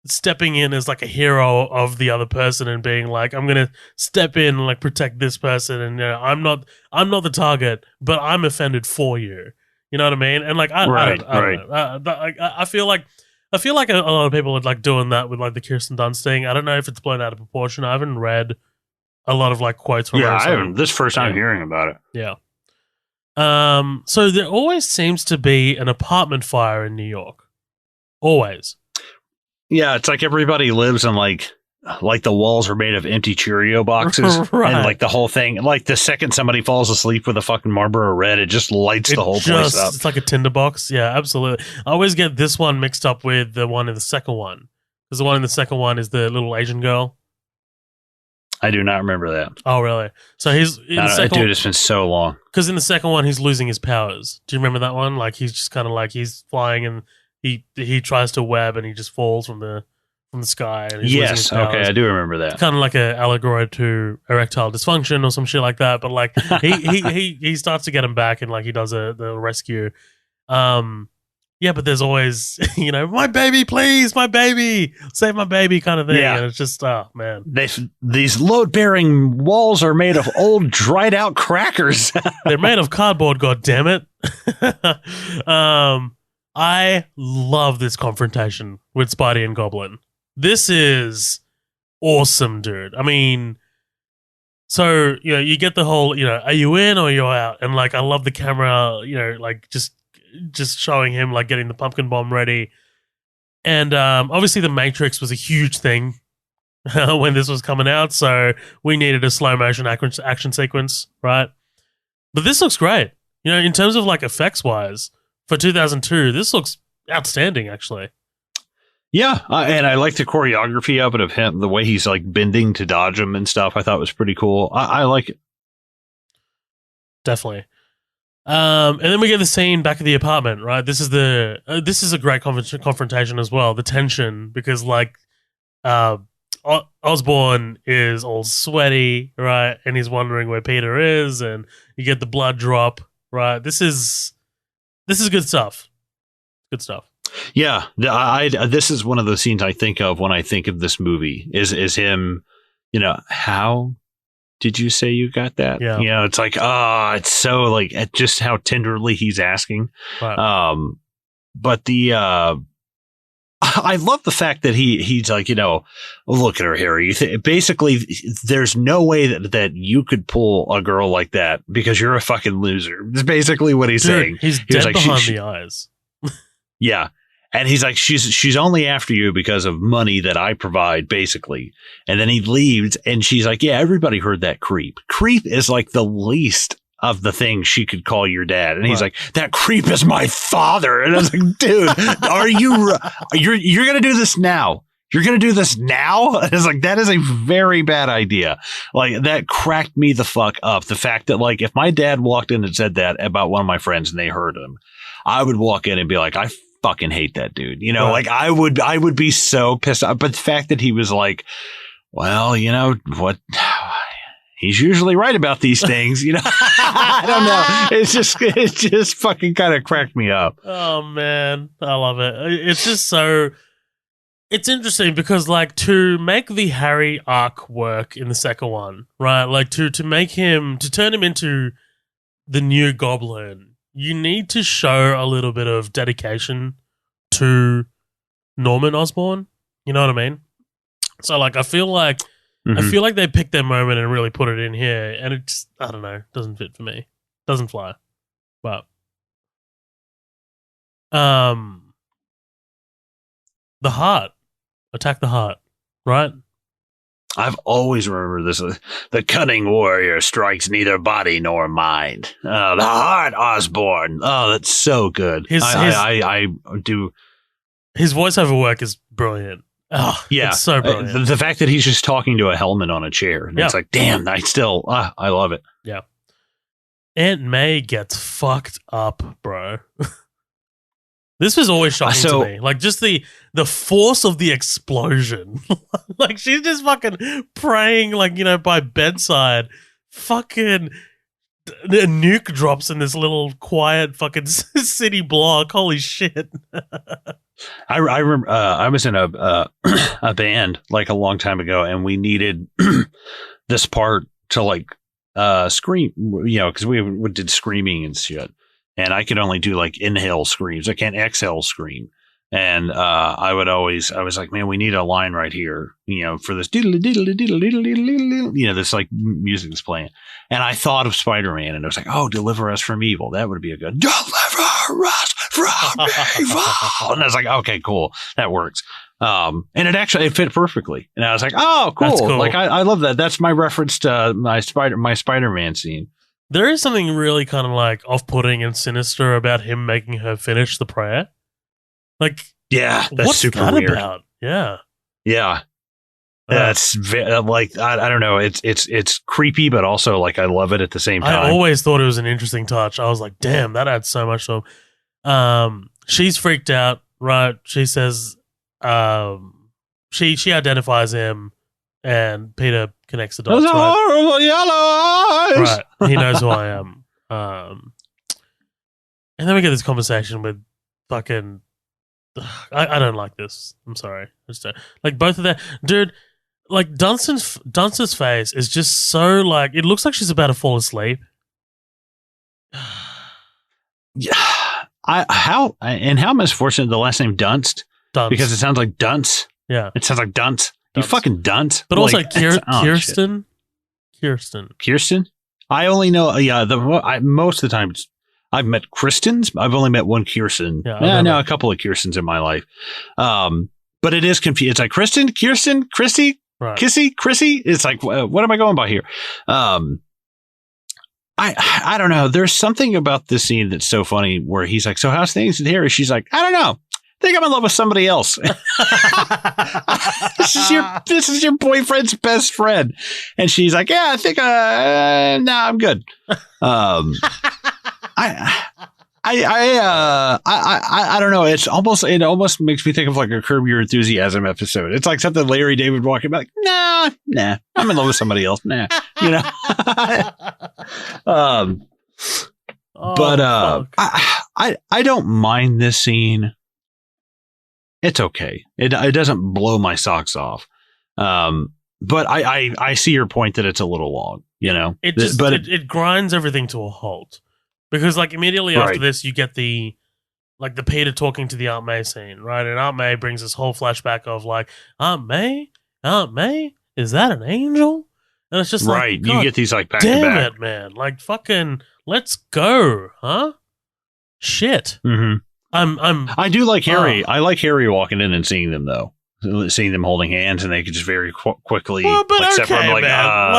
stepping in as like a hero of the other person and being like, I'm gonna step in and like protect this person, and I'm not the target, but I'm offended for you. You know what I mean? And like, I don't know. I feel like a lot of people are like doing that with like the Kirsten Dunst thing. I don't know if it's blown out of proportion. I haven't read a lot of like quotes from her. Yeah, I haven't. This is the first time hearing about it. Yeah. So there always seems to be an apartment fire in New York. Always. Yeah, it's like everybody lives in like the walls are made of empty Cheerio boxes. Right. And like the whole thing, like the second somebody falls asleep with a fucking Marlboro Red, it just lights the whole place up. It's like a tinderbox. Yeah, absolutely. I always get this one mixed up with the one in the second one, because the one in the second one is the little Asian girl. I do not remember that. Oh, really? So he's in the second dude, it's been so long. Because in the second one, he's losing his powers. Do you remember that one? Like, he's just kind of like, he's flying and he tries to web and he just falls from the sky. And he's losing his powers. Okay, I do remember that. It's kind of like an allegory to erectile dysfunction or some shit like that. But like, he starts to get him back and like he does the rescue. Yeah, but there's always, my baby, please, my baby, save my baby kind of thing. Yeah. And it's just, oh, man. These load-bearing walls are made of old, dried-out crackers. They're made of cardboard, goddammit. I love this confrontation with Spidey and Goblin. This is awesome, dude. I mean, so, you get the whole, are you in or you're out? And, like, I love the camera, like, just showing him like getting the pumpkin bomb ready. And obviously the Matrix was a huge thing when this was coming out, so we needed a slow motion action sequence, right? But this looks great. In terms of like effects wise for 2002, this looks outstanding actually. Yeah, and I like the choreography of it, of him, the way he's like bending to dodge him and stuff. I thought was pretty cool. I like it. Definitely. And then we get the scene back at the apartment, right? This is a great confrontation as well. The tension, because like Osborn is all sweaty, right? And he's wondering where Peter is, and you get the blood drop, right? This is good stuff. Good stuff. Yeah, this is one of the scenes I think of when I think of this movie. Is him, how did you say you got that? Yeah. It's like, it's so like just how tenderly he's asking. Right. But I love the fact that he's like, look at her, Harry. Basically, there's no way that you could pull a girl like that because you're a fucking loser. That's basically what he's saying. He's dead like, behind the eyes. Yeah. And he's like, she's only after you because of money that I provide, basically. And then he leaves, and she's like, yeah, everybody heard that creep. Creep is like the least of the things she could call your dad. And he's like, that creep is my father. And I was like, dude, you're going to do this now? You're going to do this now? And it's like, that is a very bad idea. Like, that cracked me the fuck up. The fact that, like, if my dad walked in and said that about one of my friends and they heard him, I would walk in and be like, I fucking hate that dude. Like I would be so pissed off. But the fact that he was like, well, what? He's usually right about these things. I don't know. It just fucking kind of cracked me up. Oh man, I love it. It's just so. It's interesting because, like, to make the Harry arc work in the second one, right? Like to turn him into the new Goblin, you need to show a little bit of dedication to Norman Osborn. You know what I mean? So, like, I feel like they picked their moment and really put it in here, and it just, I don't know, doesn't fit for me. Doesn't fly. But the heart. Attack the heart, right? I've always remembered this. The cunning warrior strikes neither body nor mind. The heart, Osborn. Oh, that's so good. I do. His voiceover work is brilliant. Oh, yeah. It's so brilliant. The fact that he's just talking to a helmet on a chair. And it's like, damn, I love it. Yeah. Aunt May gets fucked up, bro. This was always shocking to me. Like, just the force of the explosion. Like, she's just fucking praying, like, you know, by bedside. Fucking a nuke drops in this little quiet fucking city block. Holy shit. I remember I was in a band, like, a long time ago, and we needed this part to, like, scream, you know, because we did screaming and shit. And I could only do like inhale screams. I can't exhale scream. And I was like, man, we need a line right here, you know, for this diddle diddle diddle diddle diddle, you know, this like music is playing. And I thought of Spider-Man, and I was like, oh, deliver us from evil. That would be a good deliver us from evil. And I was like, okay, cool, that works. And it fit perfectly. And I was like, oh, cool. Like I love that. That's my reference to my Spider-Man scene. There is something really kind of like off-putting and sinister about him making her finish the prayer. Like, yeah, that's what's super that weird. About? Yeah, that's like I don't know. It's creepy, but also like I love it at the same time. I always thought it was an interesting touch. I was like, damn, that adds so much to him. She's freaked out, right? She says, she identifies him. And Peter connects the dots. Those horrible yellow eyes. Right. He knows who I am. And then we get this conversation with fucking. I don't like this. I'm sorry. I just don't. Like, both of them. Dude, like, Dunstan's face is just so, like, it looks like she's about to fall asleep. Yeah. How misfortunate the last name Dunst? Because it sounds like Dunce. Yeah. It sounds like Dunce. You fucking dunce. But also Kirsten. Kirsten? I only know, most of the time I've met Kristens. I've only met one Kirsten. Yeah, no, a couple of Kirstens in my life. But it is confusing. It's like Kristen, Kirsten, Chrissy, right. Kissy, Chrissy. It's like, what am I going by here? I don't know. There's something about this scene that's so funny where he's like, so how's things in here? She's like, I don't know. I think I'm in love with somebody else. This is your boyfriend's best friend. And she's like, yeah, I think, I'm good. I don't know. It almost makes me think of like a Curb Your Enthusiasm episode. It's like something Larry David walking back, nah, I'm in love with somebody else. Nah, you know? I don't mind this scene. It's okay. It doesn't blow my socks off. But I see your point that it's a little long, you know. It grinds everything to a halt. Because like immediately after this you get the Peter talking to the Aunt May scene, right? And Aunt May brings this whole flashback of like, Aunt May? Is that an angel? And it's just right. Like, you get these like back to back. Damn it, man. Like fucking let's go, huh? Shit. Mm-hmm. I do like Harry. I like Harry walking in and seeing them though, seeing them holding hands, and they could just very quickly. Well, but like, okay, from, man.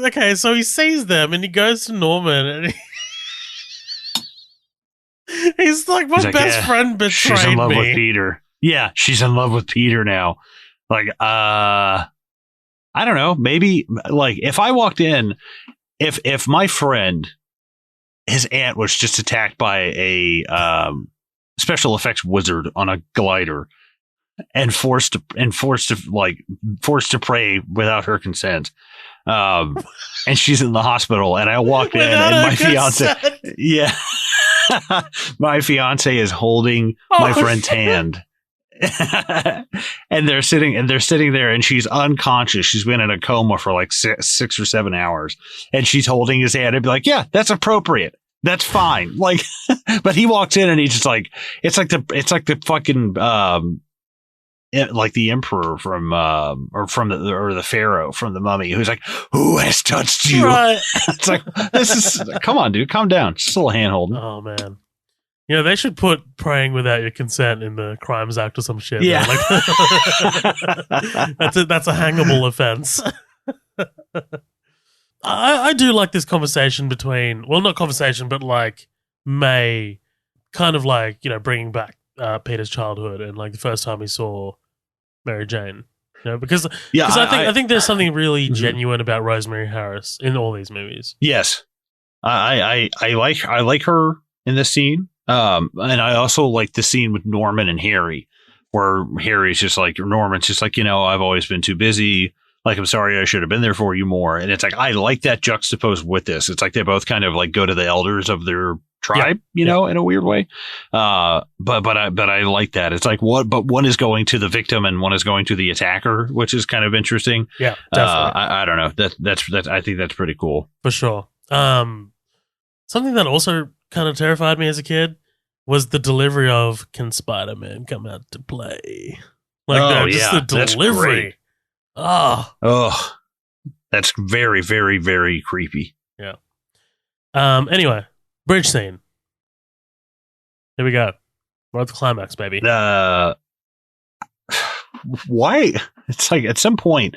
Okay, so he sees them and he goes to Norman and he's like, my best friend betrayed me. She's in love with Peter. Yeah, she's in love with Peter now. Like, I don't know. Maybe like if I walked in, if my friend. His aunt was just attacked by a special effects wizard on a glider and forced to pray without her consent. And she's in the hospital, and I walked in, and my fiance, my fiance is holding my friend's hand, and they're sitting there, and she's unconscious. She's been in a coma for like 6 or 7 hours, and she's holding his hand and be like, "Yeah, that's appropriate. That's fine." Like, but he walks in and he's just like, it's like the fucking like the emperor from the pharaoh from the Mummy, who's like, "Who has touched you?" Right. It's like, come on, dude, calm down. Just a little hand holding. Oh man. You know, they should put praying without your consent in the Crimes Act or some shit. Yeah. Like, that's a hangable offense. I do like this conversation between, well, not conversation, but like May kind of like, you know, bringing back Peter's childhood and like the first time he saw Mary Jane. You know, because I think there's something really genuine about Rosemary Harris in all these movies. Yes. I like her in this scene. And I also like the scene with Norman and Harry, where Harry's just like, Norman's just like, you know, I've always been too busy. Like, I'm sorry, I should have been there for you more. And it's like, I like that juxtaposed with this. It's like they both kind of like go to the elders of their tribe, you know, in a weird way. But I like that. It's like but one is going to the victim and one is going to the attacker, which is kind of interesting. Yeah, definitely. I don't know. That's I think that's pretty cool. For sure. Something that also kind of terrified me as a kid was the delivery of "Can Spider-Man come out to play?" Like the delivery. Oh, that's very, very, very creepy. Yeah. Anyway, bridge scene. Here we go. We're at the climax, baby. Why? It's like at some point,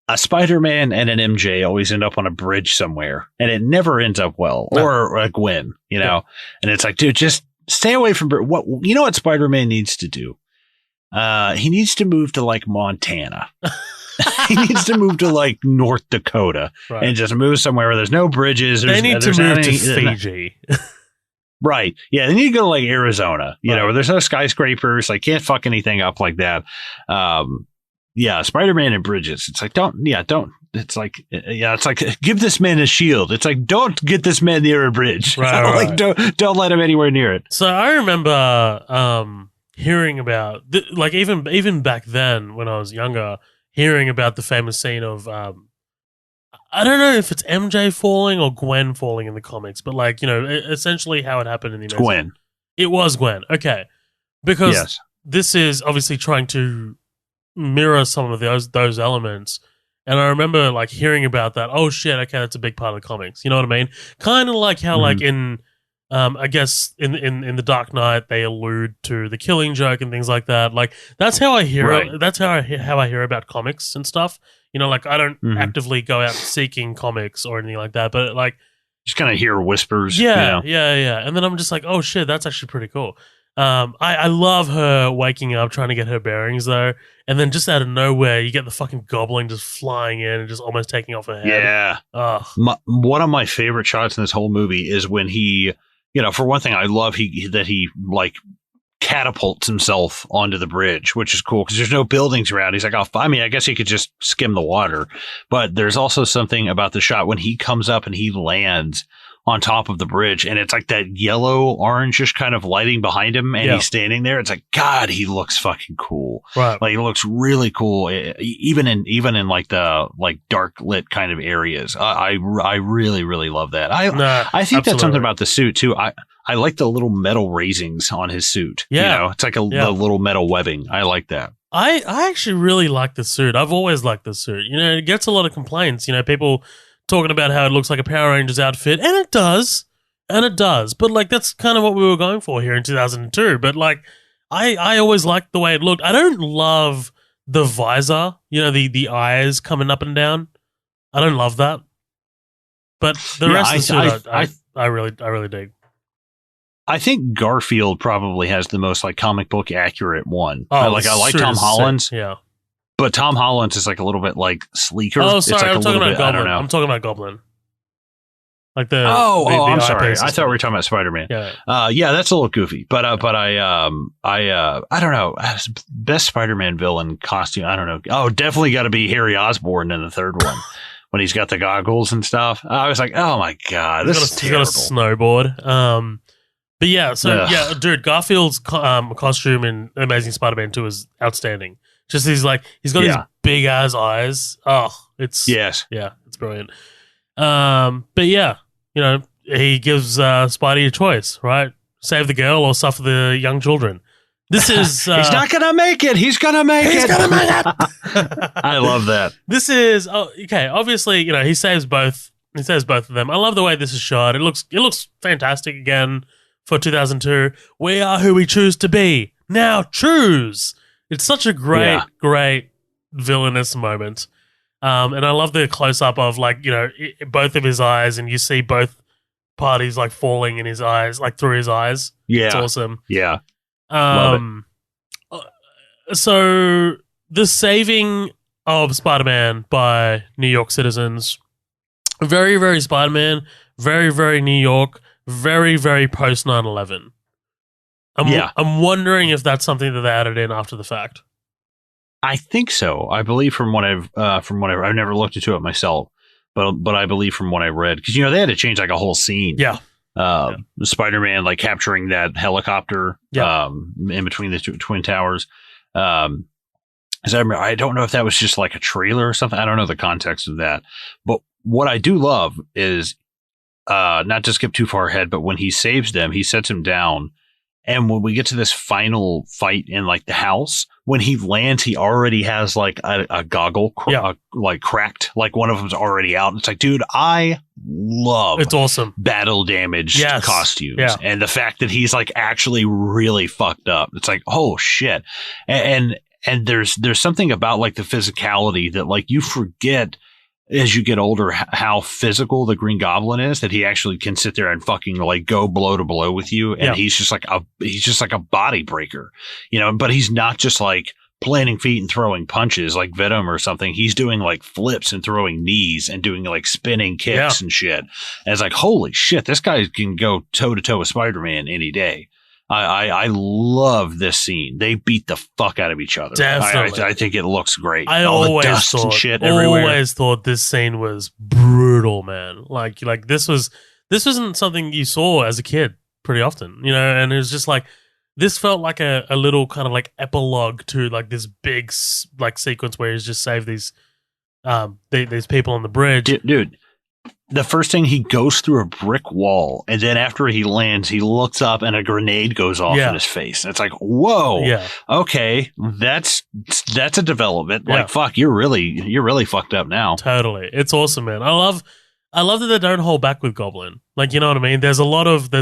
a Spider-Man and an MJ always end up on a bridge somewhere, and it never ends up well. No. Or a Gwen, you know. And it's like, dude, just stay away from what you know. What Spider-Man needs to do? He needs to move to like Montana. He needs to move to like North Dakota and just move somewhere where there's no bridges. They need to move to Fiji. Right. Yeah. They need to go to like Arizona, you know, where there's no skyscrapers. Like, can't fuck anything up like that. Yeah. Spider-Man and bridges. It's like, don't. It's like, it's like, give this man a shield. It's like, don't get this man near a bridge. Right. Like, don't let him anywhere near it. So I remember hearing about, like, even back then when I was younger, hearing about the famous scene of, I don't know if it's MJ falling or Gwen falling in the comics, but like, you know, essentially how it happened in the Amazing. Gwen. It was Gwen. Okay. Because this is obviously trying to mirror some of those elements. And I remember like hearing about that. Oh shit. Okay. That's a big part of the comics. You know what I mean? Kind of like how like in, I guess in the Dark Knight they allude to the Killing Joke and things like that. Like that's how I hear it. That's how I hear about comics and stuff. You know, like I don't actively go out seeking comics or anything like that, but like just kind of hear whispers. Yeah. And then I'm just like, oh shit, that's actually pretty cool. I love her waking up trying to get her bearings though, and then just out of nowhere you get the fucking goblin just flying in and just almost taking off her head. Yeah. One of my favorite shots in this whole movie is when he, you know, for one thing, I love that he like catapults himself onto the bridge, which is cool because there's no buildings around. He's like, oh, I mean, I guess he could just skim the water. But there's also something about the shot when he comes up and he lands on top of the bridge, and it's like that yellow orangish kind of lighting behind him, and he's standing there. It's like, God, he looks fucking cool. Right. Like, he looks really cool, even in like the like dark lit kind of areas. I really, really love that. I think absolutely. That's something about the suit too. I like the little metal raisings on his suit. Yeah. You know, it's like the little metal webbing. I like that. I actually really like the suit. I've always liked the suit. You know, it gets a lot of complaints. You know, people talking about how it looks like a Power Rangers outfit, and it does. But like that's kind of what we were going for here in 2002. But like, I always liked the way it looked. I don't love the visor. You know, the eyes coming up and down. I don't love that. But the rest of the suit, I really dig. I think Garfield probably has the most like comic book accurate one. Oh, I like Tom Holland's. Yeah. But Tom Holland's is like a little bit like sleeker. Oh, sorry, it's like I'm talking about Goblin. I don't know. I'm talking about Goblin. Like the I'm sorry. I thought we were talking about Spider-Man. Yeah, that's a little goofy. But I don't know. Best Spider-Man villain costume. I don't know. Oh, definitely got to be Harry Osborn in the third one when he's got the goggles and stuff. I was like, oh my God, this is terrible. He's got a snowboard. But yeah, so yeah, dude, Garfield's costume in Amazing Spider-Man 2 is outstanding. Just he's got these big ass eyes. Oh, it's brilliant. But yeah, he gives Spidey a choice, right? Save the girl or suffer the young children. This is he's not gonna make it. He's gonna make it. I love that. This is okay. Obviously, he saves both. He saves both of them. I love the way this is shot. It looks fantastic again for 2002. We are who we choose to be. Now choose. It's such a great villainous moment. And I love the close up of both of his eyes, and you see both parties falling in his eyes, through his eyes. Yeah, it's awesome. Yeah, love it. So the saving of Spider-Man by New York citizens, very, very Spider-Man, very, very New York, very, very post 9/11. I'm wondering if that's something that they added in after the fact. I think so. I believe from what I've never looked into it myself, but I believe from what I read, because they had to change a whole scene. Yeah. Spider-Man capturing that helicopter in between the twin towers. As I remember, I don't know if that was just a trailer or something. I don't know the context of that. But what I do love is not to skip too far ahead, but when he saves them, he sets him down. And when we get to this final fight in the house, when he lands, he already has a goggle cracked, one of them's already out. It's dude, I love it's awesome battle damaged costumes, and the fact that he's actually really fucked up. It's oh shit, and there's something about the physicality that you forget as you get older how physical the Green Goblin is, that he actually can sit there and fucking go blow to blow with you, and he's just a body breaker, but he's not just planting feet and throwing punches like Venom or something. He's doing flips and throwing knees and doing spinning kicks and shit. And it's holy shit, this guy can go toe to toe with Spider-Man any day. I love this scene. They beat the fuck out of each other. Definitely. I think it looks great. I All always the dust thought, and shit everywhere. Always thought this scene was brutal, man. This wasn't something you saw as a kid pretty often, and it was just this felt like a little kind of epilogue to this big sequence where he's just saved these people on the bridge. Dude. The first thing, he goes through a brick wall, and then after he lands, he looks up and a grenade goes off in his face. And it's whoa, okay, that's a development. Fuck, you're really fucked up now. Totally, it's awesome, man. I love that they don't hold back with Goblin. You know what I mean? There's a lot of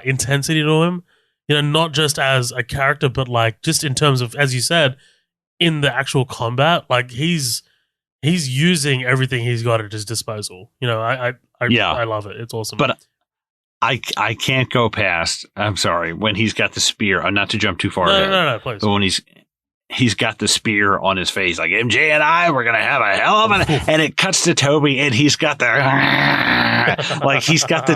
intensity to him. Not just as a character, but just in terms of, as you said, in the actual combat. He's using everything he's got at his disposal. I love it. It's awesome. But I can't go past, I'm sorry, when he's got the spear. Not to jump too far ahead. No, please. But when he's got the spear on his face, MJ and I, we're going to have a hell of an... And it cuts to Toby, and he's got the... he's got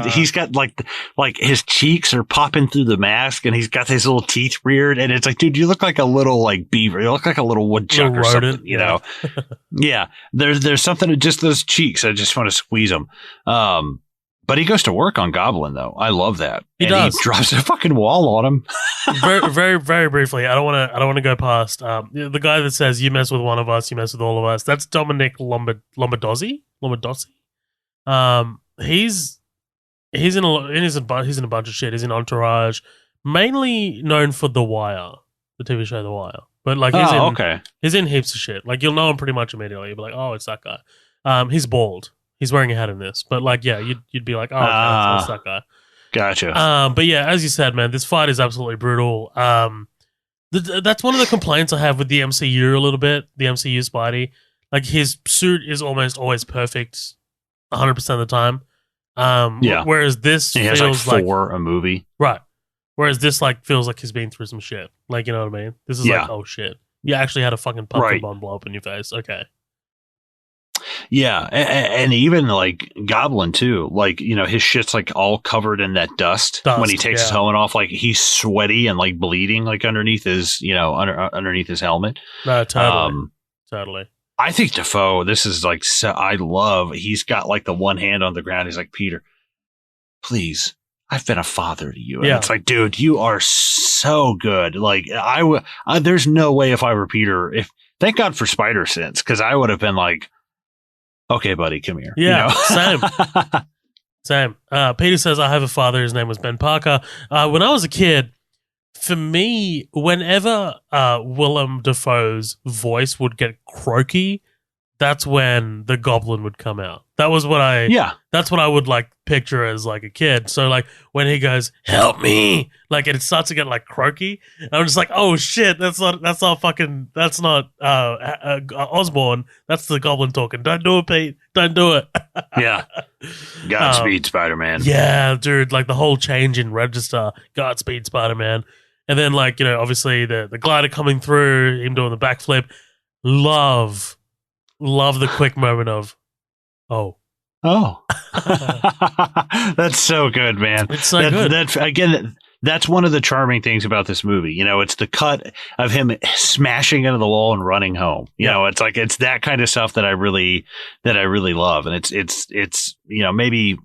his cheeks are popping through the mask, and he's got his little teeth reared, and it's dude, you look like a little beaver. You look like a little woodchuck or something, know? Yeah. There's something to just those cheeks. I just want to squeeze them. But he goes to work on Goblin, though. I love that. He drops a fucking wall on him. very, very, very briefly, I don't want to go past the guy that says, "You mess with one of us, you mess with all of us." That's Dominic Lombardozzi. He's in a bunch of shit. He's in Entourage, mainly known for The Wire, the TV show The Wire. But he's in heaps of shit. You'll know him pretty much immediately. You'll be oh, it's that guy. He's bald. He's wearing a hat in this, but you'd be oh, okay, that's that guy. Gotcha. But yeah, as you said, man, this fight is absolutely brutal. That's one of the complaints I have with the MCU a little bit. The MCU Spidey, his suit is almost always perfect, 100% of the time. Whereas this feels for a movie, right? Whereas this feels like he's been through some shit. You know what I mean? This is oh shit, you actually had a fucking pumpkin bomb blow up in your face. Okay. Yeah, and even Goblin too. His shit's all covered in that dust when he takes his helmet off. He's sweaty and bleeding underneath his underneath his helmet. No, totally. I think Dafoe. This is I love. He's got the one hand on the ground. He's Peter, please. I've been a father to you. And Yeah. it's like, dude, you are so good. Like there's no way if I were Peter, thank God for spider sense, because I would have been like, okay, buddy, come here. Yeah, you know? Same. Peter says, I have a father. His name was Ben Parker. When I was a kid, for me, whenever Willem Dafoe's voice would get croaky, that's when the goblin would come out. That's what I would like picture as like a kid. So like when he goes, help me, like it starts to get like croaky. And I'm just like, oh shit, that's not Osborn. That's the goblin talking. Don't do it, Pete. Don't do it. Yeah. Godspeed, Spider-Man. Yeah, dude, like the whole change in register, Godspeed, Spider-Man. And then like, you know, obviously the glider coming through, him doing the backflip. Love the quick moment of, oh. That's so good, man. It's so good. That's one of the charming things about this movie. You know, it's the cut of him smashing into the wall and running home. You know, it's like, it's that kind of stuff that I really love. And it's, you know, maybe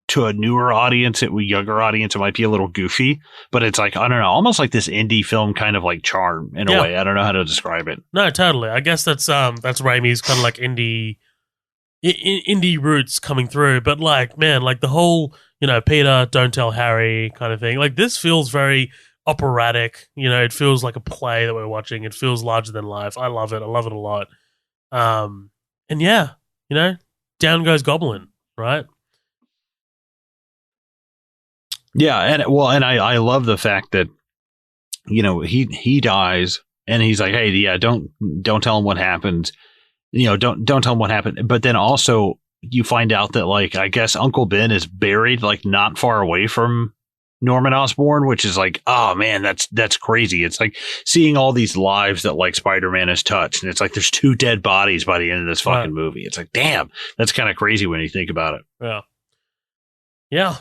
to a newer audience, younger audience, it might be a little goofy, but it's like, I don't know, almost like this indie film kind of like charm in a way. I don't know how to describe it. No, totally. I guess that's Raimi's kind of like indie roots coming through. But like, man, like the whole, you know, Peter, don't tell Harry kind of thing. Like this feels very operatic. You know, it feels like a play that we're watching. It feels larger than life. I love it. I love it a lot. And yeah, you know, down goes Goblin, right? Yeah, and I love the fact that, you know, he dies and he's like, hey, yeah, don't tell him what happened. You know, don't tell him what happened. But then also you find out that, like, I guess Uncle Ben is buried like not far away from Norman Osborn, which is like, oh man, that's crazy. It's like seeing all these lives that like Spider-Man has touched, and it's like there's 2 dead bodies by the end of this fucking movie. It's like, damn, that's kind of crazy when you think about it. Yeah.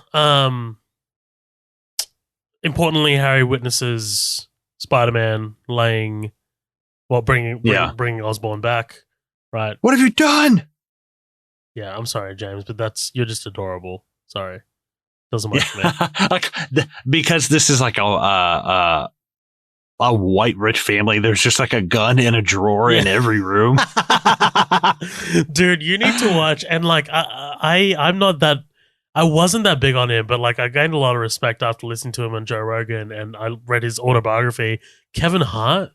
Importantly, Harry witnesses Spider-Man bringing Osborn back. Right. What have you done? Yeah, I'm sorry, James, but you're just adorable. Sorry. Doesn't work for me. Like, because this is like a white rich family. There's just like a gun in a drawer in every room. Dude, you need to watch. And like, I wasn't that big on him, but like I gained a lot of respect after listening to him on Joe Rogan, and I read his autobiography. Kevin Hart,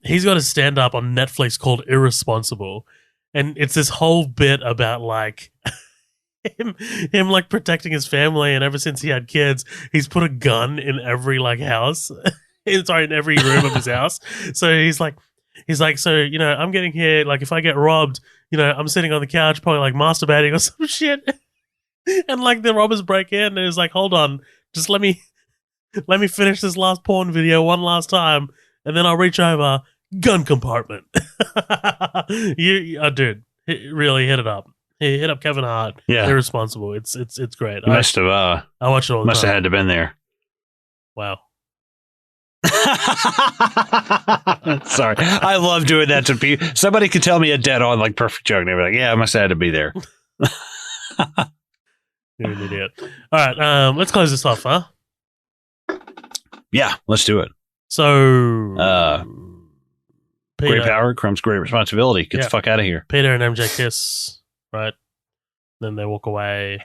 he's got a stand-up on Netflix called Irresponsible, and it's this whole bit about like him like protecting his family, and ever since he had kids, he's put a gun in every like house, in every room of his house. So he's like, so you know, I'm getting here. Like if I get robbed, you know, I'm sitting on the couch probably like masturbating or some shit. And like the robbers break in and it's like, hold on, just let me finish this last porn video one last time, and then I'll reach over, gun compartment. Dude, really hit it up. He hit up Kevin Hart. Yeah, Irresponsible. It's great. I watch it all the time. Must have had to been there. Wow. Sorry, I love doing that to people. Somebody could tell me a dead on like perfect joke, and they'd be like, "Yeah, I must have had to be there." You're an idiot. All right, let's close this off, huh? Yeah, let's do it. So, Peter, great power comes great responsibility. Get the fuck out of here. Peter and MJ kiss, right? Then they walk away.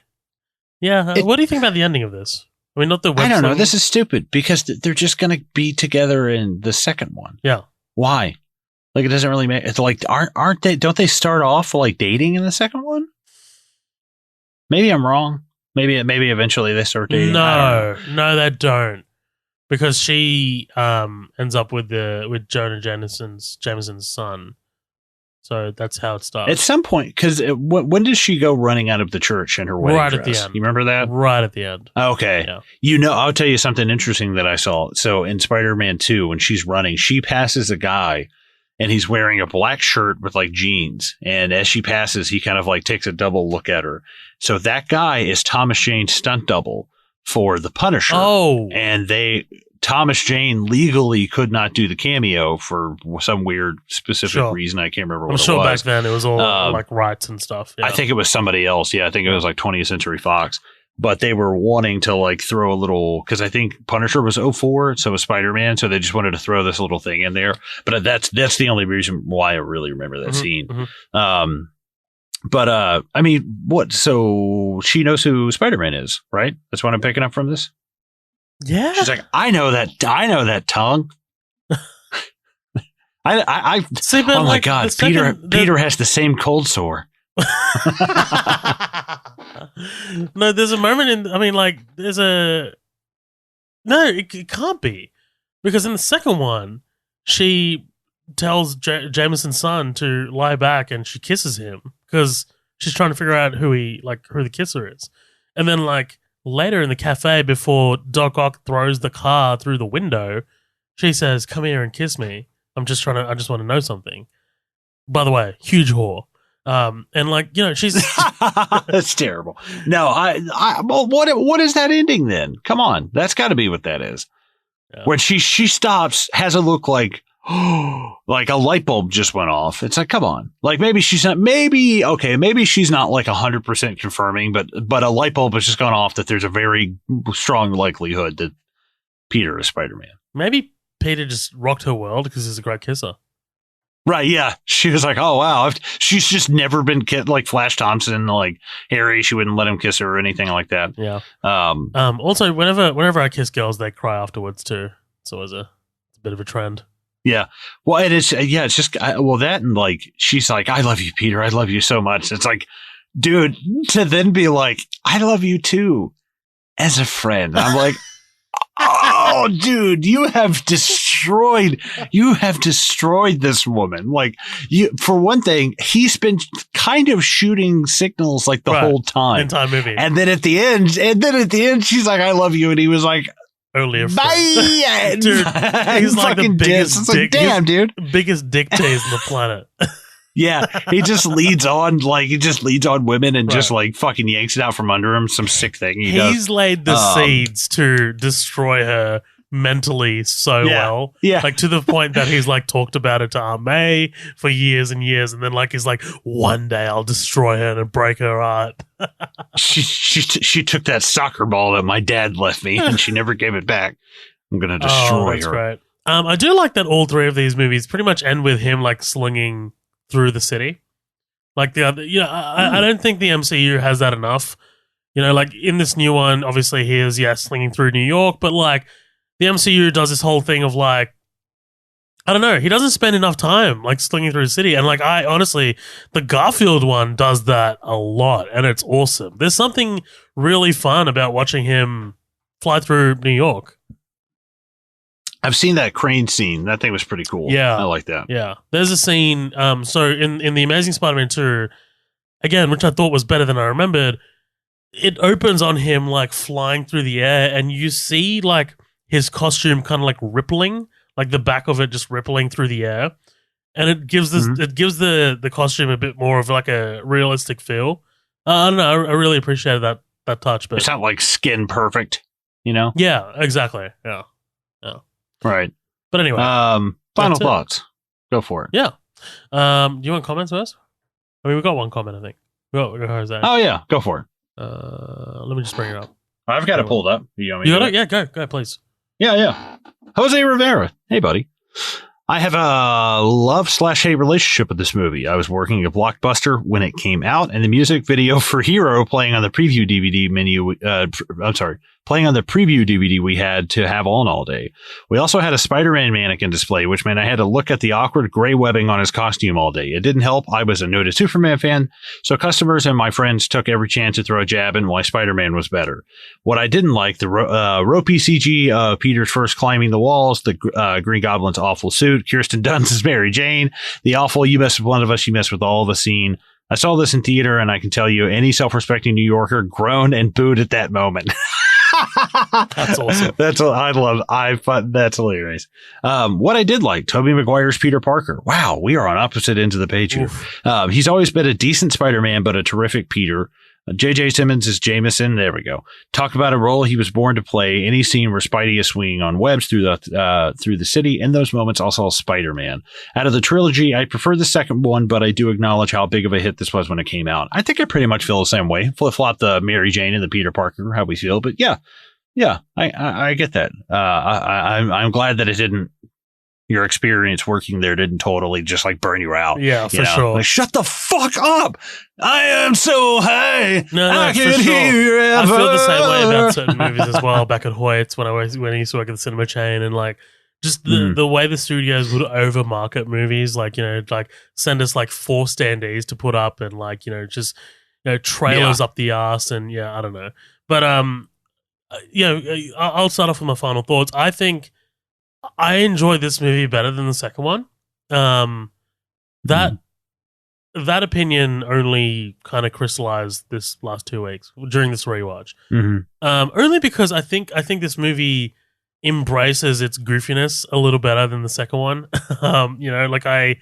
Yeah, what do you think about the ending of this? I mean, not the. I don't know. This is stupid because they're just going to be together in the second one. Yeah. Why? Like, it doesn't really make. It's like, aren't they? Don't they start off like dating in the second one? Maybe I'm wrong. Maybe eventually they start dating. No, they don't, because she ends up with Jonah Jameson's son. So that's how it starts. At some point, because when does she go running out of the church in her wedding dress? Right at the end. You remember that? Right at the end. Okay. Yeah. You know, I'll tell you something interesting that I saw. So in Spider-Man 2, when she's running, she passes a guy, and he's wearing a black shirt with like jeans. And as she passes, he kind of like takes a double look at her. So that guy is Thomas Jane's stunt double for the Punisher. Oh. And Thomas Jane legally could not do the cameo for some weird specific reason. I can't remember what it was. Back then it was all like rights and stuff. Yeah. I think it was somebody else. Yeah, I think it was like 20th Century Fox. but they were wanting to like throw a little, because I think Punisher was '04, so was Spider-Man, so they just wanted to throw this little thing in there. But that's the only reason why I really remember that scene. But I mean, what? So she knows who Spider-Man is, right? That's what I'm picking up from this. Yeah, she's like, I know that tongue. I see, but oh my like, God, Peter has the same cold sore. No, there's a moment in. I mean, like, there's a. No, it can't be, because in the second one, she tells Jameson's son to lie back, and she kisses him because she's trying to figure out who the kisser is, and then like later in the cafe before Doc Ock throws the car through the window, she says, "Come here and kiss me. I just want to know something." By the way, huge whore. And like, you know, she's that's terrible. No, well, what is that ending then? Come on. That's got to be what that is. Yeah. When she stops, has a look like, like a light bulb just went off. It's like, come on. Like maybe she's not like 100% confirming, but a light bulb has just gone off that there's a very strong likelihood that Peter is Spider-Man. Maybe Peter just rocked her world because he's a great kisser. Right, yeah. She was like, oh, wow. She's just never been kissed, like Flash Thompson, like Harry. She wouldn't let him kiss her or anything like that. Yeah. Also, whenever I kiss girls, they cry afterwards too. So it's a bit of a trend. Yeah. Well, and it's just, that and like, she's like, I love you, Peter. I love you so much. It's like, dude, to then be like, I love you too, as a friend. I'm like, oh, dude, you have destroyed this woman. Like, for one thing, he's been kind of shooting signals like the whole time. Entire movie. And then at the end, she's like, I love you. And he was like, only a friend. Bye. Dude, he's like the biggest dick. Like, damn, dude. Biggest dick tease on the planet. Yeah, he just leads on women and just like fucking yanks it out from under him. Some sick thing he does. He's laid the seeds to destroy her mentally so well. Yeah. Like to the point that he's like talked about it to Aunt May for years and years. And then like he's like, one day I'll destroy her and break her heart. She took that soccer ball that my dad left me and she never gave it back. I'm going to destroy that's her. Great. I do like that all three of these movies pretty much end with him like slinging through the city. Like the other, you know, I don't think the MCU has that enough. You know, like in this new one, obviously he is, slinging through New York, but like the MCU does this whole thing of like, I don't know, he doesn't spend enough time like slinging through the city. And like, honestly, the Garfield one does that a lot and it's awesome. There's something really fun about watching him fly through New York. I've seen that crane scene. That thing was pretty cool. Yeah. I like that. Yeah. There's a scene, so in The Amazing Spider-Man 2, again, which I thought was better than I remembered, it opens on him like flying through the air and you see like his costume kind of like rippling, like the back of it just rippling through the air. And it gives the costume a bit more of like a realistic feel. I don't know. I really appreciated that touch. But it's not like skin perfect, you know? Yeah, exactly. Yeah. Right. But anyway. Final thoughts. Go for it. Yeah. Do you want comments first? I mean, we got one comment, I think. Go Jose. Oh, yeah. Go for it. Let me just bring it up. I've got it pulled up. You got it? Yeah, go, please. Yeah. Jose Rivera. Hey, buddy. I have a love/hate relationship with this movie. I was working at Blockbuster when it came out, and the music video for Hero playing on the preview DVD playing on the preview DVD we had to have on all day. We also had a Spider-Man mannequin display, which meant I had to look at the awkward gray webbing on his costume all day. It didn't help. I was a noted Superman fan, so customers and my friends took every chance to throw a jab in why Spider-Man was better. What I didn't like, the ropey CG of Peter's first climbing the walls, the Green Goblin's awful suit, Kirsten Dunst's Mary Jane, the awful "you mess with one of us, you mess with all of us" scene. I saw this in theater, and I can tell you any self-respecting New Yorker groaned and booed at that moment. That's awesome. That's what I love. That's hilarious. What I did like, Tobey Maguire's Peter Parker. Wow, we are on opposite ends of the page here. He's always been a decent Spider-Man, but a terrific Peter. J.J. Simmons is Jameson. There we go. Talked about a role he was born to play. Any scene where Spidey is swinging on webs through the city. In those moments, I'll call Spider-Man. Out of the trilogy, I prefer the second one, but I do acknowledge how big of a hit this was when it came out. I think I pretty much feel the same way. Flip-flop the Mary Jane and the Peter Parker, how we feel. But yeah, I get that. I'm glad that it didn't. Your experience working there didn't totally just like burn you out. Yeah, for sure. Like, shut the fuck up! I am so high. No, I for can sure. hear you. I feel the same way about certain movies as well. Back at Hoyt's when I used to work at the cinema chain, and like just the way the studios would overmarket movies, like like send us like 4 standees to put up, and like just trailers up the ass, and I don't know, but I'll start off with my final thoughts. I think I enjoyed this movie better than the second one. That opinion only kind of crystallized this last 2 weeks during this rewatch. Only because I think this movie embraces its goofiness a little better than the second one. Like I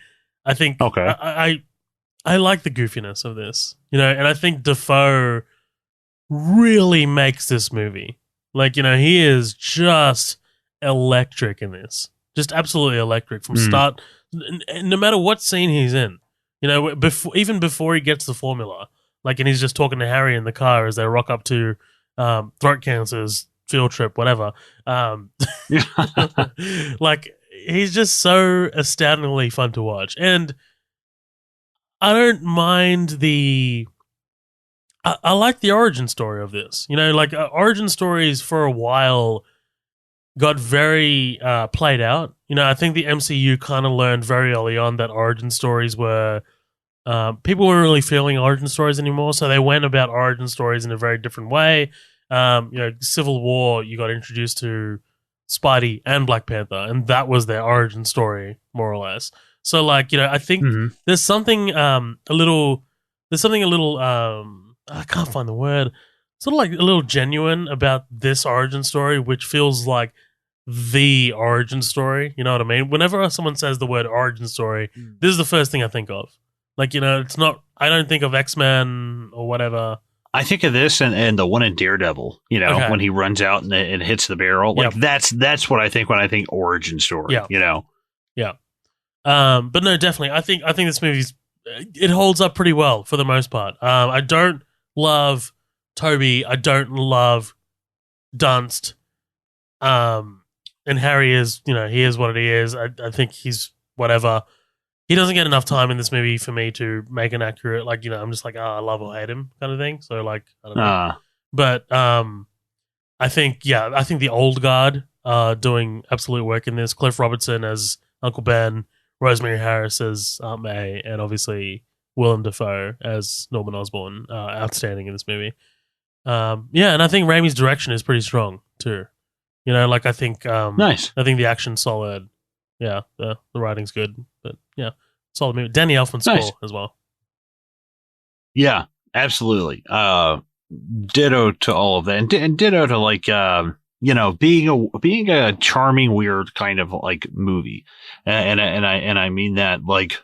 think I like the goofiness of this, and I think Dafoe really makes this movie. Like, he is just electric in this, just absolutely electric from start, no matter what scene he's in, even before he gets the formula, like, and he's just talking to Harry in the car as they rock up to throat cancer's field trip, whatever. Like, he's just so astoundingly fun to watch, and I don't mind I like the origin story of this. Like, origin stories for a while got very played out. I think the MCU kind of learned very early on that origin stories were people weren't really feeling origin stories anymore, so they went about origin stories in a very different way. Civil War, you got introduced to Spidey and Black Panther, and that was their origin story, more or less. So, like, I think there's something a little I can't find the word, sort of like a little genuine about this origin story, which feels like the origin story. You know what I mean? Whenever someone says the word origin story, this is the first thing I think of. Like, it's not, I don't think of X-Men or whatever. I think of this and the one in Daredevil, when he runs out and it hits the barrel. Like, that's what I think when I think origin story, Yeah. But no, definitely. I think this movie's, it holds up pretty well for the most part. I don't love Toby. I don't love Dunst. And Harry is, he is what he is. I think he's whatever. He doesn't get enough time in this movie for me to make an accurate, like, I'm just like, I love or hate him kind of thing. So, like, I don't know. But I think the old guard doing absolute work in this. Cliff Robertson as Uncle Ben, Rosemary Harris as Aunt May, and obviously Willem Dafoe as Norman Osborn, outstanding in this movie. And I think Raimi's direction is pretty strong too. Like, I think nice. I think the action's solid. Yeah, the writing's good, but yeah, solid movie. Danny Elfman's score as well. Yeah, absolutely. Ditto to all of that, and ditto to, like, being a charming, weird kind of like movie, and I mean that, like,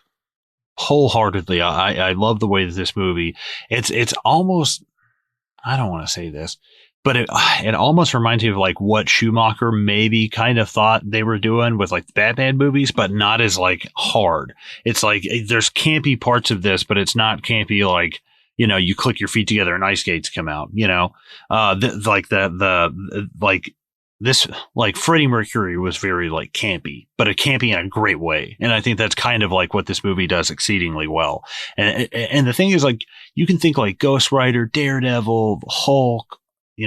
wholeheartedly. I love the way that this movie. It's almost, I don't want to say this, but it almost reminds me of, like, what Schumacher maybe kind of thought they were doing with, like, the Batman movies, but not as, like, hard. It's like there's campy parts of this, but it's not campy like, you click your feet together and ice skates come out. Like Freddie Mercury was very, like, campy, but a campy in a great way. And I think that's kind of like what this movie does exceedingly well. And the thing is, like, you can think like Ghost Rider, Daredevil, Hulk,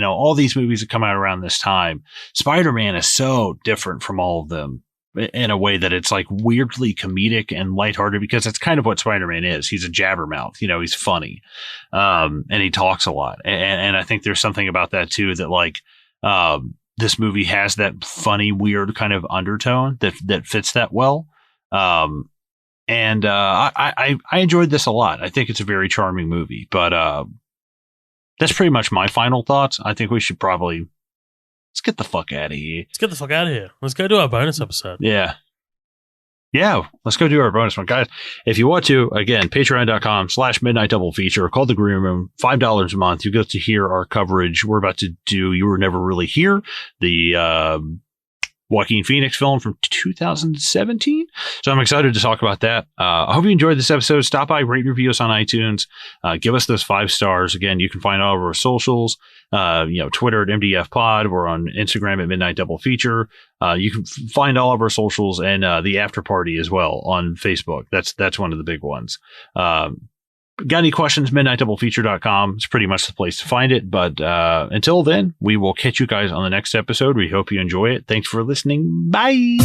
all these movies that come out around this time. Spider-Man is so different from all of them in a way that it's, like, weirdly comedic and lighthearted, because that's kind of what Spider-Man is. He's a jabbermouth, he's funny. And he talks a lot. And I think there's something about that too, that, like, this movie has that funny, weird kind of undertone that fits that well. I enjoyed this a lot. I think it's a very charming movie, but that's pretty much my final thoughts. I think we should probably, let's get the fuck out of here. Let's get the fuck out of here. Let's go to our bonus episode. Yeah. Yeah, let's go do our bonus one. Guys, if you want to, again, patreon.com/midnight double feature, call the Green Room, $5 a month. You get to hear our coverage. We're about to do You Were Never Really Here, the Joaquin Phoenix film from 2017. So I'm excited to talk about that. I hope you enjoyed this episode. Stop by, rate, review us on iTunes. Give us those 5 stars. Again, you can find all of our socials, Twitter at MDF Pod. We're on Instagram at Midnight Double Feature. You can find all of our socials and the after party as well on Facebook. That's one of the big ones. Got any questions? MidnightDoubleFeature.com is pretty much the place to find it. But until then, we will catch you guys on the next episode. We hope you enjoy it. Thanks for listening. Bye.